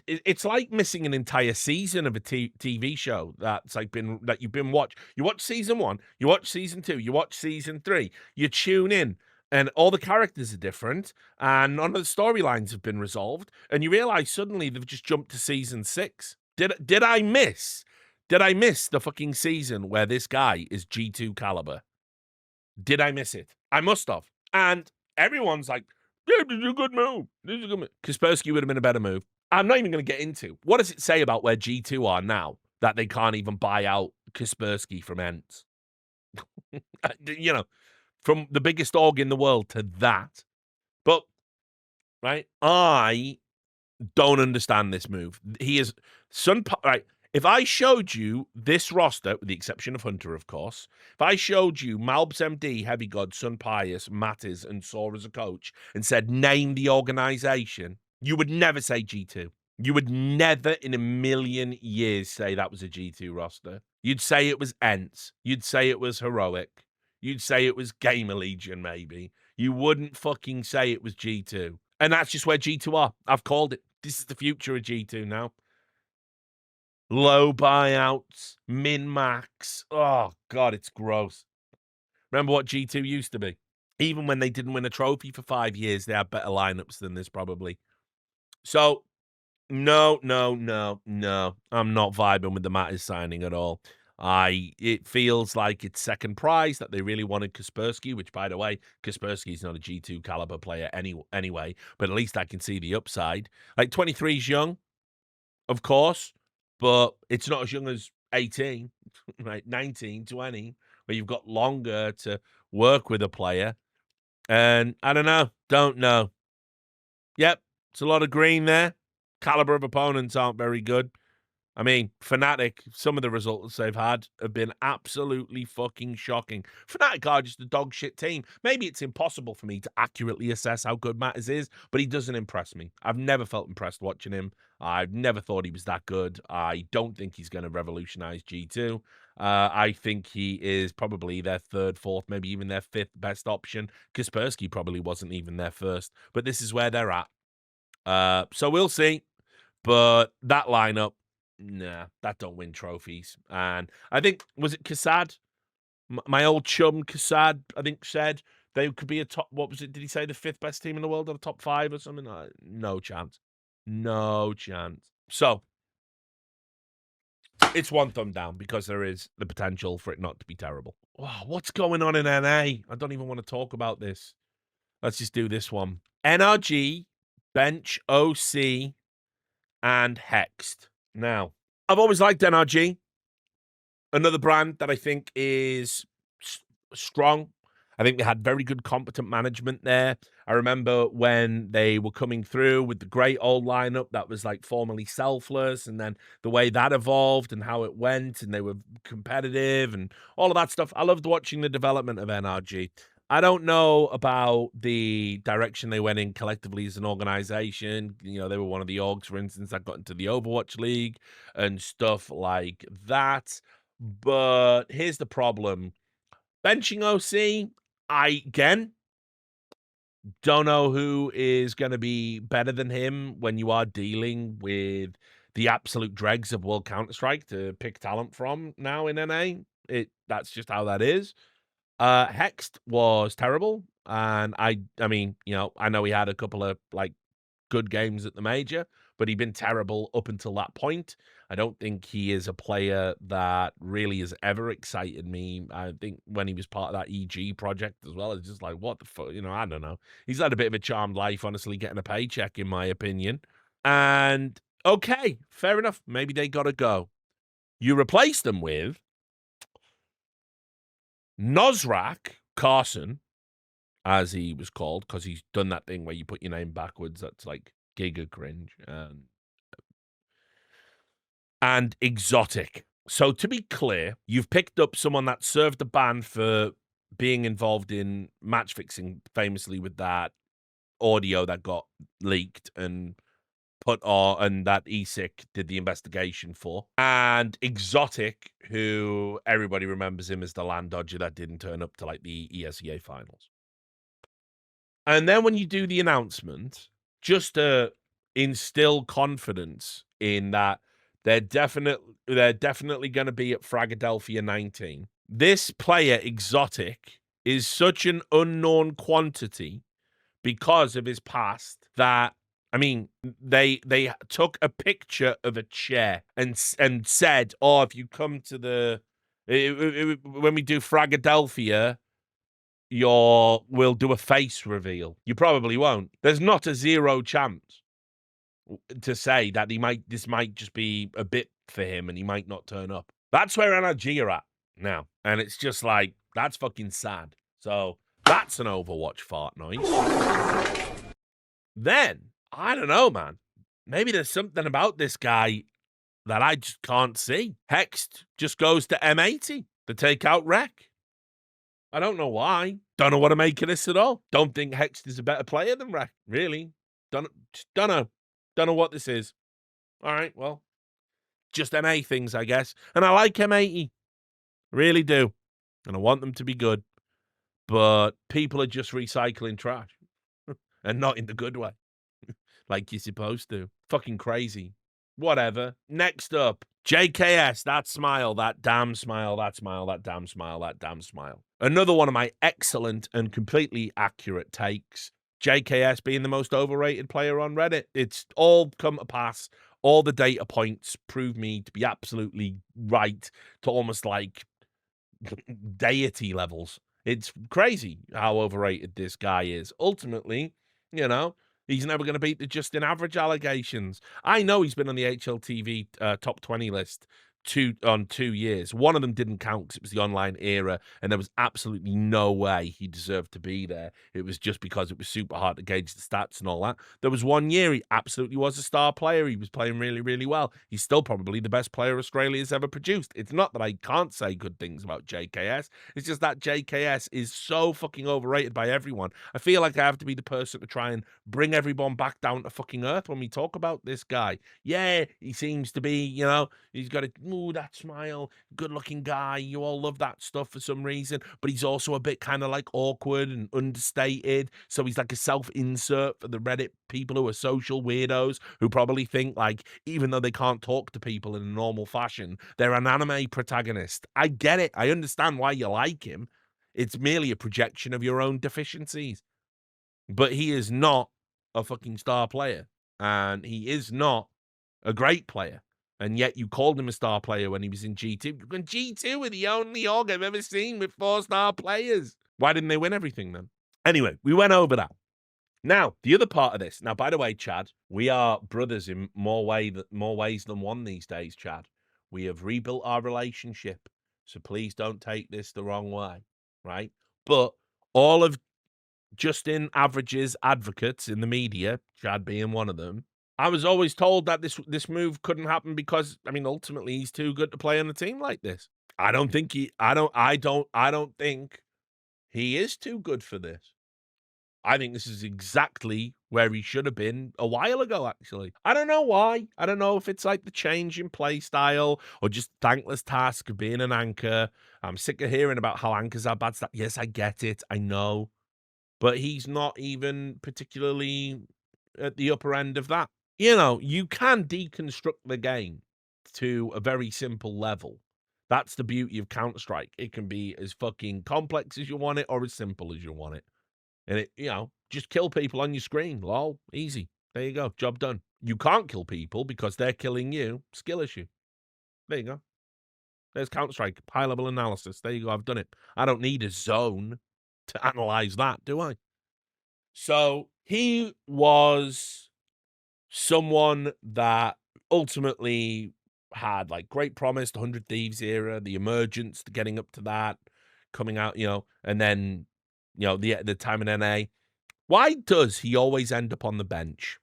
It's like missing an entire season of a TV show that's like that you've been watch. You watch season 1, you watch season 2, you watch season 3. You tune in, and all the characters are different, and none of the storylines have been resolved, and you realize suddenly they've just jumped to season 6. Did I miss? Did I miss the fucking season where this guy is G2 caliber? Did I miss it? I must have. And everyone's like, yeah, this is a good move. This is a good move. Kaspersky would have been a better move. I'm not even going to get into. What does it say about where G2 are now that they can't even buy out Kaspersky from Ents? You know, from the biggest org in the world to that. But, right, I don't understand this move. He is right. If I showed you this roster, with the exception of Hunter, of course, if I showed you Malbs MD, Heavy God, Sun Pius, Mattis, and Saw as a coach, and said, name the organization, you would never say G2. You would never in a million years say that was a G2 roster. You'd say it was Ents. You'd say it was Heroic. You'd say it was Gamer Legion, maybe. You wouldn't fucking say it was G2. And that's just where G2 are. I've called it. This is the future of G2 now. Low buyouts, min-max. Oh, God, it's gross. Remember what G2 used to be? Even when they didn't win a trophy for 5 years, they had better lineups than this, probably. So, no. I'm not vibing with the Mattis signing at all. It feels like it's second prize that they really wanted Kaspersky, which, by the way, Kaspersky's not a G2 caliber player anyway, but at least I can see the upside. Like, 23 is young, of course, but it's not as young as 18, right? 19, 20, where you've got longer to work with a player. And I don't know. Yep, it's a lot of green there. Caliber of opponents aren't very good. I mean, Fnatic, some of the results they've had have been absolutely fucking shocking. Fnatic are just a dog shit team. Maybe it's impossible for me to accurately assess how good Mattis is, but he doesn't impress me. I've never felt impressed watching him. I've never thought he was that good. I don't think he's going to revolutionize G2. I think he is probably their third, fourth, maybe even their fifth best option. Kaspersky probably wasn't even their first, but this is where they're at. So we'll see. But that lineup, nah, that don't win trophies. And I think, was it Kassad? My old chum Kassad, I think, said they could be a top, what was it? Did he say the 5th best team in the world or the top 5 or something? No chance. No chance. So, it's one thumb down because there is the potential for it not to be terrible. Wow, what's going on in NA? I don't even want to talk about this. Let's just do this one. NRG, Bench, OC, and Hexed. Now, I've always liked NRG. Another brand that I think is strong. I think they had very good, competent management there. I remember when they were coming through with the great old lineup that was like formerly Selfless, and then the way that evolved and how it went, and they were competitive and all of that stuff. I loved watching the development of NRG. I don't know about the direction they went in collectively as an organization. You know, they were one of the orgs, for instance, that got into the Overwatch League and stuff like that. But here's the problem. Benching OC, I, again, don't know who is going to be better than him when you are dealing with the absolute dregs of World Counter-Strike to pick talent from now in NA. That's just how that is. Hexed was terrible, and I mean, you know, I know he had a couple of like good games at the major, but he'd been terrible up until that point. I don't think he is a player that really has ever excited me. I think when he was part of that EG project as well, it's just like, what the fuck? You know, I don't know. He's had a bit of a charmed life, honestly, getting a paycheck, in my opinion. And okay, fair enough. Maybe they got to go. You replace them with Nosrak Carson, as he was called, because he's done that thing where you put your name backwards. That's like giga cringe. And Exotic. So to be clear, you've picked up someone that served a ban for being involved in match fixing, famously with that audio that got leaked and put on, and that ESIC did the investigation for. And Exotic, who everybody remembers him as the land dodger that didn't turn up to like the ESEA finals. And then when you do the announcement, just to instill confidence in that they're definitely going to be at Fragadelphia 19. This player, Exotic, is such an unknown quantity because of his past that, I mean, they took a picture of a chair and said, "Oh, if you come to the when we do Fragadelphia, we'll do a face reveal." You probably won't. There's not a 0 chance to say that this might just be a bit for him and he might not turn up. That's where NRG are at now. And it's just like, that's fucking sad. So that's an Overwatch fart noise. Then, I don't know, man. Maybe there's something about this guy that I just can't see. Hexed just goes to M80 to take out Rec. I don't know why. Don't know what to make of this at all. Don't think Hexed is a better player than Rec. Really. Don't know. Don't know what this is. All right, well, just MA things, I guess. And I like M80. Really do. And I want them to be good. But people are just recycling trash. And not in the good way. Like you're supposed to. Fucking crazy. Whatever. Next up, JKS. That smile, that damn smile, that smile, that damn smile, that damn smile. Another one of my excellent and completely accurate takes. JKS being the most overrated player on Reddit. It's all come to pass. All the data points prove me to be absolutely right, to almost like deity levels. It's crazy how overrated this guy is. Ultimately, you know, he's never going to beat the Justin Average allegations. I know he's been on the HLTV top 20 list 2 years. One of them didn't count because it was the online era, and there was absolutely no way he deserved to be there. It was just because it was super hard to gauge the stats and all that. There was 1 year he absolutely was a star player. He was playing really, really well. He's still probably the best player Australia's ever produced. It's not that I can't say good things about JKS. It's just that JKS is so fucking overrated by everyone. I feel like I have to be the person to try and bring everyone back down to fucking earth when we talk about this guy. Yeah, he seems to be, you know, he's got a ooh, that smile, good-looking guy. You all love that stuff for some reason. But he's also a bit kind of like awkward and understated. So he's like a self-insert for the Reddit people who are social weirdos who probably think like, even though they can't talk to people in a normal fashion, they're an anime protagonist. I get it. I understand why you like him. It's merely a projection of your own deficiencies. But he is not a fucking star player. And he is not a great player. And yet you called him a star player when he was in G2. And G2 were the only org I've ever seen with 4-star players. Why didn't they win everything then? Anyway, we went over that. Now, the other part of this. Now, by the way, Chad, we are brothers in more ways than one these days, Chad. We have rebuilt our relationship. So please don't take this the wrong way, right? But all of Justin Average's advocates in the media, Chad being one of them, I was always told that this move couldn't happen because, I mean, ultimately he's too good to play on a team like this. I don't think he is too good for this. I think this is exactly where he should have been a while ago, actually. I don't know why. I don't know if it's like the change in play style or just thankless task of being an anchor. I'm sick of hearing about how anchors are bad stuff. Yes, I get it. I know. But he's not even particularly at the upper end of that. You know, you can deconstruct the game to a very simple level. That's the beauty of Counter-Strike. It can be as fucking complex as you want it or as simple as you want it. And it, just kill people on your screen. Lol, easy. There you go. Job done. You can't kill people because they're killing you. Skill issue. There you go. There's Counter-Strike. High-level analysis. There you go. I've done it. I don't need a zone to analyze that, do I? So he was someone that ultimately had like great promise, the 100 Thieves era, the emergence, getting up to that, coming out, and then, the time in NA. Why does he always end up on the bench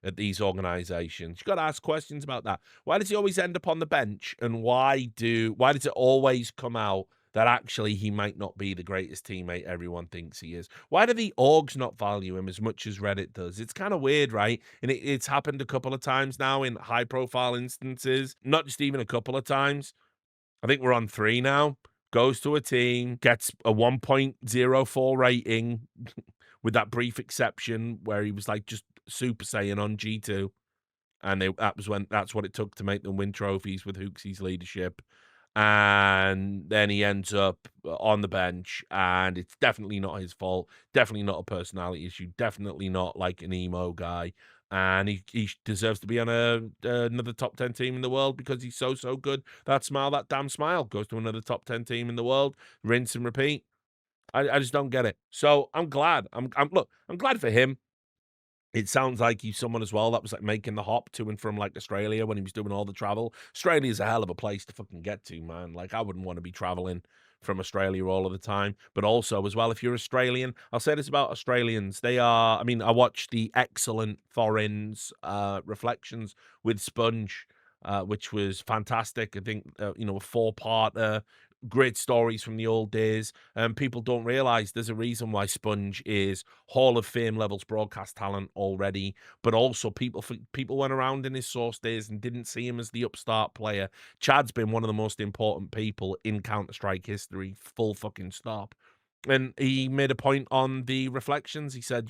at these organizations? You got to ask questions about that. Why does he always end up on the bench? And why does it always come out that actually he might not be the greatest teammate everyone thinks he is? Why do the orgs not value him as much as Reddit does? It's kind of weird, right? And it's happened a couple of times now in high-profile instances, not just even a couple of times. I think we're on 3 now. Goes to a team, gets a 1.04 rating with that brief exception where he was like just Super Saiyan on G2. And that's what it took to make them win trophies with Hooksy's leadership. And then he ends up on the bench, and it's definitely not his fault. Definitely not a personality issue. Definitely not like an emo guy. And he deserves to be on another top 10 team in the world because he's so good. That damn smile goes to another top 10 team in the world. Rinse and repeat. I just don't get it. So I'm glad. I'm glad for him. It sounds like he's someone as well that was like making the hop to and from like Australia when he was doing all the travel. Australia is a hell of a place to fucking get to, man. Like I wouldn't want to be traveling from Australia all of the time. But also as well, if you're Australian, I'll say this about Australians. They are, I mean, I watched the excellent Foreign's reflections with Sponge, which was fantastic. I think, a 4-parter. Great stories from the old days. People don't realize there's a reason why Sponge is Hall of Fame levels broadcast talent already, but also people went around in his source days and didn't see him as the upstart player. Chad's been one of the most important people in Counter-Strike history, full fucking stop. And he made a point on the reflections. He said,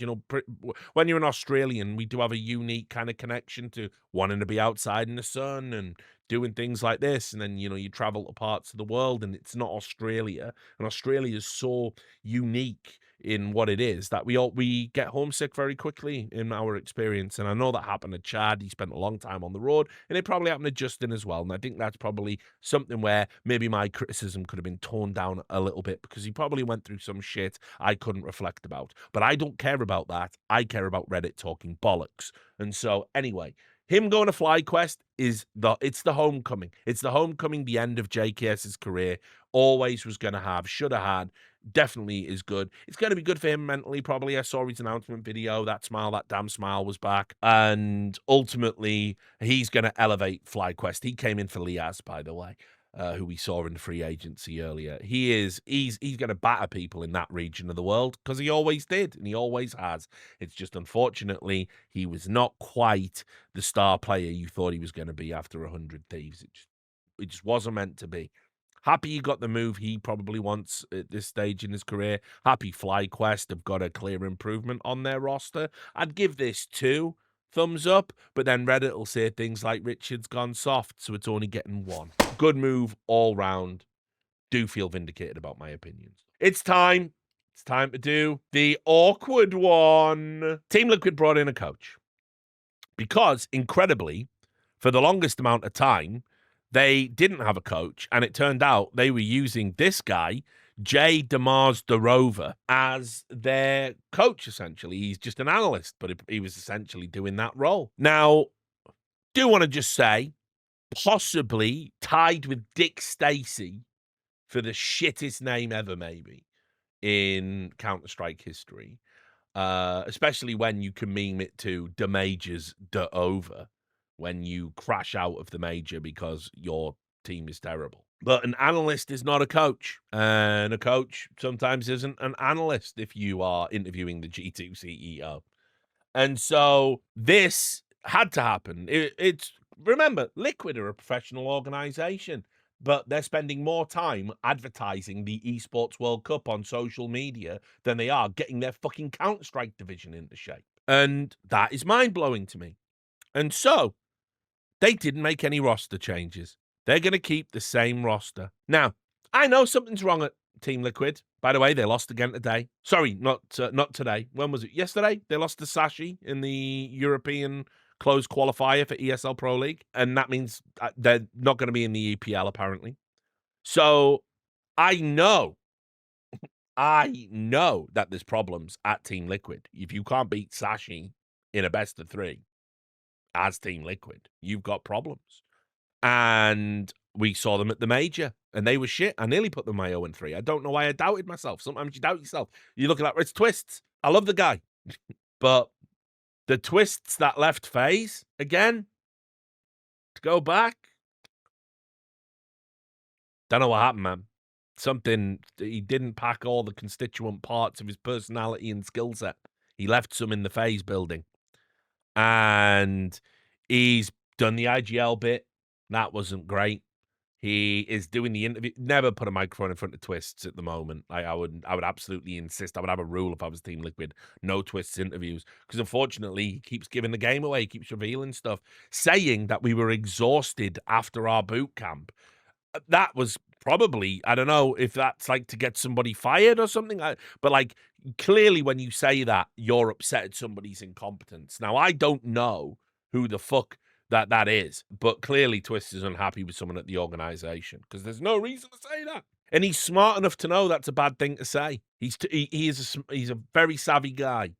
when you're an Australian, we do have a unique kind of connection to wanting to be outside in the sun and doing things like this. And then, you travel to parts of the world and it's not Australia. And Australia is so unique in what it is that we get homesick very quickly in our experience. And I know that happened to Chad. He spent a long time on the road, and it probably happened to Justin as well. And I think that's probably something where maybe my criticism could have been toned down a little bit because he probably went through some shit I couldn't reflect about. But I don't care about that. I care about Reddit talking bollocks. And so anyway, him going to FlyQuest it's the homecoming. It's the homecoming, the end of JKS's career. Always was going to have, should have had, definitely is good. It's going to be good for him mentally, probably. I saw his announcement video. That damn smile was back. And ultimately, he's going to elevate FlyQuest. He came in for Liaz, by the way, who we saw in the free agency earlier. He's going to batter people in that region of the world because he always did, and he always has. It's just, unfortunately, he was not quite the star player you thought he was going to be after 100 Thieves. It just It just wasn't meant to be. Happy he got the move he probably wants at this stage in his career. Happy FlyQuest have got a clear improvement on their roster. I'd give this 2 thumbs up, but then Reddit will say things like Richard's gone soft, so it's only getting 1. Good move all round. Do feel vindicated about my opinions. It's time. It's time to do the awkward one. Team Liquid brought in a coach because, incredibly, for the longest amount of time, they didn't have a coach, and it turned out they were using this guy, Jay DeMars DeRover, as their coach, essentially. He's just an analyst, but he was essentially doing that role. Now, do want to just say, possibly tied with Dick Stacy for the shittest name ever, maybe, in Counter-Strike history, especially when you can meme it to the majors over when you crash out of the major because your team is terrible. But an analyst is not a coach, and a coach sometimes isn't an analyst if you are interviewing the G2 CEO. And so this had to happen. It's remember, Liquid are a professional organization, but they're spending more time advertising the Esports World Cup on social media than they are getting their fucking Counter-Strike division into shape. And that is mind-blowing to me. And so they didn't make any roster changes. They're going to keep the same roster. Now, I know something's wrong at Team Liquid. By the way, they lost again today. Sorry, not today. When was it? Yesterday? They lost to Sashi in the European closed qualifier for ESL Pro League. And that means they're not going to be in the EPL, apparently. So I know that there's problems at Team Liquid. If you can't beat Sashi in a best of 3 as Team Liquid, you've got problems. And we saw them at the major, and they were shit. I nearly put them my 0-3. I don't know why I doubted myself. Sometimes you doubt yourself. You look at that, it's Twists. I love the guy. But the Twists that left FaZe, again, to go back, don't know what happened, man. Something, he didn't pack all the constituent parts of his personality and skill set. He left some in the FaZe building. And he's done the IGL bit. That wasn't great. He is doing the interview. Never put a microphone in front of Twists at the moment. I would absolutely insist. I would have a rule if I was Team Liquid: no Twists interviews. Because unfortunately, he keeps giving the game away. He keeps revealing stuff, saying that we were exhausted after our boot camp. That was probably, I don't know if that's like to get somebody fired or something. But like, clearly when you say that, you're upset at somebody's incompetence. Now, I don't know who the fuck that is, but clearly Twist is unhappy with someone at the organization because there's no reason to say that. And he's smart enough to know that's a bad thing to say. He's a very savvy guy.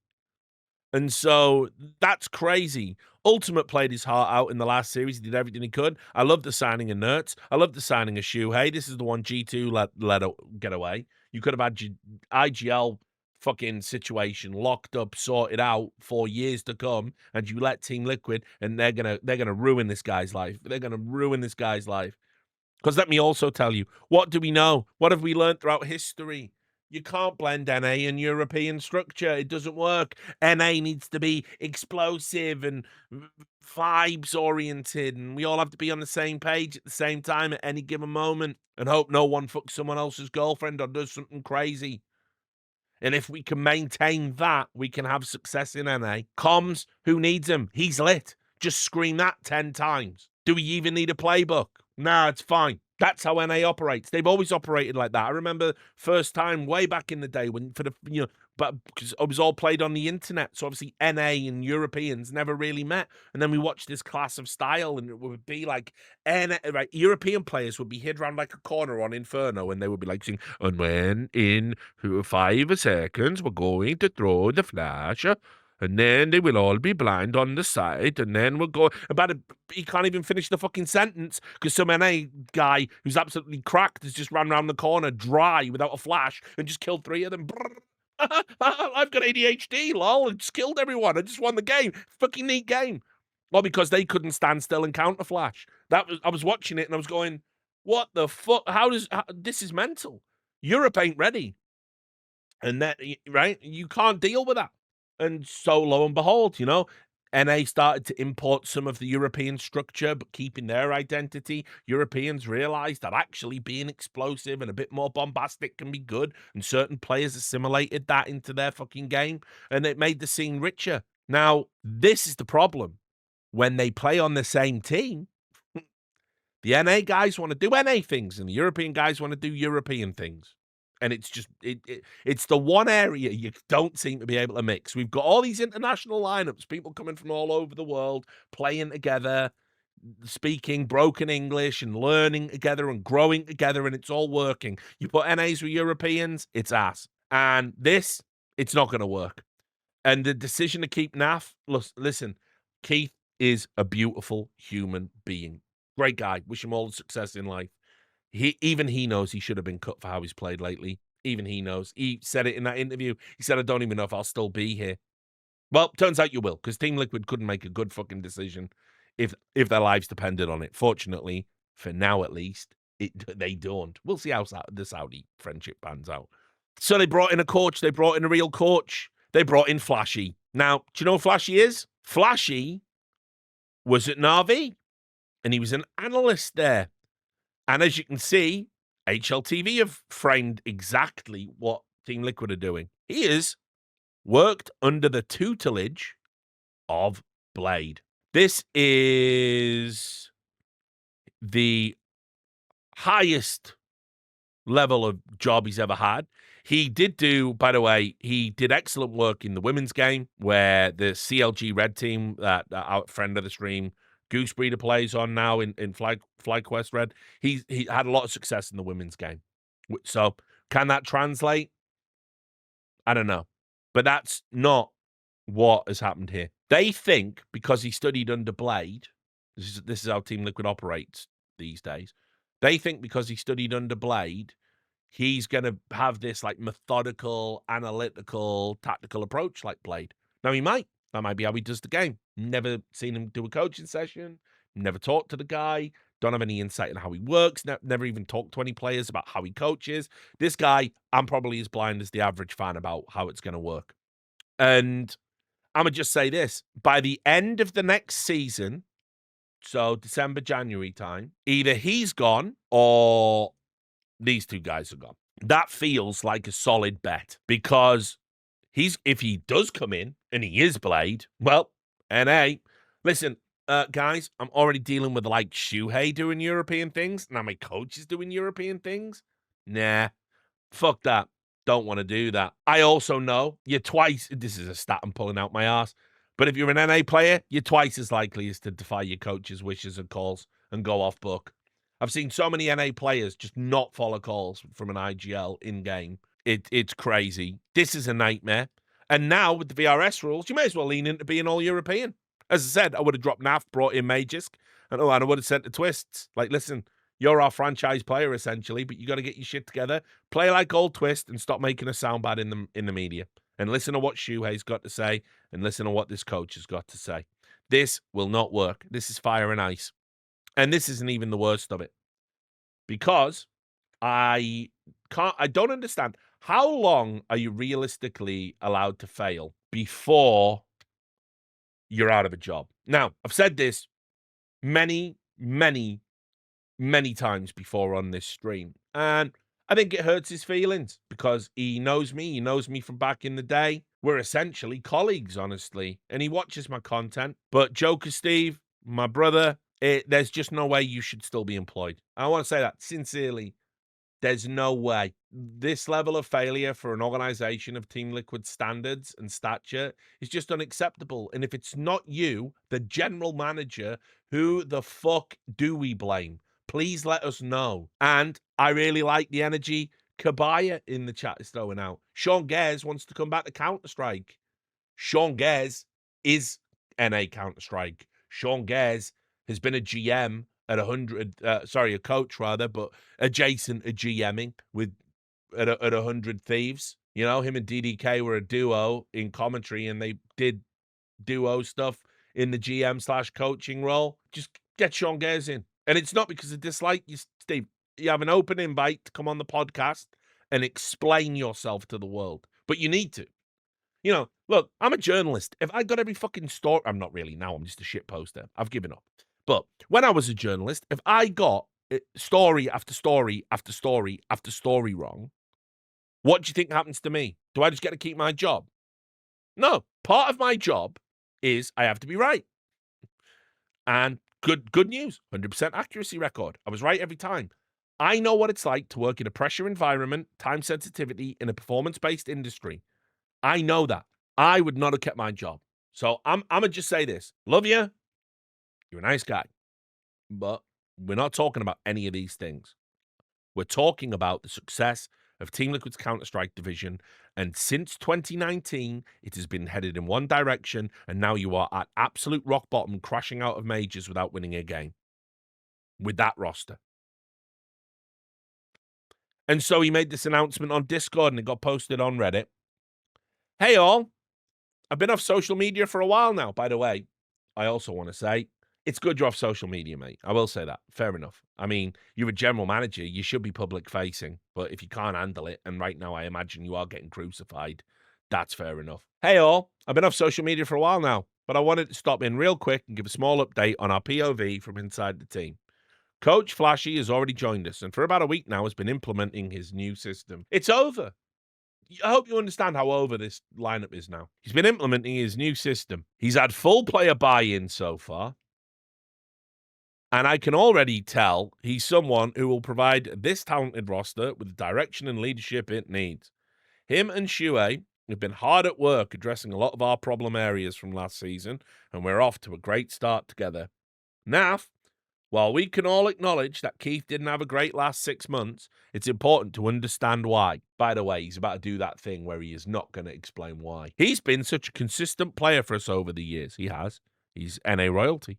And so that's crazy. Ultimate played his heart out in the last series. He did everything he could. I love the signing of Nerds. I love the signing of Shuhei. This is the one G2 let get away. You could have had IGL fucking situation locked up, sorted out for years to come, and you let Team Liquid, and they're gonna ruin this guy's life. They're gonna ruin this guy's life. Because let me also tell you, what do we know? What have we learned throughout history? You can't blend NA and European structure. It doesn't work. NA needs to be explosive and vibes oriented, and we all have to be on the same page at the same time at any given moment and hope no one fucks someone else's girlfriend or does something crazy. And if we can maintain that, we can have success in NA. Comms, who needs him? He's lit. Just scream that 10 times. Do we even need a playbook? Nah, it's fine. That's how NA operates. They've always operated like that. I remember first time way back in the day when but because it was all played on the internet. So obviously NA and Europeans never really met. And then we watched this class of style, and it would be like European players would be hid around like a corner on Inferno, and they would be like saying, and when in 5 seconds we're going to throw the flash. And then they will all be blind on the side, and then we'll go he can't even finish the fucking sentence because some NA guy who's absolutely cracked has just ran around the corner dry without a flash and just killed 3 of them. I've got ADHD, lol, and just killed everyone. I just won the game. Fucking neat game. Well, because they couldn't stand still and counter flash. I was watching it and I was going, what the fuck? This is mental. Europe ain't ready. And that, right? You can't deal with that. And so lo and behold, NA started to import some of the European structure, but keeping their identity. Europeans realized that actually being explosive and a bit more bombastic can be good, and certain players assimilated that into their fucking game, and it made the scene richer. Now, this is the problem. When they play on the same team, the NA guys want to do NA things, and the European guys want to do European things. And it's just, it's the one area you don't seem to be able to mix. We've got all these international lineups, people coming from all over the world, playing together, speaking broken English and learning together and growing together, and it's all working. You put NAs with Europeans, it's ass. And this, it's not going to work. And the decision to keep NAF, listen, Keith is a beautiful human being. Great guy. Wish him all the success in life. Even he knows he should have been cut for how he's played lately. Even he knows. He said it in that interview. He said, I don't even know if I'll still be here. Well, turns out you will, because Team Liquid couldn't make a good fucking decision if their lives depended on it. Fortunately, for now at least, they don't. We'll see how the Saudi friendship pans out. So they brought in a coach. They brought in a real coach. They brought in Flashy. Now, do you know who Flashy is? Flashy was at Na'Vi, and he was an analyst there. And as you can see, HLTV have framed exactly what Team Liquid are doing. He has worked under the tutelage of Blade. This is the highest level of job he's ever had. He did do, by the way, he did excellent work in the women's game where the CLG Red team, that our friend of the stream, Goosebreeder, plays on now in FlyQuest Red. He had a lot of success in the women's game. So can that translate? I don't know. But that's not what has happened here. They think because he studied under Blade, this is how Team Liquid operates these days. They think because he studied under Blade, he's going to have this like methodical, analytical, tactical approach like Blade. Now, he might. That might be how he does the game. Never seen him do a coaching session. Never talked to the guy. Don't have any insight on how he works. Never even talked to any players about how he coaches. This guy, I'm probably as blind as the average fan about how it's going to work. And I'm going to just say this. By the end of the next season, so December, January time, either he's gone or these two guys are gone. That feels like a solid bet because if he does come in and he is Blade, well, NA, listen, guys, I'm already dealing with like Shuhei doing European things. Now my coach is doing European things. Nah, fuck that. Don't want to do that. I also know you're twice, this is a stat I'm pulling out my ass, but if you're an NA player, you're twice as likely as to defy your coach's wishes and calls and go off book. I've seen so many NA players just not follow calls from an IGL in-game. It's crazy. This is a nightmare. And now with the VRS rules, you may as well lean into being all European. As I said, I would have dropped NAF, brought in Magisk, and I would have sent the Twists. Like, listen, you're our franchise player, essentially, but you got to get your shit together. Play like old Twist and stop making us sound bad in the media. And listen to what Shuhei's got to say and listen to what this coach has got to say. This will not work. This is fire and ice. And this isn't even the worst of it. Because I don't understand. How long are you realistically allowed to fail before you're out of a job? Now, I've said this many, many, many times before on this stream. And I think it hurts his feelings because he knows me. He knows me from back in the day. We're essentially colleagues, honestly. And he watches my content. But Joker Steve, my brother, there's just no way you should still be employed. I want to say that sincerely. There's no way. This level of failure for an organization of Team Liquid standards and stature is just unacceptable. And if it's not you, the general manager, who the fuck do we blame? Please let us know. And I really like the energy Kabaya in the chat is throwing out. Sean Gares wants to come back to Counter-Strike. Sean Gares is NA Counter-Strike. Sean Gares has been a GM at a coach rather, but adjacent to GMing at 100 Thieves. You know, him and DDK were a duo in commentary, and they did duo stuff in the GM/coaching role. Just get Sean Gares in. And it's not because of dislike you, Steve. You have an open invite to come on the podcast and explain yourself to the world. But you need to. You know, look, I'm a journalist. If I got every fucking story, I'm not really now. I'm just a shit poster. I've given up. But when I was a journalist, if I got story after story after story after story wrong, what do you think happens to me? Do I just get to keep my job? No. Part of my job is I have to be right. And good news, 100% accuracy record. I was right every time. I know what it's like to work in a pressure environment, time sensitivity in a performance-based industry. I know that. I would not have kept my job. So I'm gonna just say this. Love you. You're a nice guy. But we're not talking about any of these things. We're talking about the success of Team Liquid's Counter-Strike division. And since 2019, it has been headed in one direction. And now you are at absolute rock bottom, crashing out of majors without winning a game with that roster. And so he made this announcement on Discord and it got posted on Reddit. Hey, all. I've been off social media for a while now, by the way. I also want to say it's good you're off social media, mate. I will say that. Fair enough. I mean, you're a general manager. You should be public facing. But if you can't handle it, and right now I imagine you are getting crucified, that's fair enough. Hey, all. I've been off social media for a while now, but I wanted to stop in real quick and give a small update on our POV from inside the team. Coach Flashy has already joined us, and for about a week now has been implementing his new system. It's over. I hope you understand how over this lineup is now. He's been implementing his new system. He's had full player buy-in so far. And I can already tell he's someone who will provide this talented roster with the direction and leadership it needs. Him and Shuei have been hard at work addressing a lot of our problem areas from last season, and we're off to a great start together. Naf, while we can all acknowledge that Keith didn't have a great last 6 months, it's important to understand why. By the way, he's about to do that thing where he is not going to explain why. He's been such a consistent player for us over the years. He has. He's NA royalty.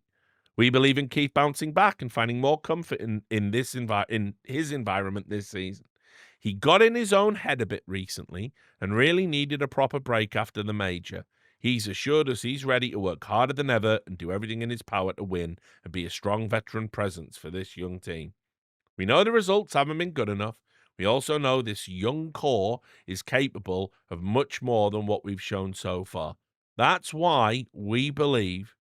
We believe in Keith bouncing back and finding more comfort in his environment this season. He got in his own head a bit recently and really needed a proper break after the major. He's assured us he's ready to work harder than ever and do everything in his power to win and be a strong veteran presence for this young team. We know the results haven't been good enough. We also know this young core is capable of much more than what we've shown so far. That's why we believe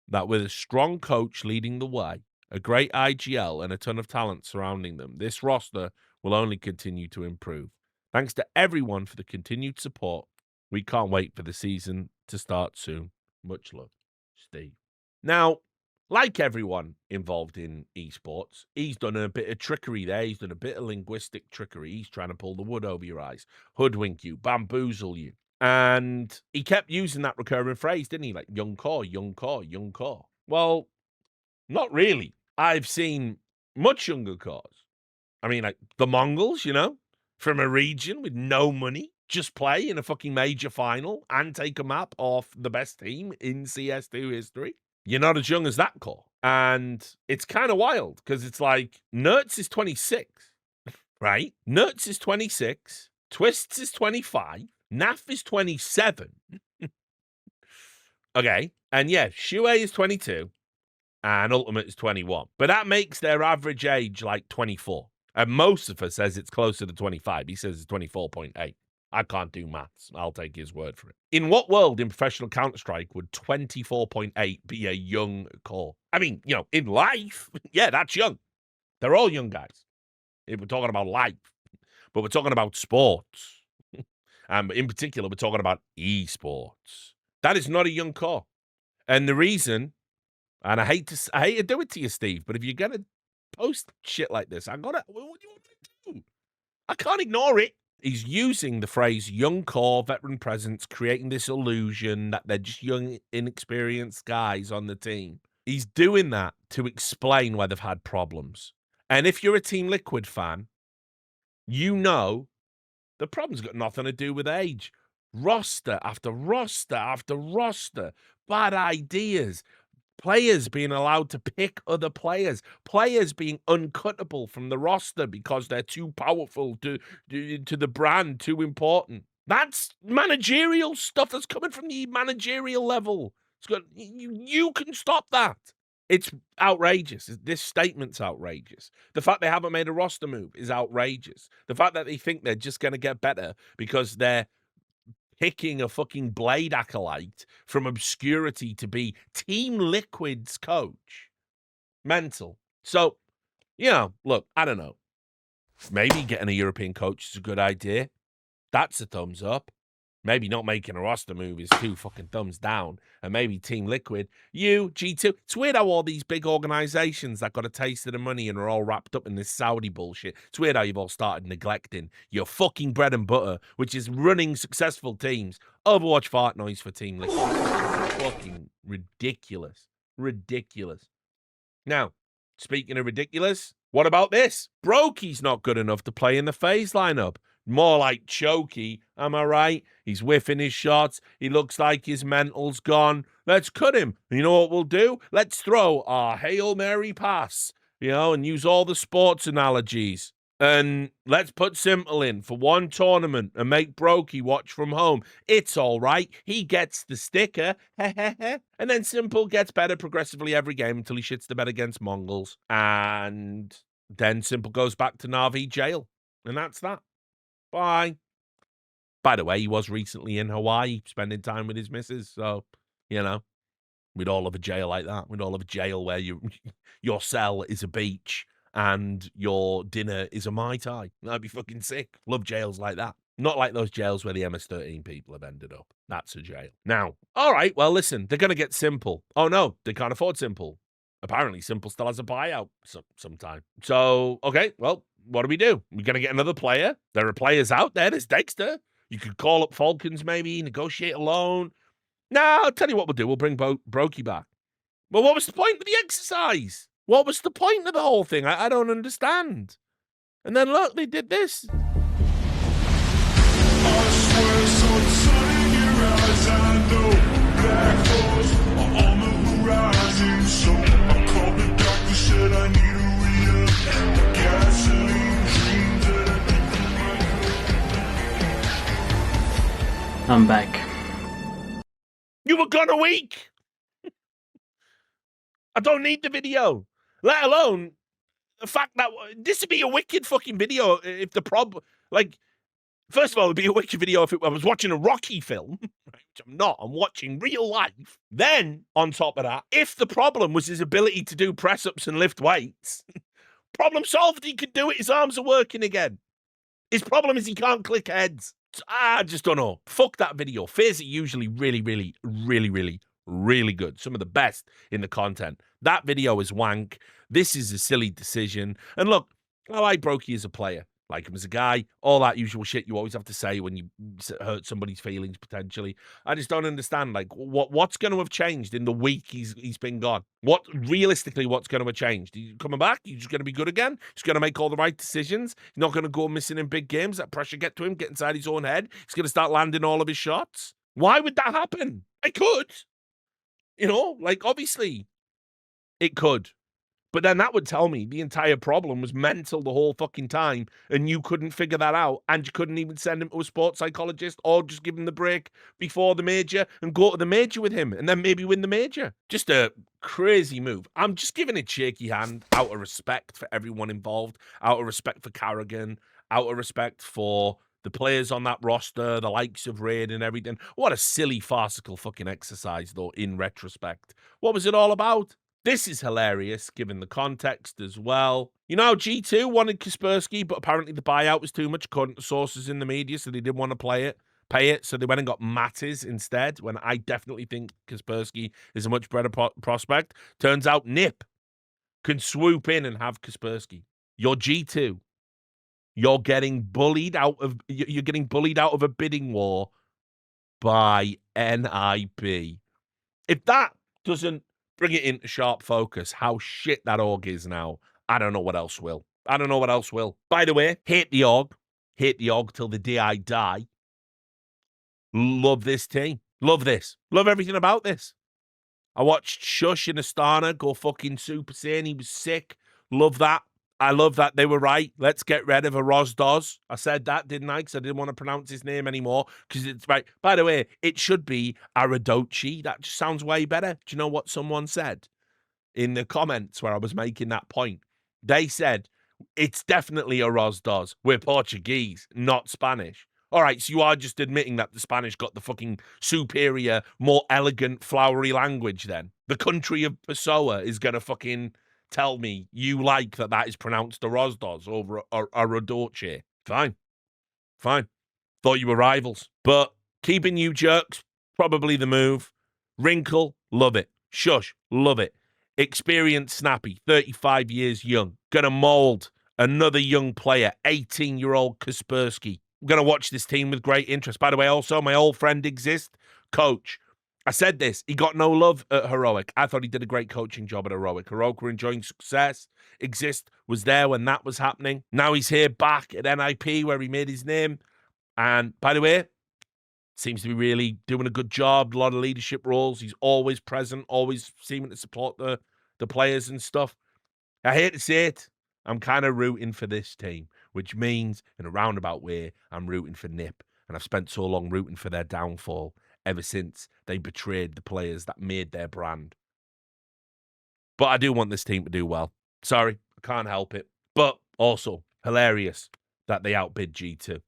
that with a strong coach leading the way, a great IGL, and a ton of talent surrounding them, this roster will only continue to improve. Thanks to everyone for the continued support. We can't wait for the season to start soon. Much love, Steve. Now, like everyone involved in esports, he's done a bit of trickery there. He's done a bit of linguistic trickery. He's trying to pull the wood over your eyes, hoodwink you, bamboozle you. And he kept using that recurring phrase, didn't he? Like, young core, young core, young core. Well, not really. I've seen much younger cores. I mean, like the Mongols, you know, from a region with no money, just play in a fucking major final and take a map off the best team in CS2 history. You're not as young as that core. And it's kind of wild because it's like Nertz is 26, right? Nertz is 26, Twists is 25, Naf is 27. Okay. And yeah, Shuei is 22 and Ultimate is 21. But that makes their average age like 24. And Mosifa says it's closer to 25. He says it's 24.8. I can't do maths. I'll take his word for it. In what world in professional Counter-Strike would 24.8 be a young core? I mean, you know, in life, yeah, that's young. They're all young guys. If we're talking about life. But we're talking about sports. And in particular, we're talking about esports. That is not a young core. And the reason, and I hate to do it to you, Steve, but if you're going to post shit like this, what do you want me to do? I can't ignore it. He's using the phrase young core, veteran presence, creating this illusion that they're just young, inexperienced guys on the team. He's doing that to explain why they've had problems. And if you're a Team Liquid fan, you know the problem's got nothing to do with age. Roster after roster after roster, bad ideas, players being allowed to pick other players, players being uncuttable from the roster because they're too powerful to the brand, too important. That's managerial stuff that's coming from the managerial level. It's got, you can stop that. It's outrageous. This statement's outrageous. The fact they haven't made a roster move is outrageous. The fact that they think they're just going to get better because they're picking a fucking Blade acolyte from obscurity to be Team Liquid's coach. Mental. So, look, I don't know. Maybe getting a European coach is a good idea. That's a thumbs up. Maybe not making a roster move is 2 fucking thumbs down. And maybe Team Liquid, you, G2. It's weird how all these big organizations that got a taste of the money and are all wrapped up in this Saudi bullshit. It's weird how you've all started neglecting your fucking bread and butter, which is running successful teams. Overwatch fart noise for Team Liquid. Fucking ridiculous. Ridiculous. Now, speaking of ridiculous, what about this? Brokey's not good enough to play in the FaZe lineup. More like Chokey, am I right? He's whiffing his shots. He looks like his mental's gone. Let's cut him. You know what we'll do? Let's throw our Hail Mary pass, and use all the sports analogies. And let's put Simple in for one tournament and make Brokey watch from home. It's all right. He gets the sticker. And then Simple gets better progressively every game until he shits the bed against Mongols. And then Simple goes back to Na'Vi jail. And that's that. Bye. By the way, he was recently in Hawaii spending time with his missus. So, we'd all love a jail like that. We'd all love a jail where your cell is a beach and your dinner is a Mai Tai. That'd be fucking sick. Love jails like that. Not like those jails where the MS-13 people have ended up. That's a jail. Now, all right, well, listen, they're going to get Simple. Oh, no, they can't afford Simple. Apparently, Simple still has a buyout sometime. So, okay, well, what do? We're going to get another player. There are players out there. There's Dexter. You could call up Falcons maybe, negotiate a loan. Now, I'll tell you what we'll do. We'll bring Brokey back. Well, what was the point of the exercise? What was the point of the whole thing? I don't understand. And then look, they did this. I swear something in your eyes, I know black holes are on the horizon. So I called the doctor, said I need a re-up. Gasoline dreams that I'm back. You were gone a week. I don't need the video, let alone the fact that this would be a wicked fucking video if the problem, first of all, it would be a wicked video if I was watching a Rocky film, which I'm not. I'm watching real life. Then, on top of that, if the problem was his ability to do press-ups and lift weights, problem solved. He could do it. His arms are working again. His problem is he can't click heads. I just don't know. Fuck that video. FaZe are usually really, really, really, really, really good. Some of the best in the content. That video is wank. This is a silly decision. And look, I like Brokey as a player. Like him as a guy, all that usual shit you always have to say when you hurt somebody's feelings potentially. I just don't understand, what's going to have changed in the week he's been gone? What's going to have changed? He's coming back? He's just going to be good again? He's going to make all the right decisions? He's not going to go missing in big games? That pressure get to him, get inside his own head? He's going to start landing all of his shots? Why would that happen? It could. Obviously, it could. But then that would tell me the entire problem was mental the whole fucking time, and you couldn't figure that out, and you couldn't even send him to a sports psychologist or just give him the break before the major and go to the major with him and then maybe win the major. Just a crazy move. I'm just giving a shaky hand out of respect for everyone involved, out of respect for Carrigan, out of respect for the players on that roster, the likes of Raid and everything. What a silly, farcical fucking exercise, though, in retrospect. What was it all about? This is hilarious, given the context as well. G2 wanted Kaspersky, but apparently the buyout was too much, according to sources in the media, so they didn't want to pay it, so they went and got Mattis instead, when I definitely think Kaspersky is a much better prospect. Turns out Nip can swoop in and have Kaspersky. You're G2. You're getting bullied out of a bidding war by NIP. If that doesn't bring it into sharp focus how shit that org is now, I don't know what else will. By the way, hate the org till the day I die. Love this team. Love this. Love everything about this. I watched Shush in Astana go fucking Super Saiyan. He was sick. Love that. I love that they were right. Let's get rid of a Rosdos. I said that, didn't I? Because I didn't want to pronounce his name anymore. Because it's right. By the way, it should be Aradochi. That just sounds way better. Do you know what someone said in the comments where I was making that point? They said, it's definitely a Rosdos. We're Portuguese, not Spanish. All right, so you are just admitting that the Spanish got the fucking superior, more elegant, flowery language then. The country of Pessoa is going to fucking tell me you like that is pronounced a Rosdos over a Rodorche. Fine. Fine. Thought you were rivals. But keeping you jerks, probably the move. Wrinkle, love it. Shush, love it. Experienced Snappy, 35 years young. Gonna mould another young player, 18-year-old Kaspersky. I'm going to watch this team with great interest. By the way, also, my old friend Exist, coach. I said this. He got no love at Heroic. I thought he did a great coaching job at Heroic. Heroic were enjoying success. Exist was there when that was happening. Now he's here back at NIP where he made his name. And by the way, seems to be really doing a good job. A lot of leadership roles. He's always present, always seeming to support the players and stuff. I hate to say it. I'm kind of rooting for this team, which means, in a roundabout way, I'm rooting for Nip. And I've spent so long rooting for their downfall ever since they betrayed the players that made their brand. But I do want this team to do well. Sorry, I can't help it. But also, hilarious that they outbid G2.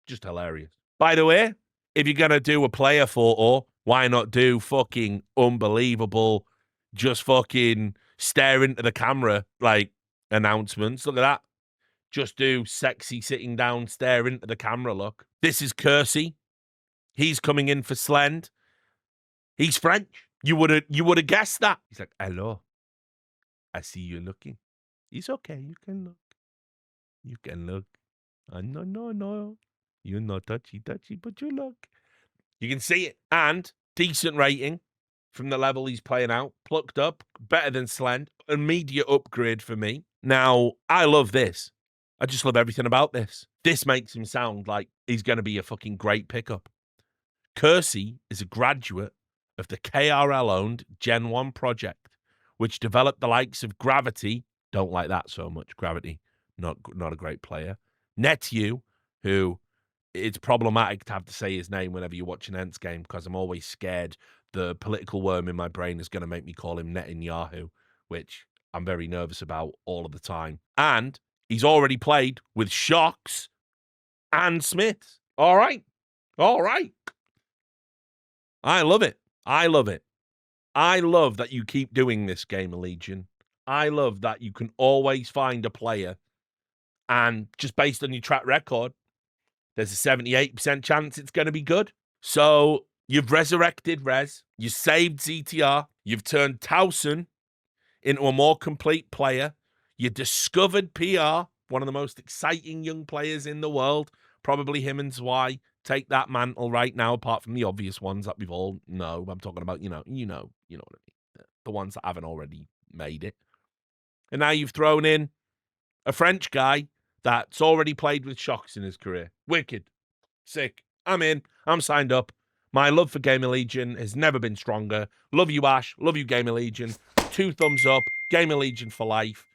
Just hilarious. By the way, if you're going to do a player photo, why not do fucking unbelievable, just fucking stare into the camera, like, announcements. Look at that. Just do sexy sitting down, stare into the camera look. This is Kersey. He's coming in for Slend. He's French. You would have guessed that. He's like, hello. I see you looking. It's okay. You can look. You can look. No. You're not touchy, but you look. You can see it. And decent rating from the level he's playing out. Plucked up. Better than Slend. Immediate upgrade for me. Now, I love this. I just love everything about this. This makes him sound like he's going to be a fucking great pickup. Kersey is a graduate of the KRL-owned Gen 1 project, which developed the likes of Gravity. Don't like that so much. Gravity, not a great player. Netu, who it's problematic to have to say his name whenever you watch an Ents game because I'm always scared the political worm in my brain is going to make me call him Netanyahu, which I'm very nervous about all of the time. And he's already played with Shocks and Smiths. All right. I love it. I love that you keep doing this, Gamer Legion. I love that you can always find a player and just based on your track record, there's a 78% chance it's going to be good. So you've resurrected Rez. You saved ZTR. You've turned Towson into a more complete player. You discovered PR, one of the most exciting young players in the world. Probably him and Zwei take that mantle right now, apart from the obvious ones that we've all know. I'm talking about, you know what I mean. The ones that haven't already made it. And now you've thrown in a French guy that's already played with Shocks in his career. Wicked. Sick. I'm in. I'm signed up. My love for Gamer Legion has never been stronger. Love you, Ash. Love you, Gamer Legion. 2 thumbs up. Gamer Legion for life.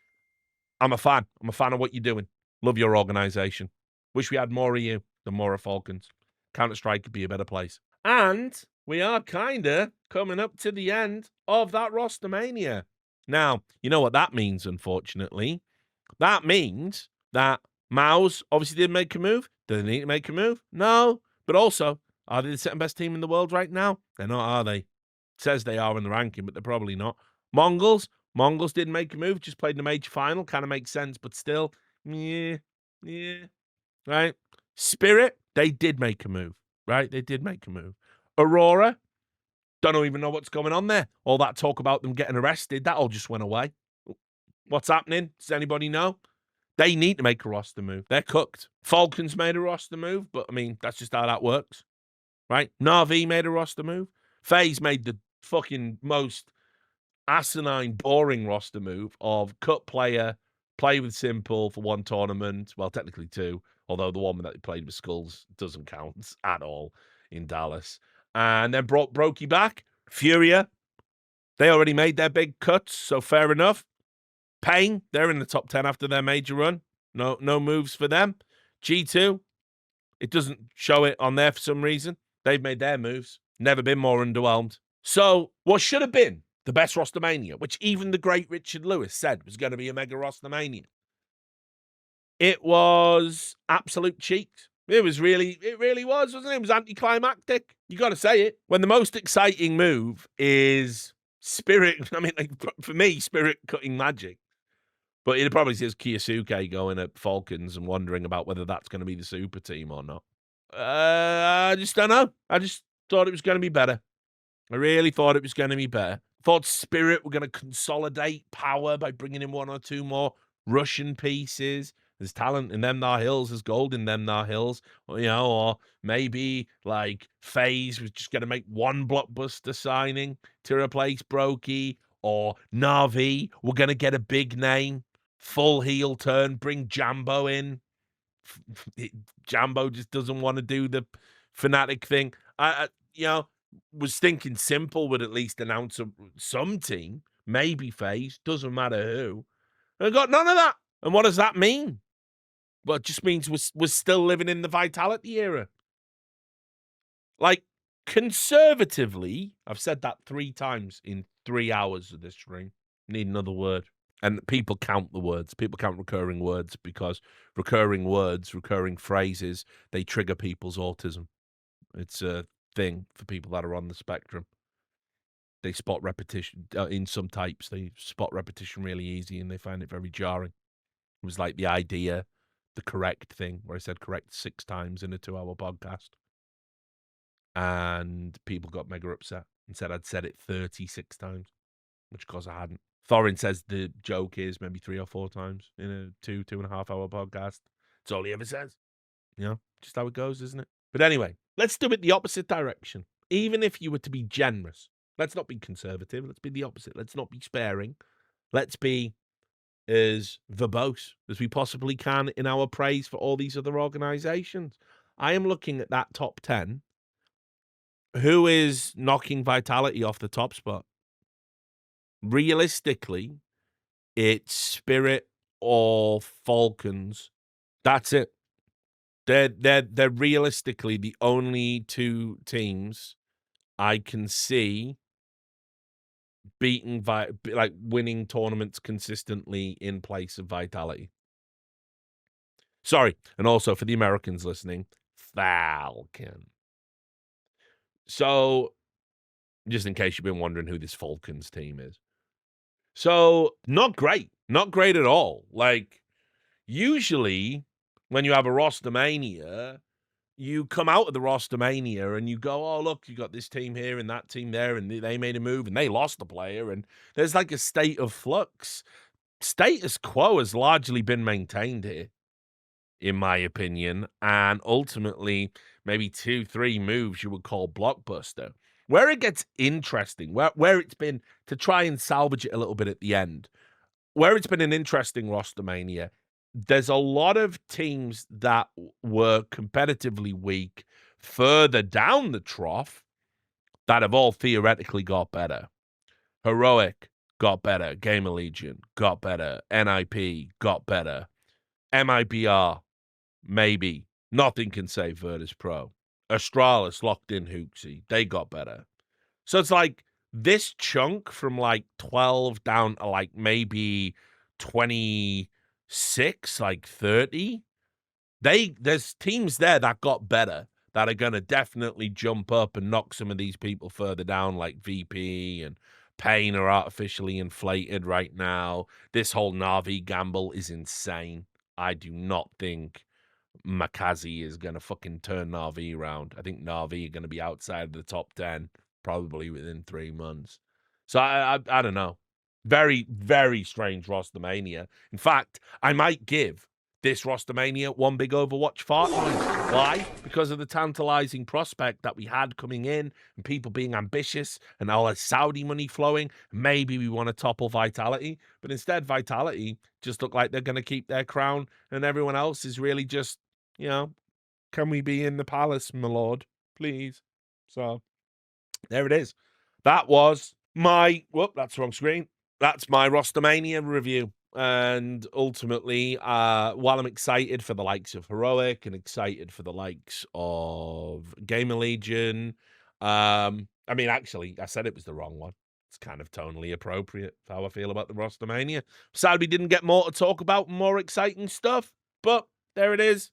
I'm a fan. I'm a fan of what you're doing. Love your organization. Wish we had more of you than more of Falcons. Counter-Strike could be a better place. And we are kind of coming up to the end of that Rostermania. Now, you know what that means, unfortunately. That means that Mouse obviously didn't make a move. Do they need to make a move? No. But also, are they the second best team in the world right now? They're not, are they? It says they are in the ranking, but they're probably not. Mongols didn't make a move, just played in the major final. Kind of makes sense, but still, yeah. Right? Spirit, they did make a move, right? They did make a move. Aurora, don't even know what's going on there. All that talk about them getting arrested, that all just went away. What's happening? Does anybody know? They need to make a roster move. They're cooked. Falcons made a roster move, but I mean, that's just how that works, right? Na'Vi made a roster move. FaZe made the fucking most asinine, boring roster move of cut player, play with Simple for 1 tournament. Well, technically 2, although the one that they played with Skulls doesn't count at all in Dallas. And then brought Brokey back. Furia, they already made their big cuts, so fair enough. Pain, they're in the top 10 after their major run. No moves for them. G2, it doesn't show it on there for some reason. They've made their moves. Never been more underwhelmed. So, what should have been the best Rostermania, which even the great Richard Lewis said was going to be a mega Rostermania, it was absolute cheeks. It really was, wasn't it? It was anticlimactic. You got to say it. When the most exciting move is Spirit, I mean, like, for me, Spirit cutting Magic. But it probably says Kiyosuke going at Falcons and wondering about whether that's going to be the super team or not. I just don't know. I just thought it was going to be better. I really thought it was going to be better. Thought Spirit were going to consolidate power by bringing in one or two more Russian pieces. There's talent in them thar hills. There's gold in them thar hills. Or maybe like FaZe was just going to make one blockbuster signing to replace Brokey. Or Na'Vi, we're going to get a big name. Full heel turn, bring Jambo in. Jambo just doesn't want to do the Fnatic thing. I was thinking Simple would at least announce some team, maybe FaZe, doesn't matter who. And I got none of that. And what does that mean? Well, it just means we're still living in the Vitality era. Like, conservatively, I've said that 3 times in 3 hours of this stream. Need another word. And people count the words. People count recurring words because recurring words, recurring phrases, they trigger people's autism. It's a thing for people that are on the spectrum. They spot repetition in some types. They spot repetition really easy and they find it very jarring. It was like the idea, the correct thing, where I said correct 6 times in a 2-hour podcast. And people got mega upset and said I'd said it 36 times, which of course I hadn't. Thorin says the joke is maybe 3 or 4 times in a 2.5 hour podcast. That's all he ever says. Just how it goes, isn't it? But anyway, let's do it the opposite direction. Even if you were to be generous, let's not be conservative. Let's be the opposite. Let's not be sparing. Let's be as verbose as we possibly can in our praise for all these other organizations. I am looking at that top 10. Who is knocking Vitality off the top spot? Realistically, it's Spirit or Falcons. That's it. They're realistically the only 2 teams I can see beating winning tournaments consistently in place of Vitality. Sorry, and also for the Americans listening, Falcon. So, just in case you've been wondering who this Falcons team is. So, not great. Not great at all. Like, usually, when you have a Rostermania, you come out of the Rostermania and you go, oh, look, you got this team here and that team there, and they made a move and they lost a player, and there's like a state of flux. Status quo has largely been maintained here, in my opinion, and ultimately, maybe 2-3 moves you would call blockbuster. Where it gets interesting, where it's been, to try and salvage it a little bit at the end, where it's been an interesting Rostermania, there's a lot of teams that were competitively weak further down the trough that have all theoretically got better. Heroic got better. Gamer Legion got better. NIP got better. MIBR, maybe. Nothing can save Virtus Pro. Astralis locked in Hooksy. They got better. So it's like this chunk from like 12 down to like maybe 26, like 30. There's teams there that got better that are going to definitely jump up and knock some of these people further down, like VP and Pain are artificially inflated right now. This whole Na'Vi gamble is insane. I do not think Makazi is going to fucking turn Na'Vi around. I think Na'Vi are going to be outside of the top 10 probably within 3 months. So I don't know. Very, very strange Rostermania. In fact, I might give this Rostermania one big Overwatch fart noise. Why? Because of the tantalizing prospect that we had coming in and people being ambitious and all the Saudi money flowing. Maybe we want to topple Vitality. But instead, Vitality just look like they're going to keep their crown and everyone else is really just, can we be in the palace, my lord? Please. So, there it is. That was my... Whoop, that's the wrong screen. That's my Rostermania review. And ultimately, while I'm excited for the likes of Heroic and excited for the likes of Gamer Legion, actually, I said it was the wrong one. It's kind of tonally appropriate for how I feel about the Rostermania. Sad we didn't get more to talk about, more exciting stuff, but there it is.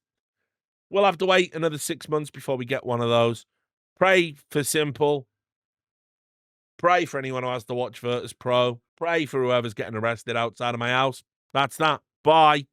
We'll have to wait another 6 months before we get one of those. Pray for Simple. Pray for anyone who has to watch Virtus Pro. Pray for whoever's getting arrested outside of my house. That's that. Bye.